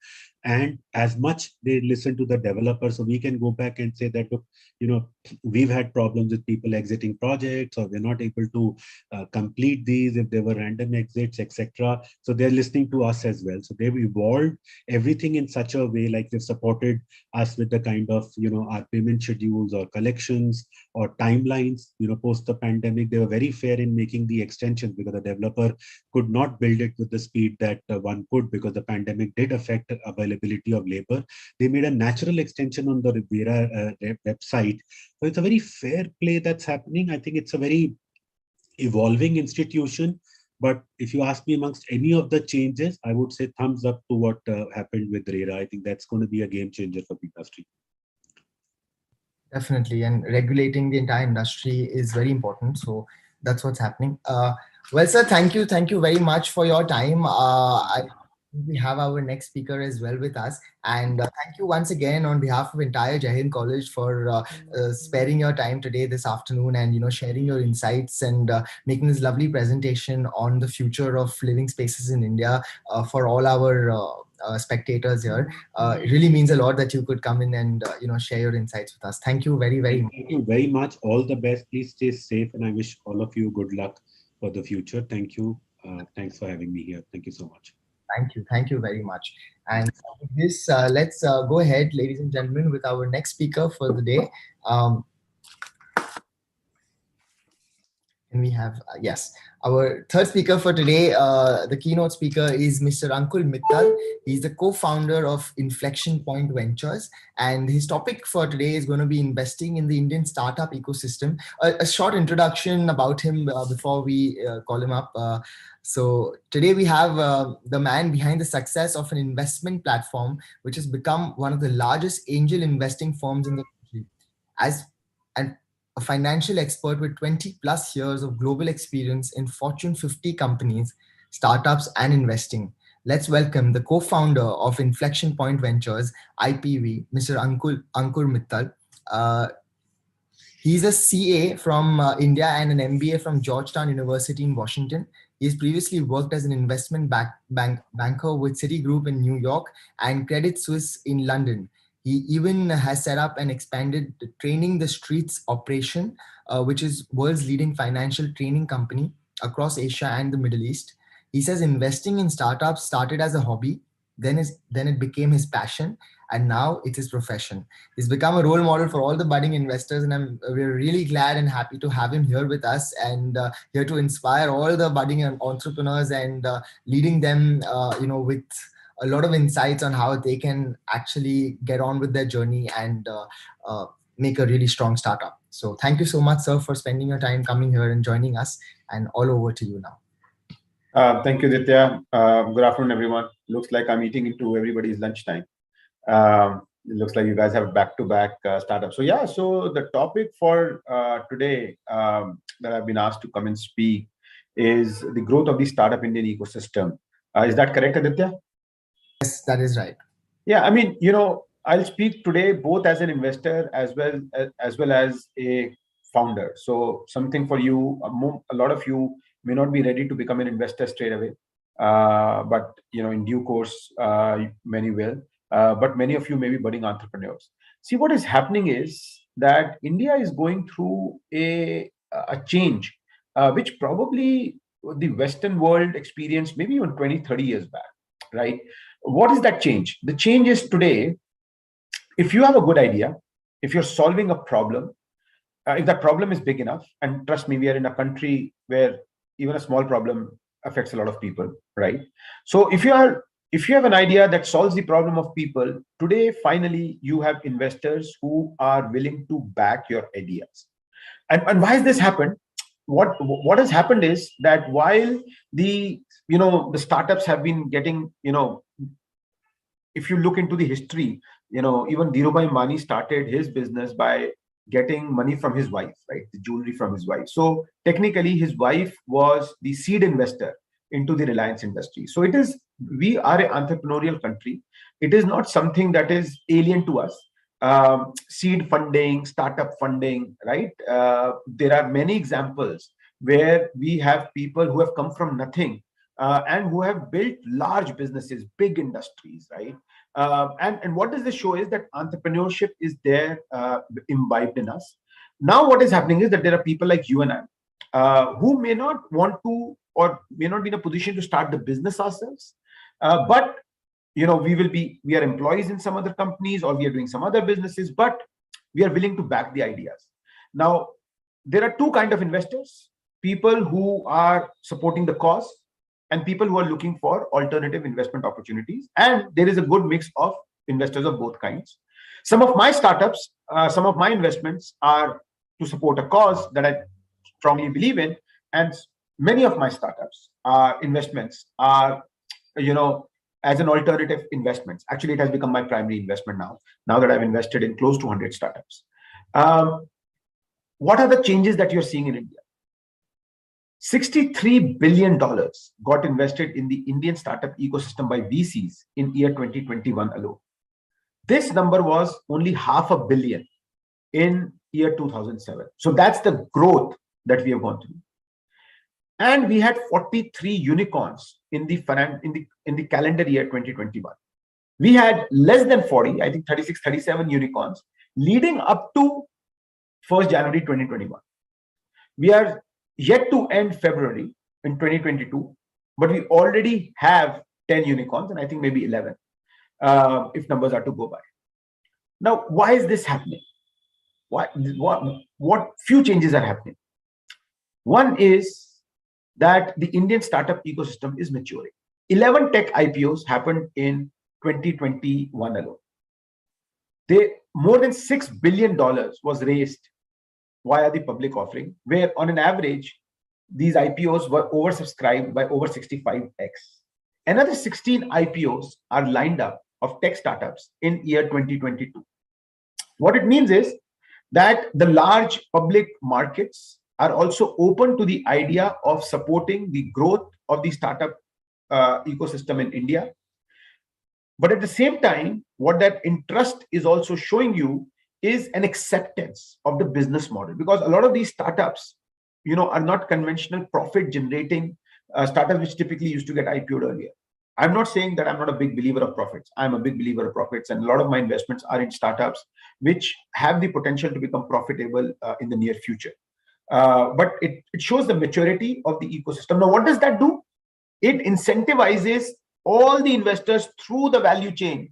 And as much they listen to the developer, so we can go back and say that, look, we've had problems with people exiting projects, or we're not able to complete these if there were random exits, etc. So they're listening to us as well. So they've evolved everything in such a way, like they've supported us with the kind of our payment schedules or collections or timelines. Post the pandemic, they were very fair in making the extensions, because the developer could not build it with the speed that one could, because the pandemic did affect availability of labor. They made a natural extension on the RERA website. So it's a very fair play that's happening. I think it's a very evolving institution. But if you ask me, amongst any of the changes, I would say thumbs up to what happened with RERA. I think that's going to be a game changer for the industry. Definitely, and regulating the entire industry is very important. So that's what's happening. Well, sir, thank you very much for your time. We have our next speaker as well with us, and thank you once again on behalf of entire Jai Hind College for sparing your time today, this afternoon, and sharing your insights and making this lovely presentation on the future of living spaces in India for all our spectators here. It really means a lot that you could come in and share your insights with us. Thank you very much. Thank you very much. All the best. Please stay safe, and I wish all of you good luck for the future. Thank you. Thanks for having me here. Thank you so much. Thank you very much. And with this, let's go ahead, ladies and gentlemen, with our next speaker for the day. And we have, yes, our third speaker for today, the keynote speaker is Mr. Ankur Mithal. He's the co-founder of Inflection Point Ventures. And his topic for today is going to be investing in the Indian startup ecosystem. A short introduction about him before we call him up. So today we have the man behind the success of an investment platform, which has become one of the largest angel investing firms in the country. And a financial expert with 20 plus years of global experience in Fortune 50 companies, startups, and investing. Let's welcome the co-founder of Inflection Point Ventures, IPV, Mr. Ankur Mithal. He's a CA from India and an MBA from Georgetown University in Washington. He's previously worked as an investment banker with Citigroup in New York and Credit Suisse in London. He even has set up and expanded the Training the Streets operation, which is world's leading financial training company. across Asia and the Middle East. He says investing in startups started as a hobby, then it became his passion, and now it's his profession. He's become a role model for all the budding investors, and we're really glad and happy to have him here with us, and here to inspire all the budding entrepreneurs and leading them, with a lot of insights on how they can actually get on with their journey and make a really strong startup. So thank you so much, sir, for spending your time coming here and joining us, and all over to you now. Thank you, Ditya. Good afternoon, everyone. Looks like I'm eating into everybody's lunchtime. It looks like you guys have back-to-back startups. So the topic for today that I've been asked to come and speak is the growth of the startup Indian ecosystem. Is that correct, Aditya? Yes, that is right. Yeah, I mean, I'll speak today both as an investor as well as a founder. So something for you, a lot of you may not be ready to become an investor straight away, but in due course, many will. But many of you may be budding entrepreneurs. See, what is happening is that India is going through a change, which probably the Western world experienced maybe even 20, 30 years back, right? What is that change? The change is today, if you have a good idea, if you're solving a problem, if that problem is big enough, and trust me, we are in a country where even a small problem affects a lot of people, right? So if you have an idea that solves the problem of people, today, finally, you have investors who are willing to back your ideas. And why has this happened? What has happened is that while the startups have been getting, if you look into the history, even Dhirubhai Ambani started his business by getting money from his wife, right? The jewelry from his wife. So technically, his wife was the seed investor into the Reliance industry. So we are an entrepreneurial country. It is not something that is alien to us. Seed funding, startup funding, right? There are many examples where we have people who have come from nothing and who have built large businesses, big industries, right? And what does this show is that entrepreneurship is there imbibed in us. Now, what is happening is that there are people like you and I who may not want to or may not be in a position to start the business ourselves, but we are employees in some other companies or we are doing some other businesses, but we are willing to back the ideas. Now, there are two kinds of investors: people who are supporting the cause and people who are looking for alternative investment opportunities. And there is a good mix of investors of both kinds. Some of my startups, some of my investments are to support a cause that I strongly believe in, and many of my startups investments are as an alternative investments. Actually, it has become my primary investment now that I've invested in close to 100 startups. What are the changes that you're seeing in India? $63 billion got invested in the Indian startup ecosystem by VCs in year 2021 alone. This number was only $500 million in year 2007. So that's the growth that we have gone through. And we had 43 unicorns in the calendar year 2021. We had less than 40, I think 36, 37 unicorns leading up to 1st January 2021. We are yet to end February in 2022, but we already have 10 unicorns and I think maybe 11 if numbers are to go by. Now, why is this happening? What few changes are happening? One is that the Indian startup ecosystem is maturing. 11 tech IPOs happened in 2021 alone. More than $6 billion was raised via the public offering, where on an average, these IPOs were oversubscribed by over 65x. Another 16 IPOs are lined up of tech startups in year 2022. What it means is that the large public markets are also open to the idea of supporting the growth of the startup ecosystem in India. But at the same time, what that interest is also showing you is an acceptance of the business model, because a lot of these startups, are not conventional profit generating startups, which typically used to get IPO'd earlier. I'm not saying that I'm not a big believer of profits. I'm a big believer of profits, and a lot of my investments are in startups which have the potential to become profitable in the near future. but it shows the maturity of the ecosystem. Now, what does that do? It incentivizes all the investors through the value chain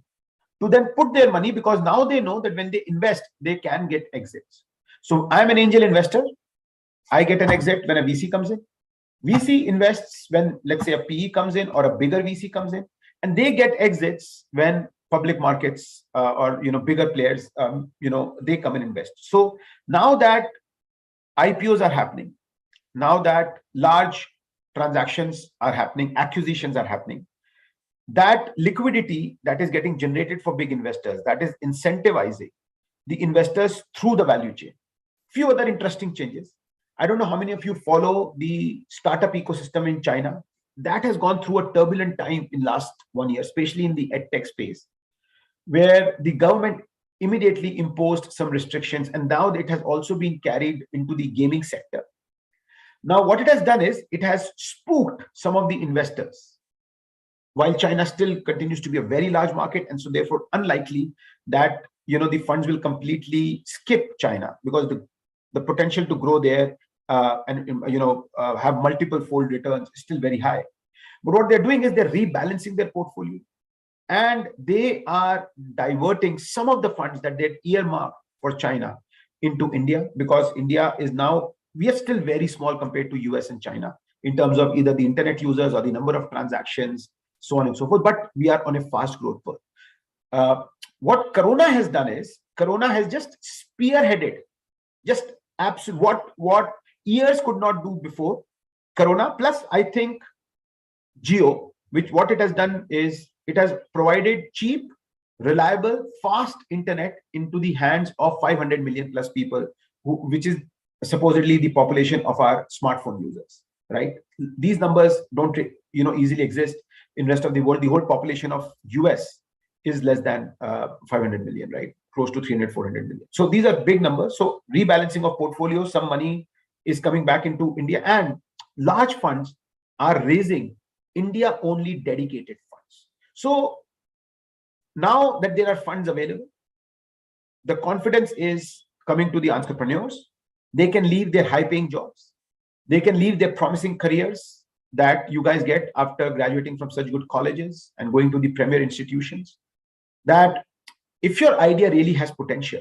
to then put their money, because now they know that when they invest, they can get exits. So I'm an angel investor. I get an exit when a VC comes in. VC invests when, let's say, a PE comes in or a bigger VC comes in, and they get exits when public markets or bigger players they come and invest. So now that IPOs are happening, now that large transactions are happening, acquisitions are happening, that liquidity that is getting generated for big investors, that is incentivizing the investors through the value chain. Few other interesting changes. I don't know how many of you follow the startup ecosystem in China. That has gone through a turbulent time in last 1 year, especially in the edtech space, where the government immediately imposed some restrictions, and now it has also been carried into the gaming sector. Now, what it has done is it has spooked some of the investors, while China still continues to be a very large market, and so therefore unlikely that the funds will completely skip China, because the potential to grow there and have multiple fold returns is still very high. But what they're doing is they're rebalancing their portfolio, and they are diverting some of the funds that they'd earmarked for China into India, because India is now, we are still very small compared to US and China in terms of either the internet users or the number of transactions, so on and so forth, but we are on a fast growth path. What Karana has done is, Karana has just spearheaded, just absolute what years could not do before. Karana, plus I think Jio, which what it has done is it has provided cheap, reliable, fast internet into the hands of 500 million plus people, which is supposedly the population of our smartphone users, right? These numbers don't easily exist in rest of the world. The whole population of US is less than 500 million, right? Close to 300, 400 million. So these are big numbers. So rebalancing of portfolios, some money is coming back into India, and large funds are raising India only dedicated funds. So now that there are funds available, the confidence is coming to the entrepreneurs. They can leave their high paying jobs. They can leave their promising careers that you guys get after graduating from such good colleges and going to the premier institutions. That if your idea really has potential,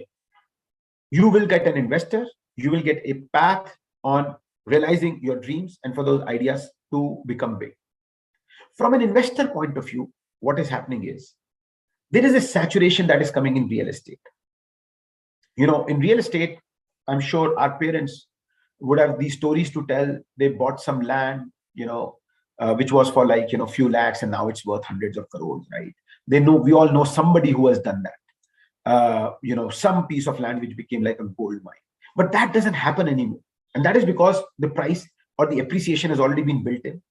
you will get an investor, you will get a path on realizing your dreams and for those ideas to become big. From an investor point of view, what is happening is there is a saturation that is coming in real estate. In real estate, I'm sure our parents would have these stories to tell. They bought some land, which was for like, few lakhs, and now it's worth hundreds of crores, right? We all know somebody who has done that. Some piece of land which became like a gold mine. But that doesn't happen anymore. And that is because the price or the appreciation has already been built in.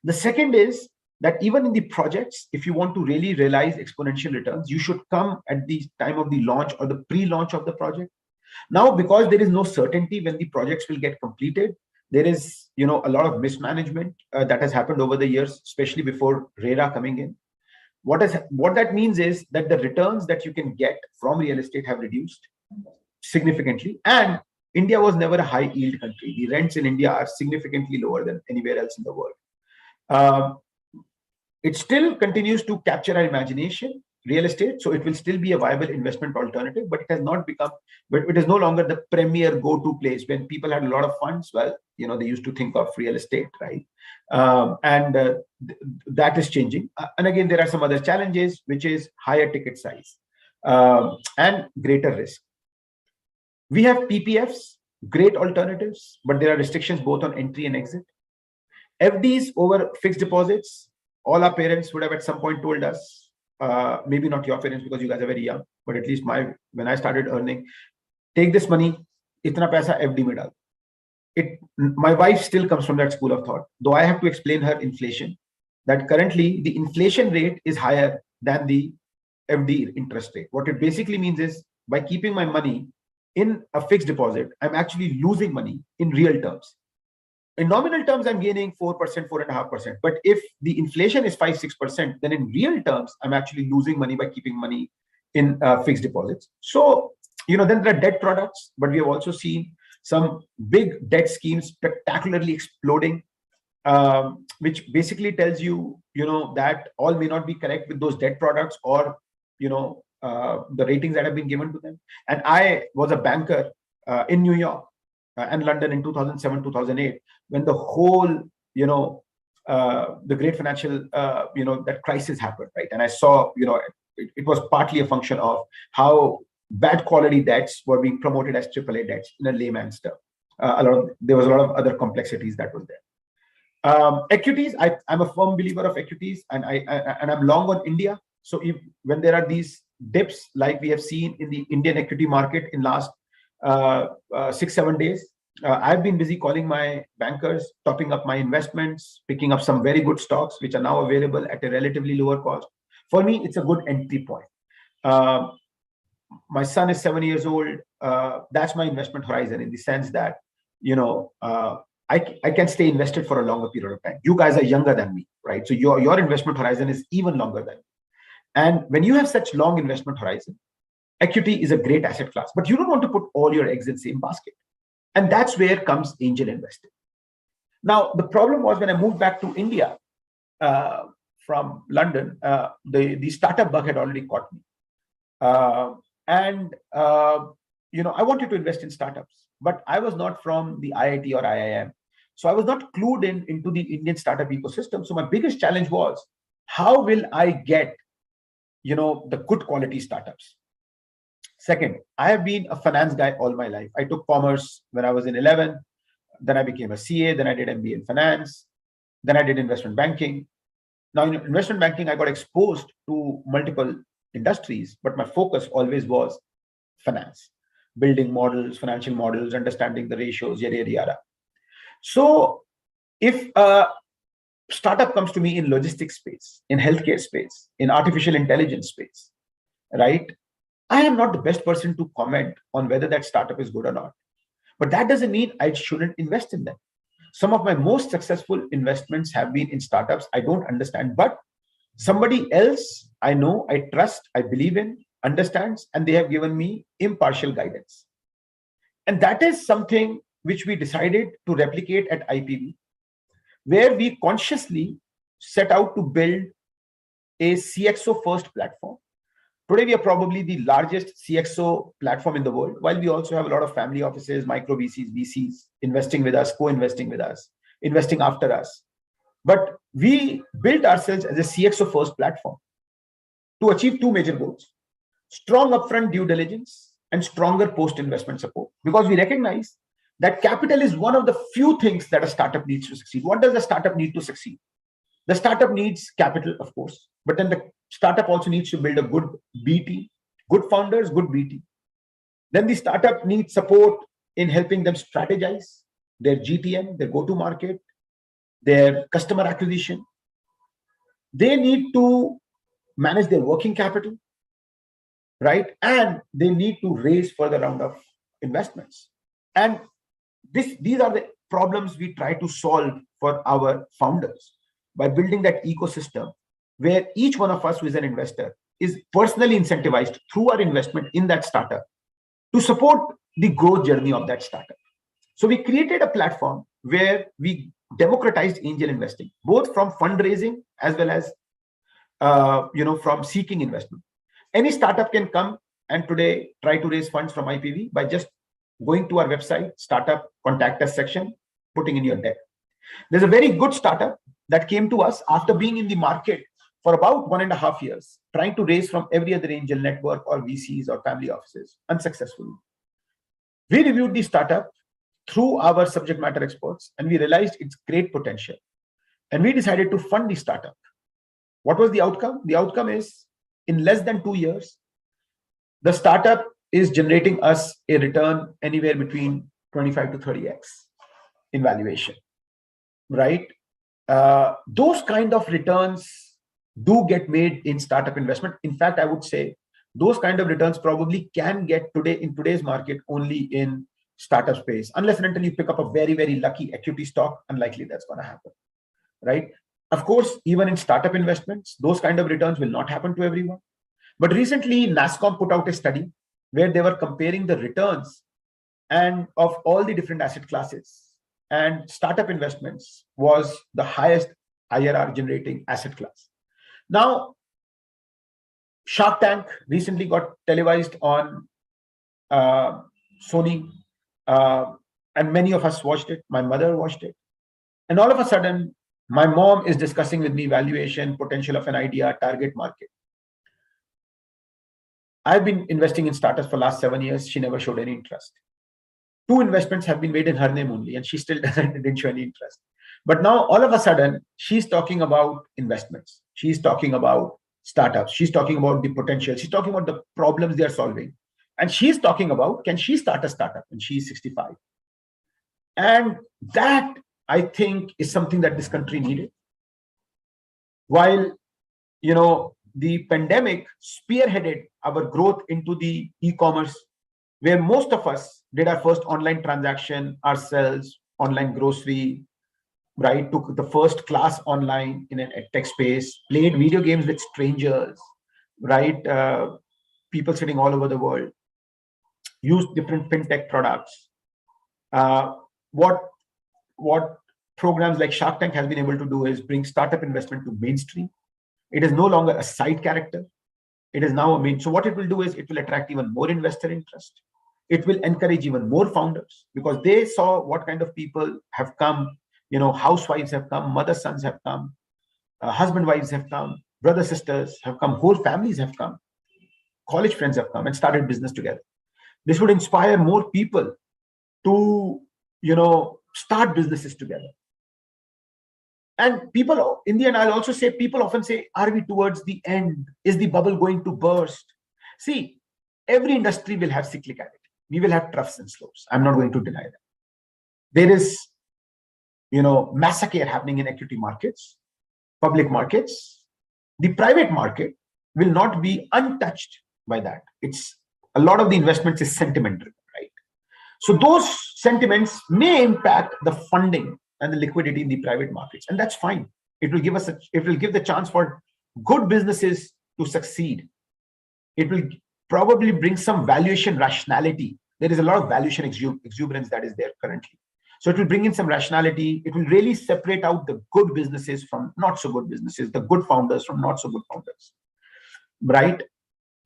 The second is that even in the projects, if you want to really realize exponential returns, you should come at the time of the launch or the pre-launch of the project. Now, because there is no certainty when the projects will get completed, there is a lot of mismanagement that has happened over the years, especially before RERA coming in. What that means is that the returns that you can get from real estate have reduced significantly, and India was never a high yield country. The rents in India are significantly lower than anywhere else in the world. It still continues to capture our imagination, real estate, so it will still be a viable investment alternative, but it is no longer the premier go-to place. When people had a lot of funds, well, they used to think of real estate, right? That is changing. And again, there are some other challenges, which is higher ticket size and greater risk. We have PPFs, great alternatives, but there are restrictions both on entry and exit. FDs over fixed deposits, all our parents would have at some point told us, maybe not your parents because you guys are very young, but at least when I started earning, take this money, itna paisa FD mein dal. My wife still comes from that school of thought, though I have to explain her inflation, that currently the inflation rate is higher than the FD interest rate. What it basically means is, by keeping my money in a fixed deposit, I'm actually losing money in real terms. In nominal terms, I'm gaining 4%, 4.5%. But if the inflation is 5-6%, then in real terms, I'm actually losing money by keeping money in fixed deposits. So, then there are debt products, but we have also seen some big debt schemes spectacularly exploding, which basically tells you, that all may not be correct with those debt products or, the ratings that have been given to them. And I was a banker in New York and London in 2007, 2008, when the whole, the great financial, that crisis happened, right? And I saw, it was partly a function of how bad quality debts were being promoted as AAA debts in a layman's term. There was a lot of other complexities that was there. Equities, I'm a firm believer of equities, and I'm long on India. So when there are these dips like we have seen in the Indian equity market in last 6-7 days, I've been busy calling my bankers, topping up my investments, picking up some very good stocks which are now available at a relatively lower cost. For me, it's a good entry point. My son is 7 years old. That's my investment horizon, in the sense that, I can stay invested for a longer period of time. You guys are younger than me, right? So your investment horizon is even longer than me. And when you have such long investment horizon, equity is a great asset class, but you don't want to put all your eggs in the same basket. And that's where comes angel investing. Now, the problem was when I moved back to India from London, the startup bug had already caught me. I wanted to invest in startups, but I was not from the IIT or IIM. So I was not clued into the Indian startup ecosystem. So my biggest challenge was, how will I get, the good quality startups? Second, I have been a finance guy all my life. I took commerce when I was in 11. Then I became a CA. Then I did MBA in finance. Then I did investment banking. Now in investment banking, I got exposed to multiple industries, but my focus always was finance, building models, financial models, understanding the ratios, yada, yada, yada. So if a startup comes to me in logistics space, in healthcare space, in artificial intelligence space, right? I am not the best person to comment on whether that startup is good or not. But that doesn't mean I shouldn't invest in them. Some of my most successful investments have been in startups I don't understand, but somebody else I know, I trust, I believe in, understands, and they have given me impartial guidance. And that is something which we decided to replicate at IPV, where we consciously set out to build a CXO first platform. Today, we are probably the largest CXO platform in the world, while we also have a lot of family offices, micro VCs, VCs investing with us, co-investing with us, investing after us. But we built ourselves as a CXO first platform to achieve two major goals: strong upfront due diligence and stronger post-investment support, because we recognize that capital is one of the few things that a startup needs to succeed. What does a startup need to succeed? The startup needs capital, of course, but then the startup also needs to build a good BT, good founders, good BT. Then the startup needs support in helping them strategize their GTM, their go-to-market, their customer acquisition. They need to manage their working capital, right? And they need to raise further round of investments. And these are the problems we try to solve for our founders by building that ecosystem where each one of us who is an investor is personally incentivized through our investment in that startup to support the growth journey of that startup. So we created a platform where we democratized angel investing, both from fundraising as well as from seeking investment. Any startup can come and today try to raise funds from IPV by just going to our website, startup contact us section, putting in your debt. There's a very good startup that came to us after being in the market for about 1.5 years, trying to raise from every other angel network or VCs or family offices, unsuccessfully. We reviewed the startup through our subject matter experts, and we realized its great potential. And we decided to fund the startup. What was the outcome? The outcome is, in less than 2 years, the startup is generating us a return anywhere between 25 to 30x in valuation, right? Those kind of returns do get made in startup investment. In fact, I would say those kind of returns probably can get today in today's market only in startup space, unless and until you pick up a very, very lucky equity stock. Unlikely that's going to happen, right? Of course, even in startup investments, those kind of returns will not happen to everyone. But recently, NASSCOM put out a study where they were comparing the returns and of all the different asset classes. And startup investments was the highest IRR generating asset class. Now, Shark Tank recently got televised on Sony, and many of us watched it. My mother watched it. And all of a sudden, my mom is discussing with me valuation, potential of an idea, target market. I've been investing in startups for the last 7 years. She never showed any interest. 2 investments have been made in her name only, and she still didn't show any interest. But now, all of a sudden, she's talking about investments. She's talking about startups. She's talking about the potential. She's talking about the problems they are solving. And she's talking about, can she start a startup? And she's 65. And that, I think, is something that this country needed. While, the pandemic spearheaded our growth into the e-commerce, where most of us did our first online transaction ourselves, online grocery, right? Took the first class online in an edtech space, played video games with strangers, right? People sitting all over the world, used different fintech products. What programs like Shark Tank has been able to do is bring startup investment to mainstream. It is no longer a side character. It is now a main. So what it will do is it will attract even more investor interest. It will encourage even more founders because they saw what kind of people have come. Housewives have come, mother sons have come, husband wives have come, brother sisters have come, whole families have come, college friends have come and started business together. This would inspire more people to, start businesses together. And people, in the end, I'll also say, people often say, are we towards the end? Is the bubble going to burst? See, every industry will have cyclicality. We will have troughs and slopes. I'm not going to deny that. There is, massacre happening in equity markets, public markets. The private market will not be untouched by that. It's a lot of the investments is sentimental, right? So those sentiments may impact the funding and the liquidity in the private markets, and that's fine. It will give the chance for good businesses to succeed. It will probably bring some valuation rationality. There is a lot of valuation exuberance that is there currently. So it will bring in some rationality. It will really separate out the good businesses from not so good businesses, the good founders from not so good founders, right?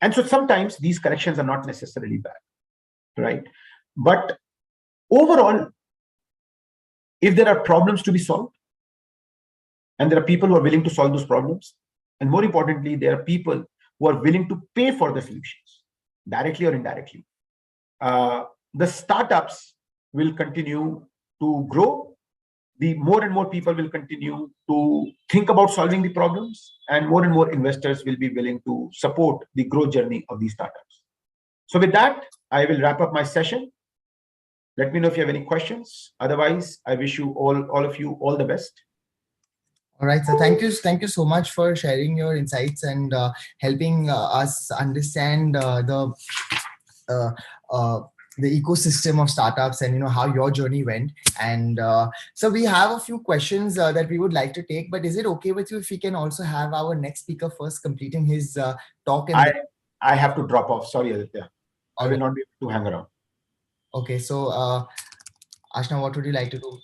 And so sometimes these corrections are not necessarily bad, right? But overall, if there are problems to be solved, and there are people who are willing to solve those problems, and more importantly, there are people who are willing to pay for the solutions, directly or indirectly, the startups will continue to grow. The more and more people will continue to think about solving the problems, and more investors will be willing to support the growth journey of these startups. So with that, I will wrap up my session. Let me know if you have any questions. Otherwise, I wish you all of you all the best. All right, so thank you so much for sharing your insights and helping us understand the ecosystem of startups and how your journey went. And so we have a few questions that we would like to take, but is it okay with you if we can also have our next speaker first completing his talk? And I have to drop off. Sorry, Aditya. I will not be able to hang around. Okay, so Ashna, what would you like to do?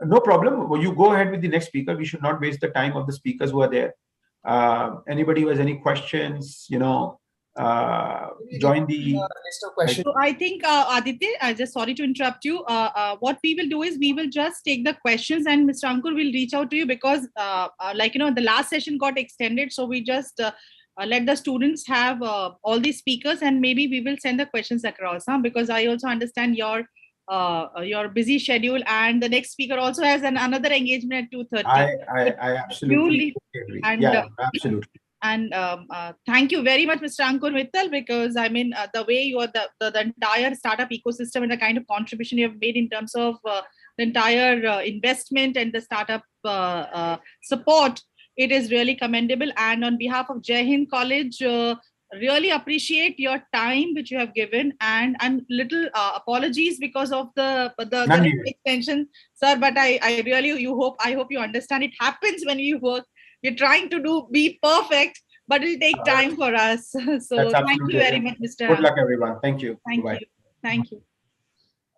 No problem. Well, you go ahead with the next speaker. We should not waste the time of the speakers who are there. Anybody who has any questions, join the list of questions. So I think, Aditya, just sorry to interrupt you. What we will do is we will just take the questions and Mr. Ankur will reach out to you because the last session got extended. So we just let the students have all these speakers and maybe we will send the questions across, because I also understand your busy schedule and the next speaker also has another engagement at 2:30. I absolutely agree. Absolutely. And thank you very much, Mr. Ankur Mithal, because I mean, the way you are the entire startup ecosystem and the kind of contribution you have made in terms of the entire investment and the startup support, it is really commendable. And on behalf of Jai Hind College, really appreciate your time which you have given, and little apologies because of the extension, sir. But I really I hope you understand. It happens when you work. We're trying to be perfect, but it'll take time for us. So thank you very much, Mr. Good luck, everyone. Thank you. Thank Bye. you. Thank you.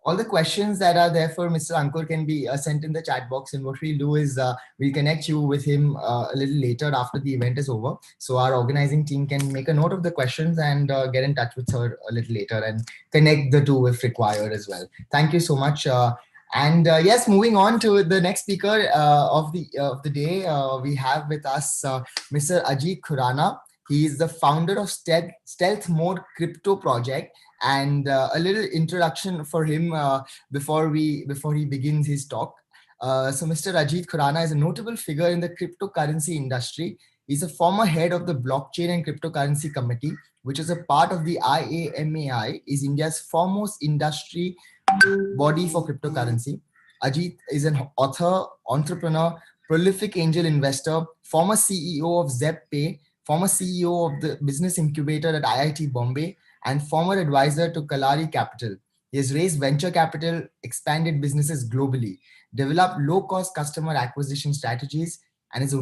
all the questions that are there for Mr. Ankur can be sent in the chat box. And what we'll do is we'll connect you with him a little later after the event is over. So our organizing team can make a note of the questions and get in touch with her a little later and connect the two if required as well. Thank you so much. And yes, moving on to the next speaker of the day, we have with us Mr. Ajit Karana. He is the founder of Stealth Mode Crypto Project. And a little introduction for him before he begins his talk. So Mr. Ajit Karana is a notable figure in the cryptocurrency industry. He's a former head of the Blockchain and Cryptocurrency Committee, which is a part of the IAMAI, is India's foremost industry body for cryptocurrency. Ajit is an author, entrepreneur, prolific angel investor, former CEO of ZepPay, former CEO of the business incubator at IIT Bombay, and former advisor to Kalari Capital. He has raised venture capital, expanded businesses globally, developed low-cost customer acquisition strategies, and is a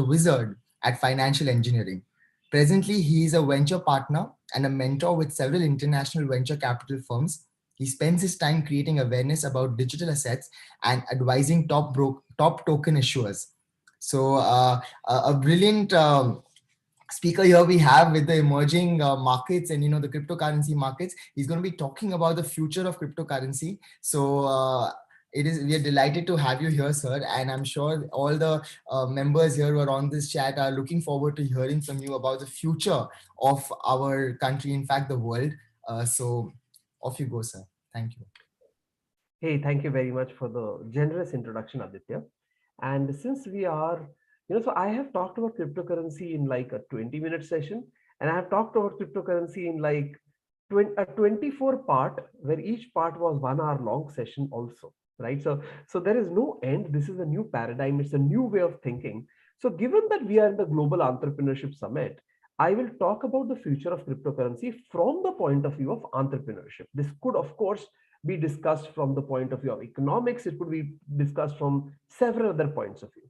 wizard at financial engineering. Presently, he is a venture partner and a mentor with several international venture capital firms. He spends his time creating awareness about digital assets and advising top token issuers. So a brilliant speaker here we have with the emerging markets and the cryptocurrency markets. He's going to be talking about the future of cryptocurrency. So we are delighted to have you here, sir, and I'm sure all the members here who are on this chat are looking forward to hearing from you about the future of our country, in fact the world. So off you go, sir. Thank you. Hey, thank you very much for the generous introduction, Aditya. And since we are, so I have talked about cryptocurrency in like a 20-minute session, and I have talked about cryptocurrency in like a 24-part, where each part was 1 hour long session also, right? So there is no end. This is a new paradigm. It's a new way of thinking. So given that we are in the Global Entrepreneurship Summit, I will talk about the future of cryptocurrency from the point of view of entrepreneurship. This could, of course, be discussed from the point of view of economics. It could be discussed from several other points of view.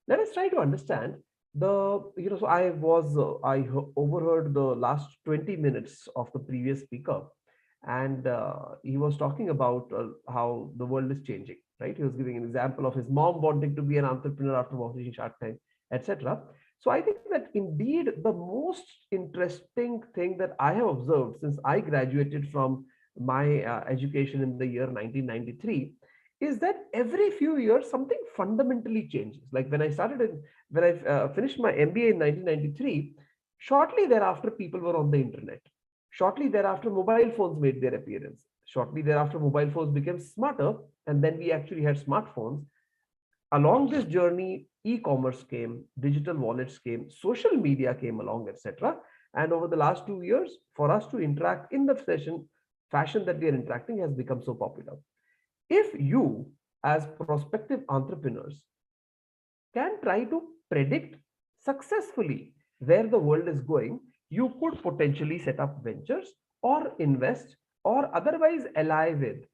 Let us try to understand so I overheard the last 20 minutes of the previous speaker, and he was talking about how the world is changing, right? He was giving an example of his mom wanting to be an entrepreneur after watching Shark Tank, etc. So I think that indeed the most interesting thing that I have observed since I graduated from my education in the year 1993 is that every few years something fundamentally changes. Like when I finished my MBA in 1993, shortly thereafter people were on the internet. Shortly thereafter mobile phones made their appearance. Shortly thereafter mobile phones became smarter, and then we actually had smartphones. Along this journey, e-commerce came, digital wallets came, social media came along, etc. And over the last 2 years, for us to interact in the fashion that we are interacting has become so popular. If you, as prospective entrepreneurs, can try to predict successfully where the world is going, you could potentially set up ventures or invest or otherwise ally with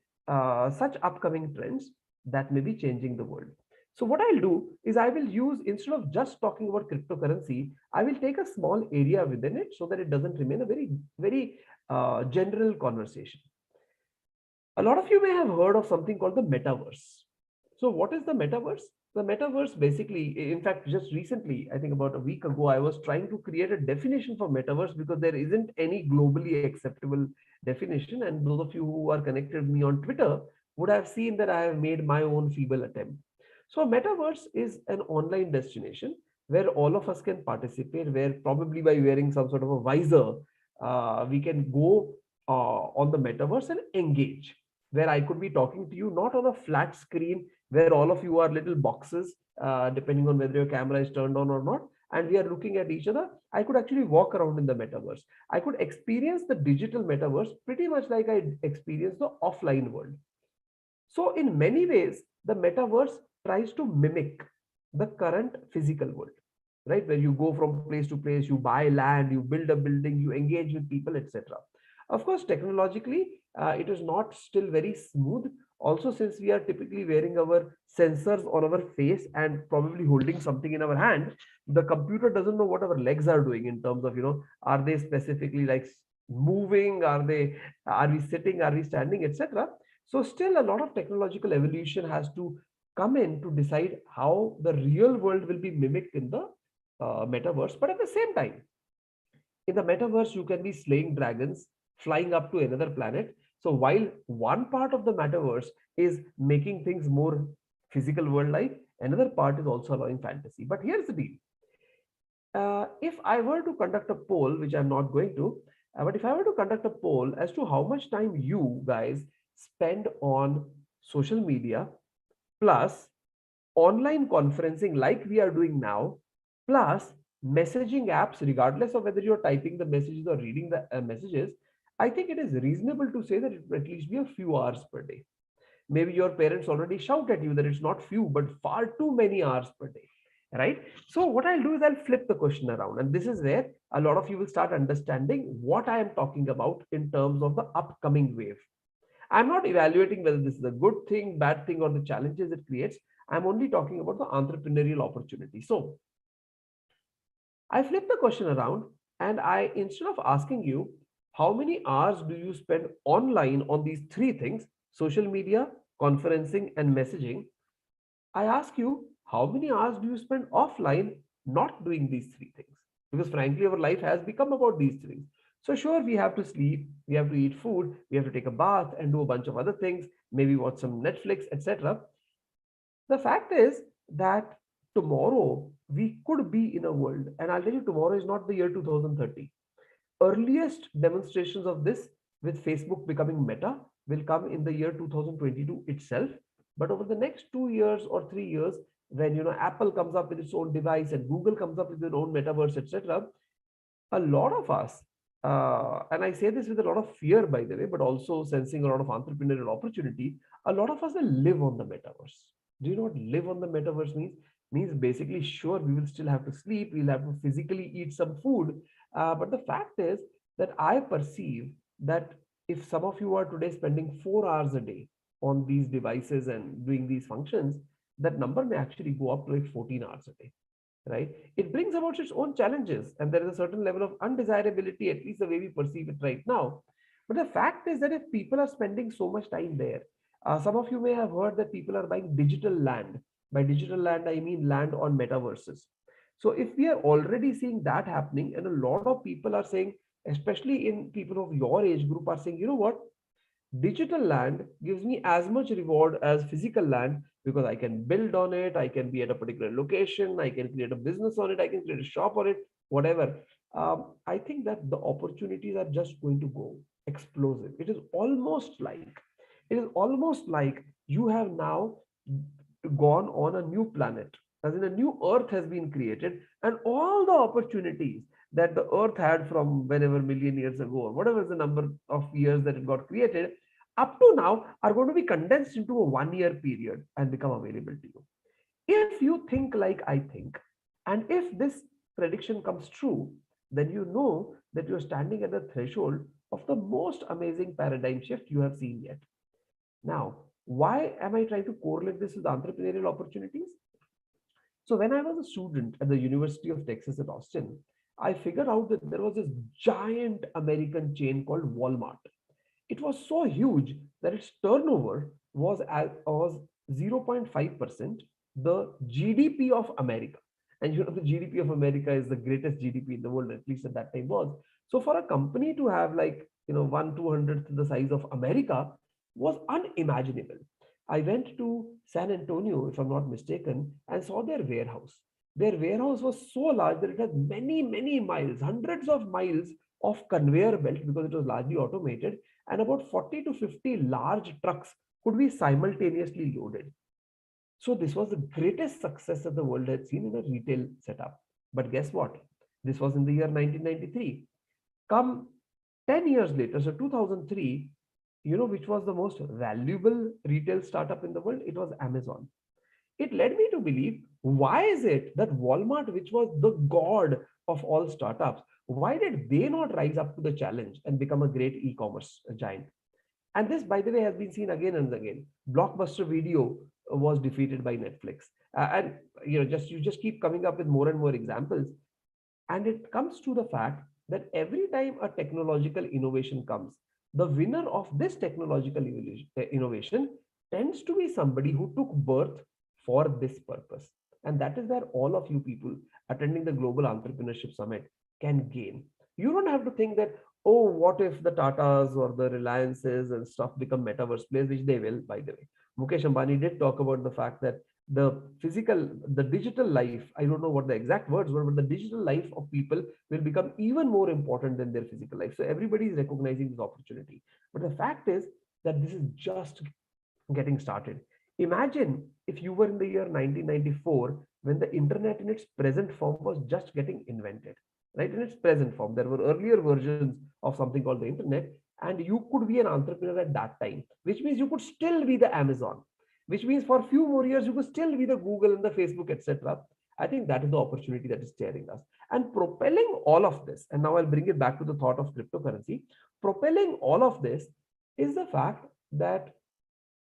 such upcoming trends that may be changing the world. So what I'll do is I will use, instead of just talking about cryptocurrency, I will take a small area within it so that it doesn't remain a very, very general conversation. A lot of you may have heard of something called the metaverse. So what is the metaverse? The metaverse basically, in fact, just recently, I think about a week ago, I was trying to create a definition for metaverse because there isn't any globally acceptable definition. And those of you who are connected with me on Twitter would have seen that I have made my own feeble attempt. So metaverse is an online destination where all of us can participate, where probably by wearing some sort of a visor, we can go on the metaverse and engage, where I could be talking to you, not on a flat screen where all of you are little boxes, depending on whether your camera is turned on or not, and we are looking at each other. I could actually walk around in the metaverse. I could experience the digital metaverse pretty much like I experienced the offline world. So in many ways, the metaverse tries to mimic the current physical world, right? Where you go from place to place, you buy land, you build a building, you engage with people, etc. Of course, technologically, it is not still very smooth. Also, since we are typically wearing our sensors on our face and probably holding something in our hand, the computer doesn't know what our legs are doing in terms of, are they specifically like moving? Are we sitting? Are we standing, etc.? So still a lot of technological evolution has to come in to decide how the real world will be mimicked in the metaverse. But at the same time, in the metaverse, you can be slaying dragons, flying up to another planet. So while one part of the metaverse is making things more physical world like, another part is also allowing fantasy. But here's the deal. If I were to conduct a poll, which I'm not going to, but if I were to conduct a poll as to how much time you guys spend on social media plus online conferencing like we are doing now, plus messaging apps, regardless of whether you're typing the messages or reading the messages, I think it is reasonable to say that it will at least be a few hours per day. Maybe your parents already shout at you that it's not few, but far too many hours per day, right? So what I'll do is I'll flip the question around. And this is where a lot of you will start understanding what I am talking about in terms of the upcoming wave. I'm not evaluating whether this is a good thing, bad thing, or the challenges it creates. I'm only talking about the entrepreneurial opportunity. So I flip the question around and I, instead of asking you, how many hours do you spend online on these three things, social media, conferencing, and messaging? I ask you, how many hours do you spend offline not doing these three things? Because frankly, our life has become about these things. So sure, we have to sleep, we have to eat food, we have to take a bath and do a bunch of other things, maybe watch some Netflix, etc. The fact is that tomorrow we could be in a world, and I'll tell you, tomorrow is not the year 2030. Earliest demonstrations of this with Facebook becoming Meta will come in the year 2022 itself. But over the next 2 years or 3 years, when Apple comes up with its own device and Google comes up with their own metaverse, etc., a lot of us, and I say this with a lot of fear, by the way, but also sensing a lot of entrepreneurial opportunity, a lot of us will live on the metaverse. Do you know what live on the metaverse means? Means basically, sure, we will still have to sleep, we'll have to physically eat some food. But the fact is that I perceive that if some of you are today spending 4 hours a day on these devices and doing these functions, that number may actually go up to like 14 hours a day, right? It brings about its own challenges, and there is a certain level of undesirability, at least the way we perceive it right now. But the fact is that if people are spending so much time there, some of you may have heard that people are buying digital land. By digital land, I mean land on metaverses. So if we are already seeing that happening, and a lot of people are saying, especially in people of your age group, are saying, you know what? Digital land gives me as much reward as physical land because I can build on it, I can be at a particular location, I can create a business on it, I can create a shop on it, whatever. I think that the opportunities are just going to go explosive. It is almost like you have now gone on a new planet, as in a new earth has been created, and all the opportunities that the earth had from whenever million years ago or whatever is the number of years that it got created up to now are going to be condensed into a 1 year period and become available to you. If you think like I think, and if this prediction comes true, then you know that you're standing at the threshold of the most amazing paradigm shift you have seen yet. Now, why am I trying to correlate this with entrepreneurial opportunities? So when I was a student at the University of Texas at Austin, I figured out that there was this giant American chain called Walmart. It was so huge that its turnover was 0.5% the GDP of America. And the GDP of America is the greatest GDP in the world, at least at that time was. So for a company to have like, 1/200th the size of America was unimaginable. I went to San Antonio, if I'm not mistaken, and saw their warehouse. Their warehouse was so large that it had many, many miles, hundreds of miles of conveyor belt because it was largely automated, and about 40 to 50 large trucks could be simultaneously loaded. So this was the greatest success that the world had seen in a retail setup. But guess what? This was in the year 1993. Come 10 years later, so 2003, which was the most valuable retail startup in the world? It was Amazon. It led me to believe, why is it that Walmart, which was the god of all startups, why did they not rise up to the challenge and become a great e-commerce giant? And this, by the way, has been seen again and again. Blockbuster Video was defeated by Netflix. And you just keep coming up with more and more examples. And it comes to the fact that every time a technological innovation comes, the winner of this technological innovation tends to be somebody who took birth for this purpose. And that is where all of you people attending the Global Entrepreneurship Summit can gain. You don't have to think that, oh, what if the Tatas or the Reliances and stuff become metaverse players, which they will, by the way. Mukesh Ambani did talk about the fact that the digital life, I don't know what the exact words were, but the digital life of people will become even more important than their physical life. So everybody is recognizing this opportunity. But the fact is that this is just getting started. Imagine if you were in the year 1994 when the internet in its present form was just getting invented, right? In its present form, there were earlier versions of something called the internet, and you could be an entrepreneur at that time, which means you could still be the Amazon, which means for a few more years you could still be the Google and the Facebook, etc. I think that is the opportunity that is staring us and propelling all of this. And now I'll bring it back to the thought of cryptocurrency. Propelling all of this is the fact that,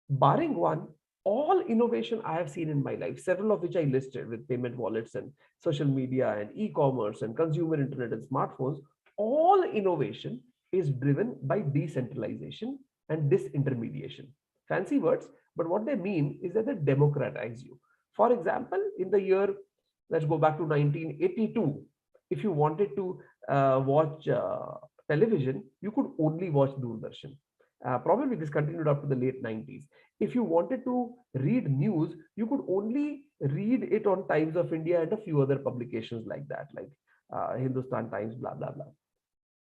barring one, all innovation I have seen in my life, several of which I listed with payment wallets and social media and e-commerce and consumer internet and smartphones, all innovation is driven by decentralization and disintermediation. Fancy words, but what they mean is that they democratize you. For example, in the year, let's go back to 1982, if you wanted to watch television, you could only watch Doordarshan. Probably this continued up to the late 90s. If you wanted to read news, you could only read it on Times of India and a few other publications like that, like Hindustan Times, blah, blah, blah.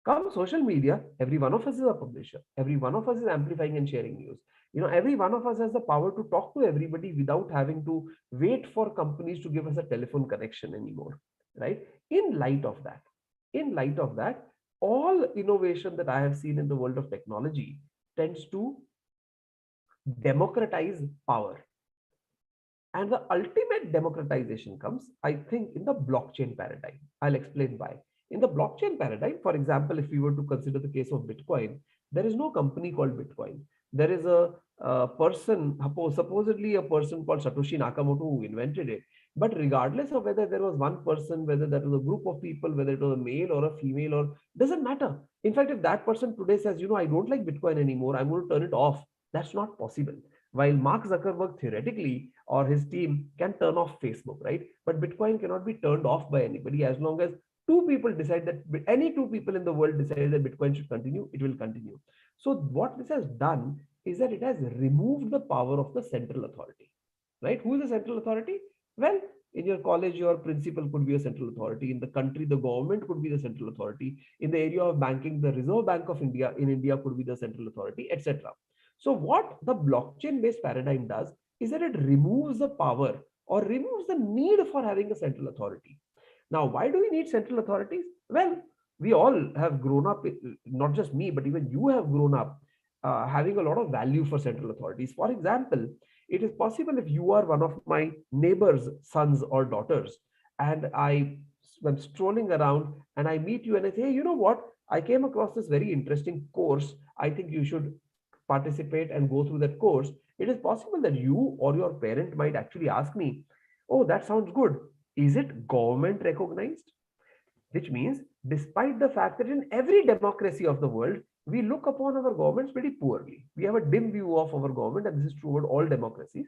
Come social media, every one of us is a publisher. Every one of us is amplifying and sharing news. You know, every one of us has the power to talk to everybody without having to wait for companies to give us a telephone connection anymore, right? In light of that, all innovation that I have seen in the world of technology tends to democratize power. And the ultimate democratization comes, I think, in the blockchain paradigm. I'll explain why. In the blockchain paradigm, for example, if we were to consider the case of Bitcoin, there is no company called Bitcoin. There is a person, supposedly a person called Satoshi Nakamoto who invented it. But regardless of whether there was one person, whether that was a group of people, whether it was a male or a female, or doesn't matter. In fact, if that person today says, you know, I don't like Bitcoin anymore, I'm going to turn it off, that's not possible. While Mark Zuckerberg theoretically or his team can turn off Facebook, right? But Bitcoin cannot be turned off by anybody. As long as two people decide that, any two people in the world decide that Bitcoin should continue, it will continue. So what this has done is that it has removed the power of the central authority, right? Who is the central authority? Well, in your college, your principal could be a central authority. In the country, the government could be the central authority. In the area of banking, the Reserve Bank of India in India could be the central authority, etc. So what the blockchain-based paradigm does is that it removes the power or removes the need for having a central authority. Now, why do we need central authorities? Well, we all have grown up, not just me, but even you have grown up having a lot of value for central authorities. For example, it is possible if you are one of my neighbor's sons or daughters, and I'm strolling around and I meet you and I say, hey, you know what? I came across this very interesting course. I think you should participate and go through that course. It is possible that you or your parent might actually ask me, oh, that sounds good. Is it government recognized? Which means, despite the fact that in every democracy of the world, we look upon our governments pretty poorly. We have a dim view of our government, and this is true about all democracies.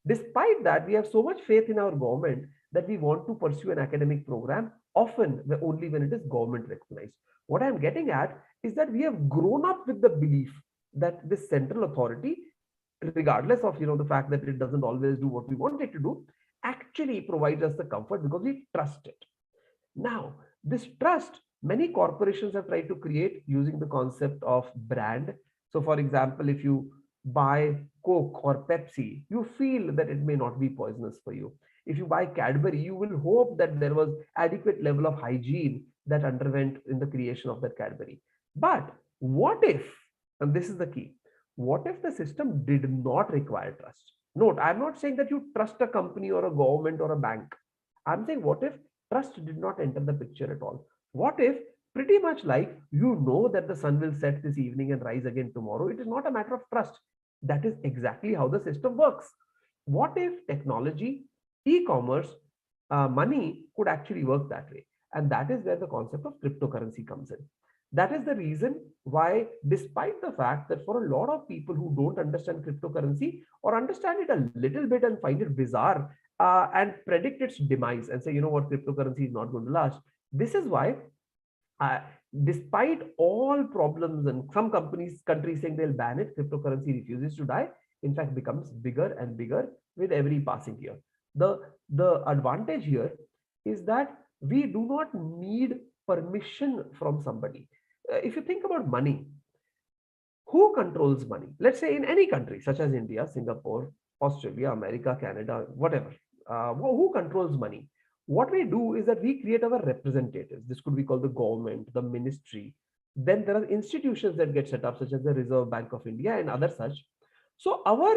Despite that, we have so much faith in our government that we want to pursue an academic program, often only when it is government recognized. What I'm getting at is that we have grown up with the belief that this central authority, regardless of the fact that it doesn't always do what we want it to do, actually provides us the comfort because we trust it. Now, this trust, many corporations have tried to create using the concept of brand. So, for example, if you buy Coke or Pepsi, you feel that it may not be poisonous for you. If you buy Cadbury, you will hope that there was adequate level of hygiene that underwent in the creation of that Cadbury. But what if, and this is the key, what if the system did not require trust? Note, I'm not saying that you trust a company or a government or a bank. I'm saying, what if trust did not enter the picture at all? What if, pretty much like you know that the sun will set this evening and rise again tomorrow, it is not a matter of trust. That is exactly how the system works. What if technology, e-commerce, money could actually work that way? And that is where the concept of cryptocurrency comes in. That is the reason why, despite the fact that for a lot of people who don't understand cryptocurrency or understand it a little bit and find it bizarre and predict its demise and say, you know what, cryptocurrency is not going to last. This is why, uh, despite all problems and some countries saying they'll ban it, cryptocurrency refuses to die. In fact, becomes bigger and bigger with every passing year. The advantage here is that we do not need permission from somebody. If you think about money, who controls money? Let's say in any country such as India, Singapore, Australia, America, Canada, whatever. Who controls money? What we do is that we create our representatives. This could be called the government, the ministry. Then there are institutions that get set up, such as the Reserve Bank of India and other such. So our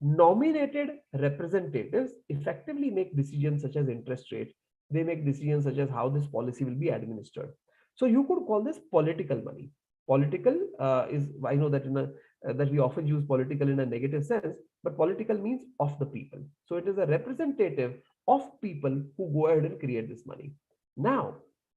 nominated representatives effectively make decisions such as interest rate. They make decisions such as how this policy will be administered. So you could call this political money. Political is, I know that that we often use political in a negative sense, but political means of the people. So it is a representative of people who go ahead and create this money. Now,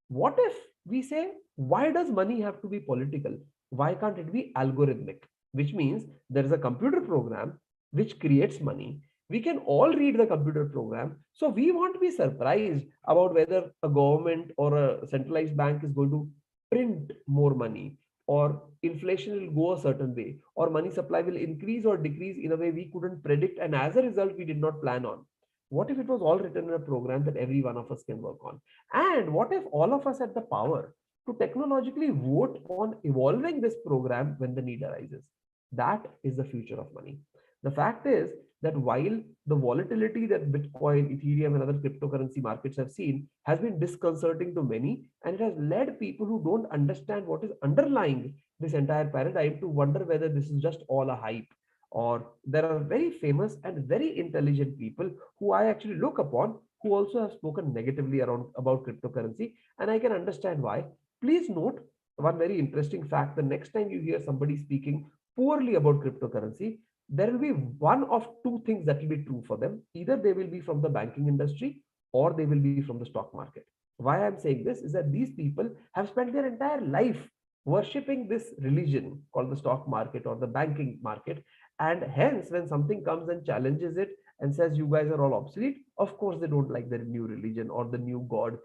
what if we say, why does money have to be political? Why can't it be algorithmic? Which means there is a computer program which creates money. We can all read the computer program. So we won't be surprised about whether a government or a centralized bank is going to print more money, or inflation will go a certain way, or money supply will increase or decrease in a way we couldn't predict, and as a result we did not plan on. What if it was all written in a program that every one of us can work on? And what if all of us had the power to technologically vote on evolving this program when the need arises? That is the future of money. The fact is that while the volatility that Bitcoin, Ethereum, and other cryptocurrency markets have seen has been disconcerting to many, and it has led people who don't understand what is underlying this entire paradigm to wonder whether this is just all a hype, or there are very famous and very intelligent people who I actually look upon who also have spoken negatively about cryptocurrency, and I can understand why. Please note one very interesting fact: the next time you hear somebody speaking poorly about cryptocurrency, there will be one of two things that will be true for them. Either they will be from the banking industry or they will be from the stock market. Why I'm saying this is that these people have spent their entire life worshipping this religion called the stock market or the banking market, and hence when something comes and challenges it and says you guys are all obsolete, of course they don't like their new religion or the new god,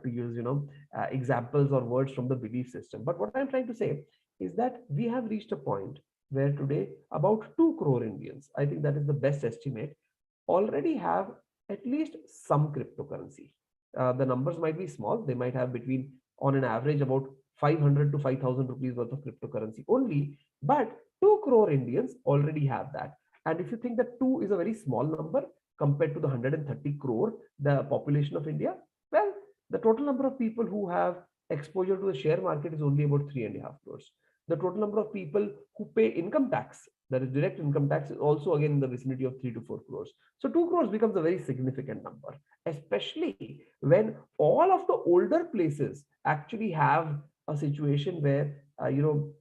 to use examples or words from the belief system. But what I'm trying to say is that we have reached a point where today about 2 crore Indians, I think that is the best estimate, already have at least some cryptocurrency. The numbers might be small. They might have between, on an average, about 500 to 5,000 rupees worth of cryptocurrency only, but 2 crore Indians already have that. And if you think that 2 is a very small number compared to the 130 crore, the population of India, well, the total number of people who have exposure to the share market is only about 3.5 crores. The total number of people who pay income tax, that is direct income tax, is also again in the vicinity of 3 to 4 crores. So 2 crores becomes a very significant number, especially when all of the older places actually have a situation where,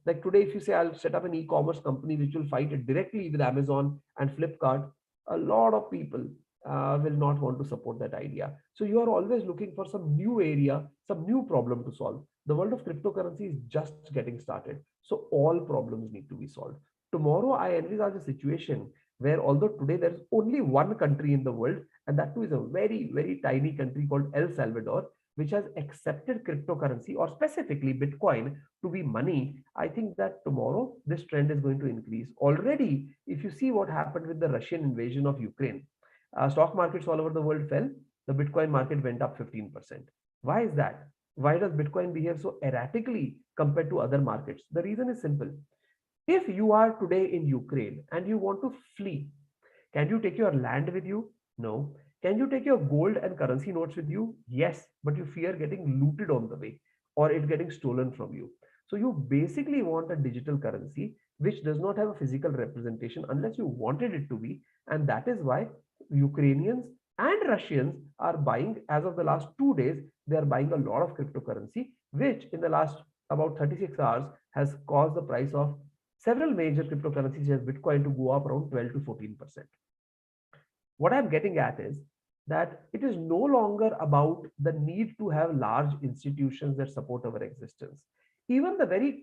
like today, if you say I'll set up an e-commerce company which will fight it directly with Amazon and Flipkart, a lot of people will not want to support that idea. So you are always looking for some new area, some new problem to solve. The world of cryptocurrency is just getting started. So all problems need to be solved. Tomorrow, I envisage a situation where, although today there is only one country in the world, and that too is a very, very tiny country called El Salvador, which has accepted cryptocurrency, or specifically Bitcoin, to be money. I think that tomorrow this trend is going to increase. Already, if you see what happened with the Russian invasion of Ukraine, stock markets all over the world fell. The Bitcoin market went up 15%. Why is that? Why does Bitcoin behave so erratically compared to other markets? The reason is simple. If you are today in Ukraine and you want to flee, can you take your land with you? No. Can you take your gold and currency notes with you? Yes, but you fear getting looted on the way or it getting stolen from you. So you basically want a digital currency which does not have a physical representation unless you wanted it to be. And that is why Ukrainians and Russians are buying, as of the last 2 days, they are buying a lot of cryptocurrency, which in the last about 36 hours has caused the price of several major cryptocurrencies such as Bitcoin to go up around 12 to 14%. What I'm getting at is that it is no longer about the need to have large institutions that support our existence. Even the very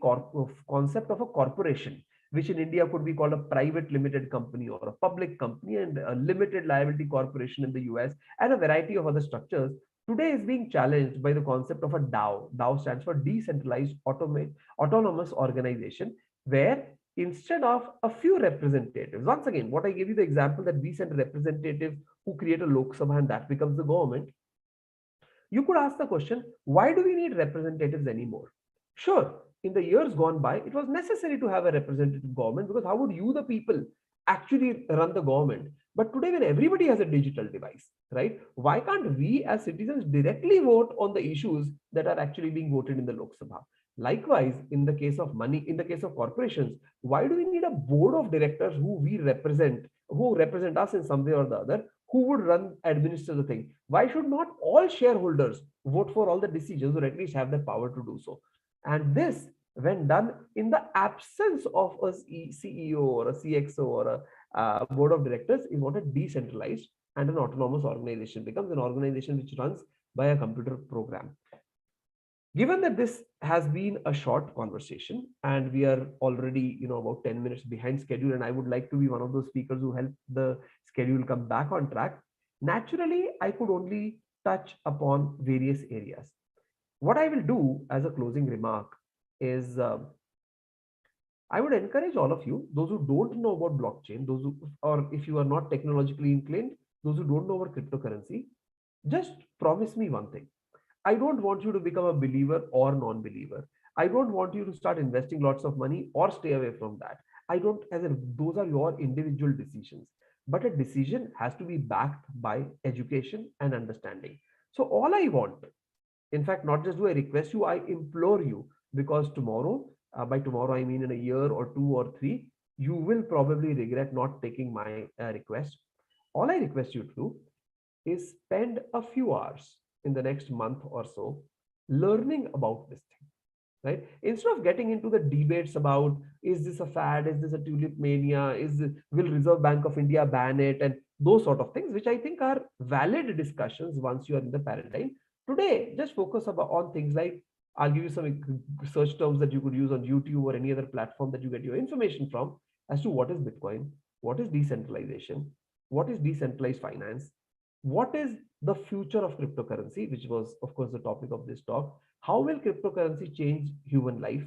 concept of a corporation, which in India could be called a private limited company or a public company, and a limited liability corporation in the US, and a variety of other structures, today is being challenged by the concept of a DAO. DAO stands for Decentralized Autonomous Organization, where instead of a few representatives, once again, what I gave you the example that we send representatives who create a Lok Sabha and that becomes the government, you could ask the question, why do we need representatives anymore? Sure, in the years gone by, it was necessary to have a representative government, because how would you, the people, actually run the government? But today, when everybody has a digital device, right, why can't we as citizens directly vote on the issues that are actually being voted in the Lok Sabha? Likewise, in the case of money, in the case of corporations, why do we need a board of directors who represent us in some way or the other, who would administer the thing? Why should not all shareholders vote for all the decisions, or at least have the power to do so? And this, when done in the absence of a CEO or a CXO or a board of directors, is what a decentralized and an autonomous organization becomes, an organization which runs by a computer program. Given that this has been a short conversation and we are already, about 10 minutes behind schedule, and I would like to be one of those speakers who help the schedule come back on track, naturally, I could only touch upon various areas. What I will do as a closing remark is I would encourage all of you, those who don't know about blockchain, or if you are not technologically inclined, those who don't know about cryptocurrency, just promise me one thing. I don't want you to become a believer or non-believer. I don't want you to start investing lots of money or stay away from that. Those are your individual decisions. But a decision has to be backed by education and understanding. So all I want, in fact, not just do I request you, I implore you, because tomorrow, by tomorrow, I mean in a year or 2 or 3, you will probably regret not taking my request. All I request you to do is spend a few hours in the next month or so learning about this thing, right? Instead of getting into the debates about, is this a fad, is this a tulip mania, will Reserve Bank of India ban it, and those sort of things, which I think are valid discussions once you are in the paradigm. Today, just focus on things like, I'll give you some search terms that you could use on YouTube or any other platform that you get your information from, as to what is Bitcoin, what is decentralization, what is decentralized finance, what is the future of cryptocurrency, which was, of course, the topic of this talk. How will cryptocurrency change human life,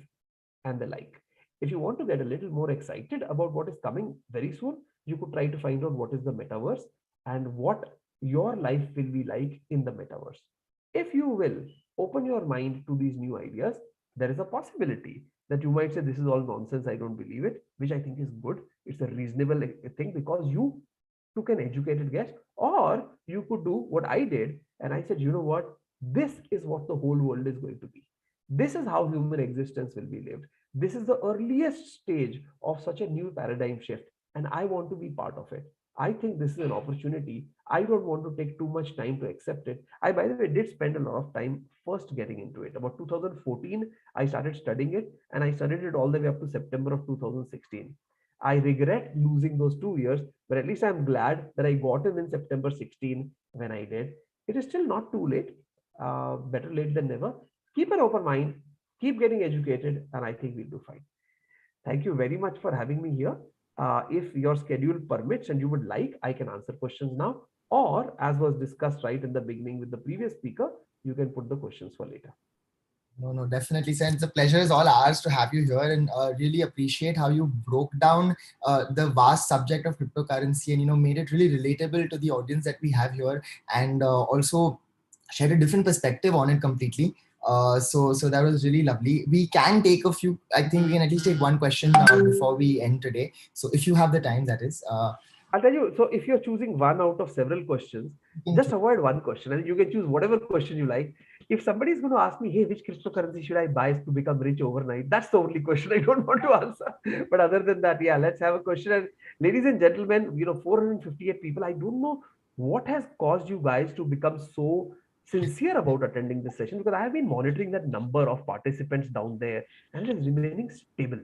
and the like. If you want to get a little more excited about what is coming very soon, you could try to find out what is the metaverse and what your life will be like in the metaverse. If you will open your mind to these new ideas, there is a possibility that you might say, this is all nonsense, I don't believe it, which I think is good. It's a reasonable thing, because you took an educated guess. Or you could do what I did, and I said, you know what, this is what the whole world is going to be. This is how human existence will be lived. This is the earliest stage of such a new paradigm shift, and I want to be part of it. I think this is an opportunity. I don't want to take too much time to accept it. I, by the way, did spend a lot of time first getting into it. About 2014, I started studying it, and I studied it all the way up to September of 2016. I regret losing those 2 years, but at least I'm glad that I got in September 16 when I did. It is still not too late. Better late than never. Keep an open mind, keep getting educated, and I think we'll do fine. Thank you very much for having me here. If your schedule permits and you would like, I can answer questions now, or as was discussed right in the beginning with the previous speaker, you can put the questions for later. No, definitely, sir. It's a pleasure is all ours to have you here, and really appreciate how you broke down the vast subject of cryptocurrency, and made it really relatable to the audience that we have here, and also shared a different perspective on it completely. So that was really lovely. We can take a few. I think we can at least take one question before we end today. So if you have the time, that is. I'll tell you, so if you're choosing one out of several questions, just avoid one question, and you can choose whatever question you like. If somebody is going to ask me, hey, which cryptocurrency should I buy to become rich overnight? That's the only question I don't want to answer. But other than that, yeah, let's have a question. And ladies and gentlemen, 458 people, I don't know what has caused you guys to become so sincere about attending this session, because I have been monitoring that number of participants down there, and it is remaining stable.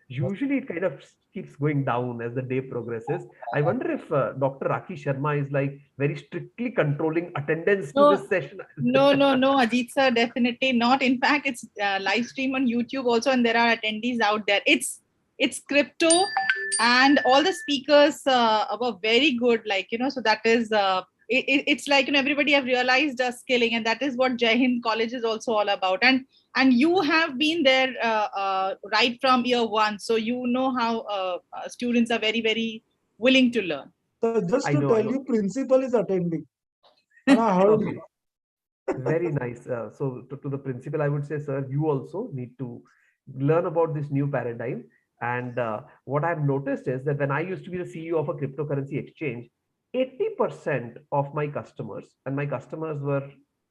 Usually it kind of keeps going down as the day progresses. I wonder if Dr. Raki Sharma is like very strictly controlling attendance to this session. No, Ajit sir, definitely not. In fact, it's live stream on YouTube also, and there are attendees out there. It's crypto, and all the speakers were very good. Like, so that is it's like, everybody have realized skilling, and that is what Jai Hind College is also all about. And you have been there right from year one, so you know how students are very, very willing to learn. So just to tell you, principal is attending. And I heard you. Very nice. So to the principal, I would say, sir, you also need to learn about this new paradigm. And what I've noticed is that when I used to be the CEO of a cryptocurrency exchange, 80% of my customers, and my customers were,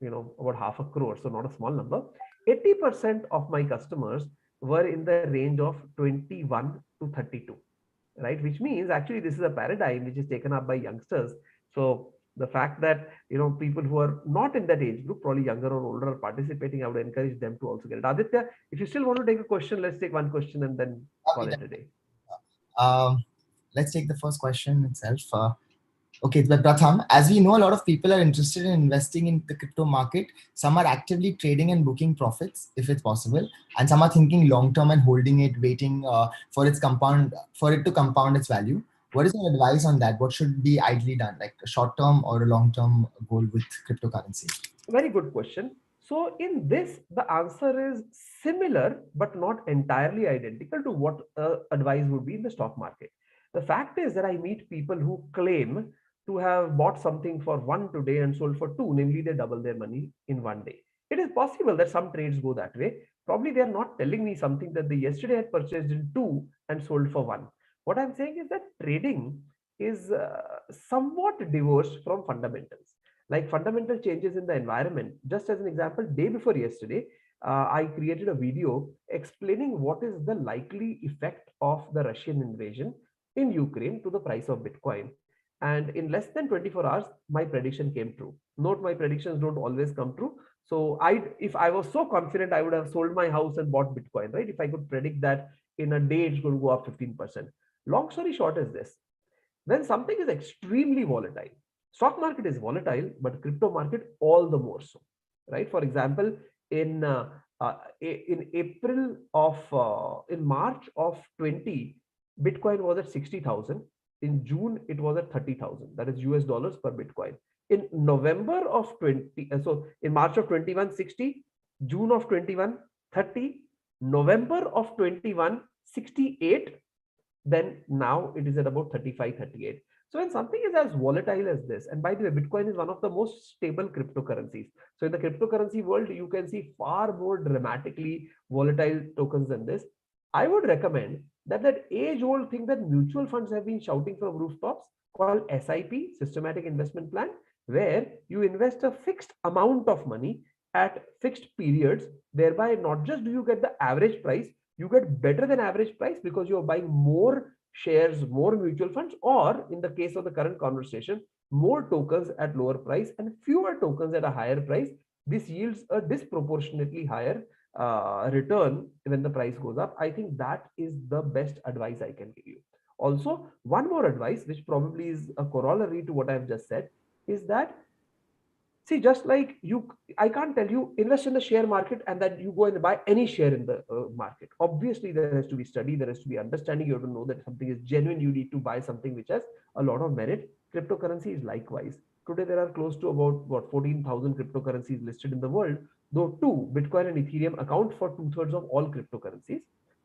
about 500 crore, so not a small number, 80% of my customers were in the range of 21 to 32, right? Which means actually this is a paradigm which is taken up by youngsters. So the fact that people who are not in that age group, probably younger or older, are participating, I would encourage them to also get it. Aditya, if you still want to take a question, let's take one question and then call it a day. Let's take the first question itself. Okay, but Pratham, as we know, a lot of people are interested in investing in the crypto market. Some are actively trading and booking profits, if it's possible, and some are thinking long term and holding it, waiting for it to compound its value. What is your advice on that? What should be ideally done, like a short term or a long term goal with cryptocurrency? Very good question. So in this, the answer is similar, but not entirely identical to what advice would be in the stock market. The fact is that I meet people who claim to have bought something for 1 today and sold for 2, namely they double their money in 1 day. It is possible that some trades go that way. Probably they are not telling me something that they yesterday had purchased in 2 and sold for 1. What I'm saying is that trading is somewhat divorced from fundamentals. Like fundamental changes in the environment. Just as an example, day before yesterday, I created a video explaining what is the likely effect of the Russian invasion in Ukraine to the price of Bitcoin. And in less than 24 hours, my prediction came true. Note, my predictions don't always come true. So if I was so confident, I would have sold my house and bought Bitcoin, right? If I could predict that in a day, it's going to go up 15%. Long story short is this. When something is extremely volatile, stock market is volatile, but crypto market all the more so, right? For example, in March of 20, Bitcoin was at 60,000. In June, it was at 30,000. That is US dollars per Bitcoin. In November of 20, so in March of 21, 60, June of 21, 30, November of 21, 68, then now it is at about 35, 38. So when something is as volatile as this, and by the way, Bitcoin is one of the most stable cryptocurrencies. So in the cryptocurrency world, you can see far more dramatically volatile tokens than this. I would recommend that age-old thing that mutual funds have been shouting from rooftops called SIP, Systematic Investment Plan, where you invest a fixed amount of money at fixed periods, thereby not just do you get the average price, you get better than average price because you're buying more shares, more mutual funds, or in the case of the current conversation, more tokens at lower price and fewer tokens at a higher price. This yields a disproportionately higher return when the price goes up. I think that is the best advice I can give you. Also, one more advice, which probably is a corollary to what I've just said, is that see, just like I can't tell you invest in the share market and that you go and buy any share in the market. Obviously, there has to be study, there has to be understanding. You have to know that something is genuine. You need to buy something which has a lot of merit. Cryptocurrency is likewise. Today, there are close to about 14,000 cryptocurrencies listed in the world, though Bitcoin and Ethereum account for 2/3 of all cryptocurrencies.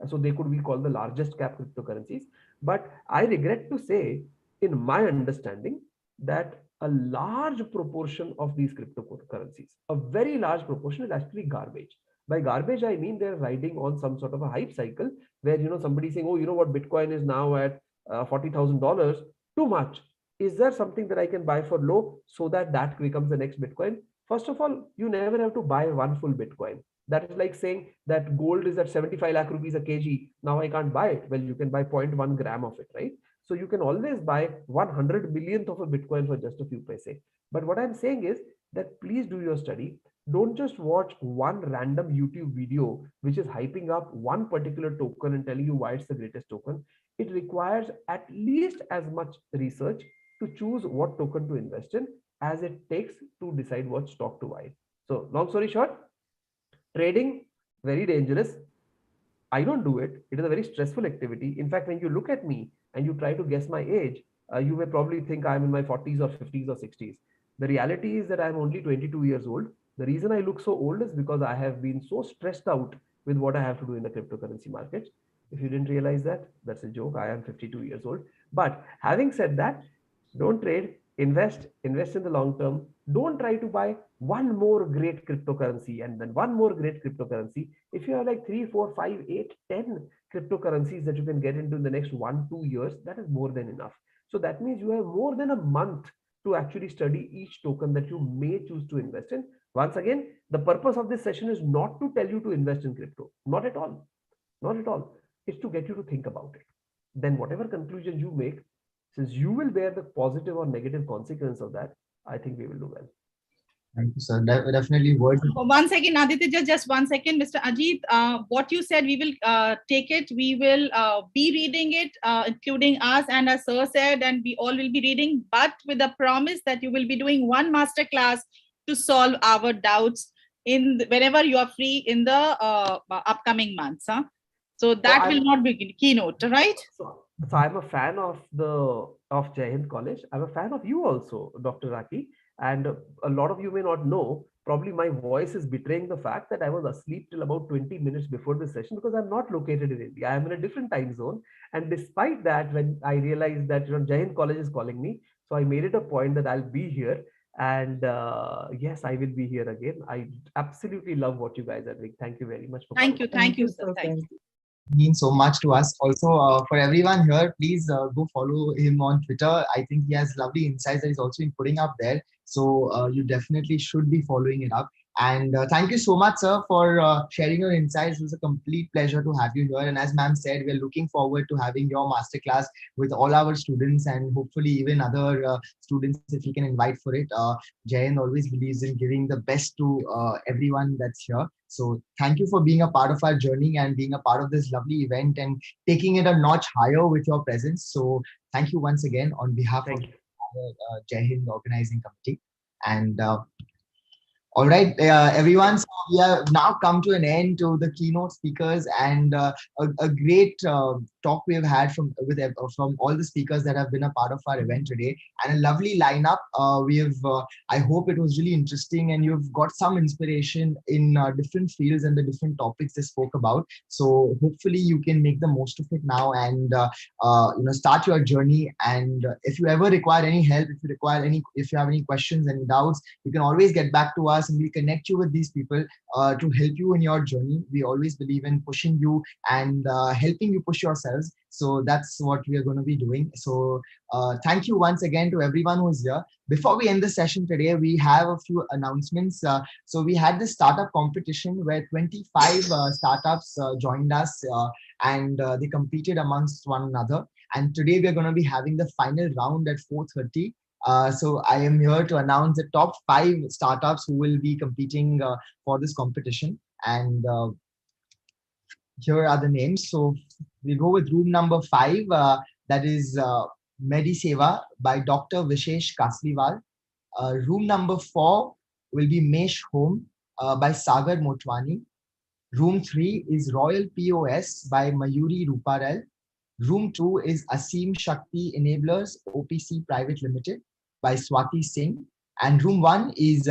So they could be called the largest cap cryptocurrencies. But I regret to say, in my understanding, that a large proportion of these cryptocurrencies, a very large proportion, is actually garbage. By garbage, I mean they're riding on some sort of a hype cycle where somebody's saying, oh, you know what, Bitcoin is now at $40,000, too much. Is there something that I can buy for low so that becomes the next Bitcoin? First of all, you never have to buy one full Bitcoin. That is like saying that gold is at 75 lakh rupees a kg. Now I can't buy it. Well, you can buy 0.1 gram of it, right? So you can always buy 100 millionth of a Bitcoin for just a few paise. But what I'm saying is that please do your study. Don't just watch one random YouTube video which is hyping up one particular token and telling you why it's the greatest token. It requires at least as much research to choose what token to invest in as it takes to decide what stock to buy. So long story short, trading, very dangerous. I don't do it. It is a very stressful activity. In fact, when you look at me and you try to guess my age, you may probably think I'm in my 40s or 50s or 60s. The reality is that I'm only 22 years old. The reason I look so old is because I have been so stressed out with what I have to do in the cryptocurrency market. If you didn't realize that, that's a joke. I am 52 years old. But having said that, don't trade, invest in the long term. Don't try to buy one more great cryptocurrency and then one more great cryptocurrency. If you have like 3, 4, 5, 8, 10 cryptocurrencies that you can get into in the next 1-2 years, that is more than enough. So that means you have more than a month to actually study each token that you may choose to invest in. Once again, the purpose of this session is not to tell you to invest in crypto. Not at all. Not at all. It's to get you to think about it. Then whatever conclusion you make, since you will bear the positive or negative consequence of that, I think we will do well. Thank you, sir. Definitely words. 1 second, Aditya, just 1 second. Mr. Ajit, what you said, we will take it. We will be reading it, including us, and as sir said, and we all will be reading, but with the promise that you will be doing one master class to solve our doubts whenever you are free in the upcoming months. Huh? So that will not be keynote, right? So I'm a fan of Jai Hind College. I'm a fan of you also, Dr. Raki. And a lot of you may not know, probably my voice is betraying the fact that I was asleep till about 20 minutes before this session because I'm not located in India. I'm in a different time zone. And despite that, when I realized that Jai Hind College is calling me, so I made it a point that I'll be here. And yes, I will be here again. I absolutely love what you guys are doing. Thank you very much for coming. Thank you, sir. Thank you. Means so much to us. Also, for everyone here, please go follow him on Twitter. I think he has lovely insights that he's also been putting up there. So you definitely should be following it up. And thank you so much, sir, for sharing your insights. It was a complete pleasure to have you here. And as ma'am said, we're looking forward to having your masterclass with all our students and hopefully even other students if we can invite for it. Jai Hind always believes in giving the best to everyone that's here. So thank you for being a part of our journey and being a part of this lovely event and taking it a notch higher with your presence. So thank you once again on behalf of the Jai Hind Organizing Committee. And all right, everyone. So we have now come to an end to the keynote speakers and a great talk we have had from all the speakers that have been a part of our event today, and a lovely lineup. I hope it was really interesting, and you've got some inspiration in different fields and the different topics they spoke about. So hopefully you can make the most of it now and start your journey. And if you ever require any help, if you have any questions, any doubts, you can always get back to us. And we'll connect you with these people to help you in your journey. We always believe in pushing you and helping you push yourselves. So that's what we are going to be doing. So thank you once again to everyone who's here. Before we end the session today, we have a few announcements. So we had this startup competition where 25 startups joined us and they competed amongst one another. And today we're going to be having the final round at 4:30. So I am here to announce the top 5 startups who will be competing for this competition. And here are the names. So we go with room number 5. That is Mediseva by Dr. Vishesh Kasliwal. Room number 4 will be Mesh Home by Sagar Motwani. Room 3 is Royal POS by Mayuri Ruparel. Room 2 is Asim Shakti Enablers OPC Private Limited by Swati Singh. And room 1 is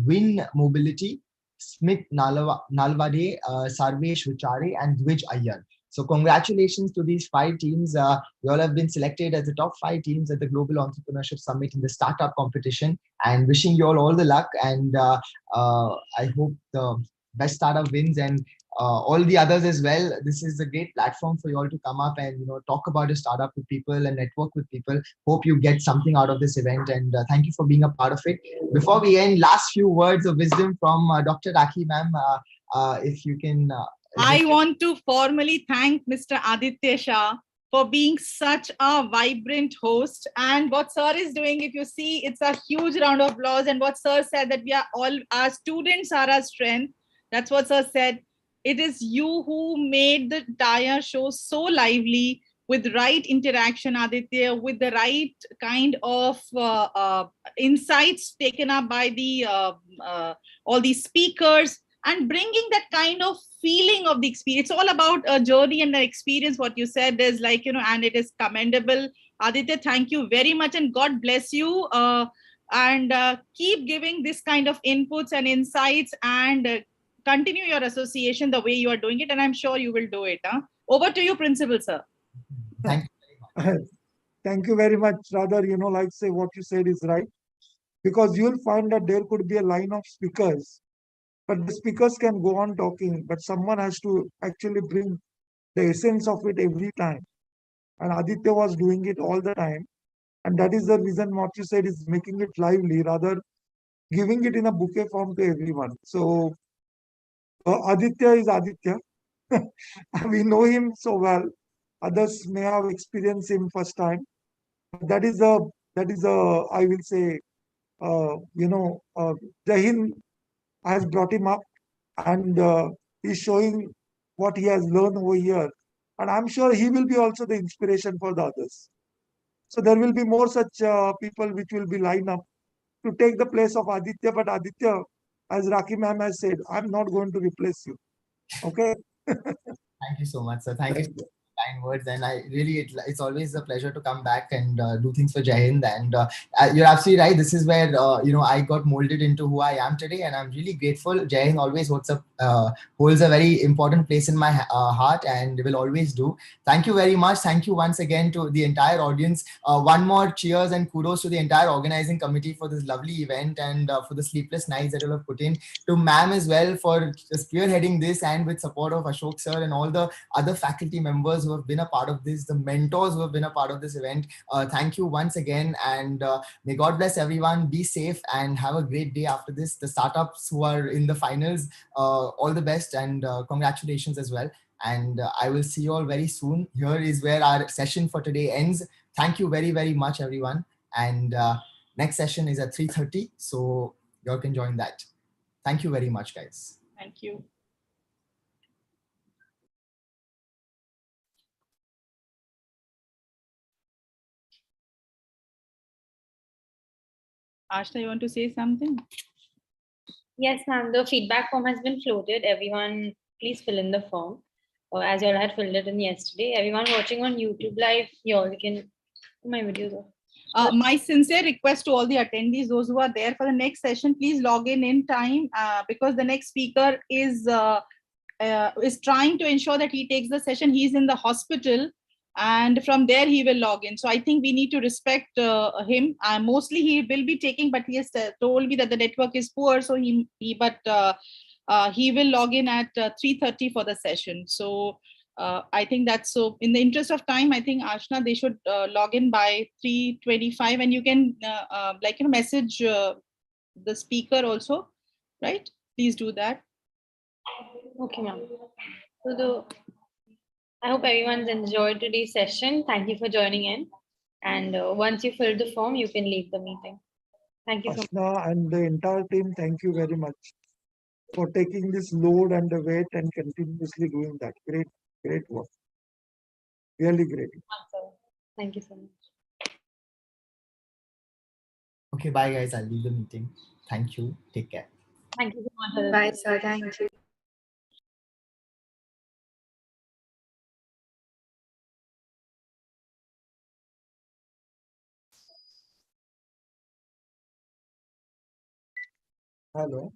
Win Mobility, Smith Nalwade, Sarvesh Vichare, and Dwij Iyer. So congratulations to these 5 teams. You all have been selected as the top 5 teams at the Global Entrepreneurship Summit in the startup competition, and wishing you all the luck. And I hope the best startup wins, and all the others as well. This is a great platform for you all to come up and talk about your startup with people and network with people. Hope you get something out of this event, and thank you for being a part of it. Before we end, last few words of wisdom from Dr. Rakhi ma'am, if you can. I want to formally thank Mr. Aditya Shah for being such a vibrant host. And what sir is doing, if you see, it's a huge round of applause. And what sir said, that we are all, our students are our strength. That's what sir said. It is you who made the entire show so lively, with right interaction, Aditya, with the right kind of insights taken up by the all these speakers, and bringing that kind of feeling of the experience. It's all about a journey and an experience. What you said is like, and it is commendable. Aditya, thank you very much, and God bless you. And keep giving this kind of inputs and insights, and continue your association the way you are doing it. And I'm sure you will do it. Over to you, Principal Sir. Thank you very much. Thank you very much. Rather, like say what you said is right, because you'll find that there could be a line of speakers, but the speakers can go on talking, but someone has to actually bring the essence of it every time. And Aditya was doing it all the time. And that is the reason what you said is making it lively, rather giving it in a bouquet form to everyone. So Aditya is Aditya. We know him so well. Others may have experienced him first time. That is a I will say Jahin has brought him up, and he's showing what he has learned over here. And I'm sure he will be also the inspiration for the others. So there will be more such people which will be lined up to take the place of Aditya. But Aditya, as Raki ma'am has said, I'm not going to replace you. Okay? Thank you so much, sir. Thank you for the kind words. And I really, it's always a pleasure to come back and do things for Jai Hind. And you're absolutely right. This is where, I got molded into who I am today. And I'm really grateful. Jai Hind always holds a very important place in my heart, and will always do. Thank you very much. Thank you once again to the entire audience. One more cheers and kudos to the entire organizing committee for this lovely event, and for the sleepless nights that you have put in. To ma'am as well for spearheading this, and with support of Ashok sir and all the other faculty members who have been a part of this, the mentors who have been a part of this event. Thank you once again, and may God bless everyone. Be safe and have a great day after this. The startups who are in the finals, all the best, and congratulations as well. And I will see you all very soon. Here is where our session for today ends. Thank you very, very much, everyone. And next session is at 3:30, so you all can join that. Thank you very much, guys. Thank you. Ashna, you want to say something? Yes, ma'am. The feedback form has been floated. Everyone, please fill in the form. As you all had filled it in yesterday. Everyone watching on YouTube live, you all can put my videos off. My sincere request to all the attendees, those who are there for the next session, please log in time, because the next speaker is trying to ensure that he takes the session. He's in the hospital, and from there he will log in. So I think we need to respect him. Mostly he will be taking, but he has told me that the network is poor, so he will log in at 3:30 for the session. So I think that's so. In the interest of time, I think Ashna, they should log in by 3:25, and you can message the speaker also, right? Please do that. Okay, ma'am. So I hope everyone's enjoyed today's session. Thank you for joining in. And once you fill the form, you can leave the meeting. Thank you so much. Ashna and the entire team, thank you very much for taking this load and the weight and continuously doing that. Great, great work. Really great. Thank you so much. Okay, bye, guys. I'll leave the meeting. Thank you. Take care. Thank you so much. Bye, sir. Thank you. Hello.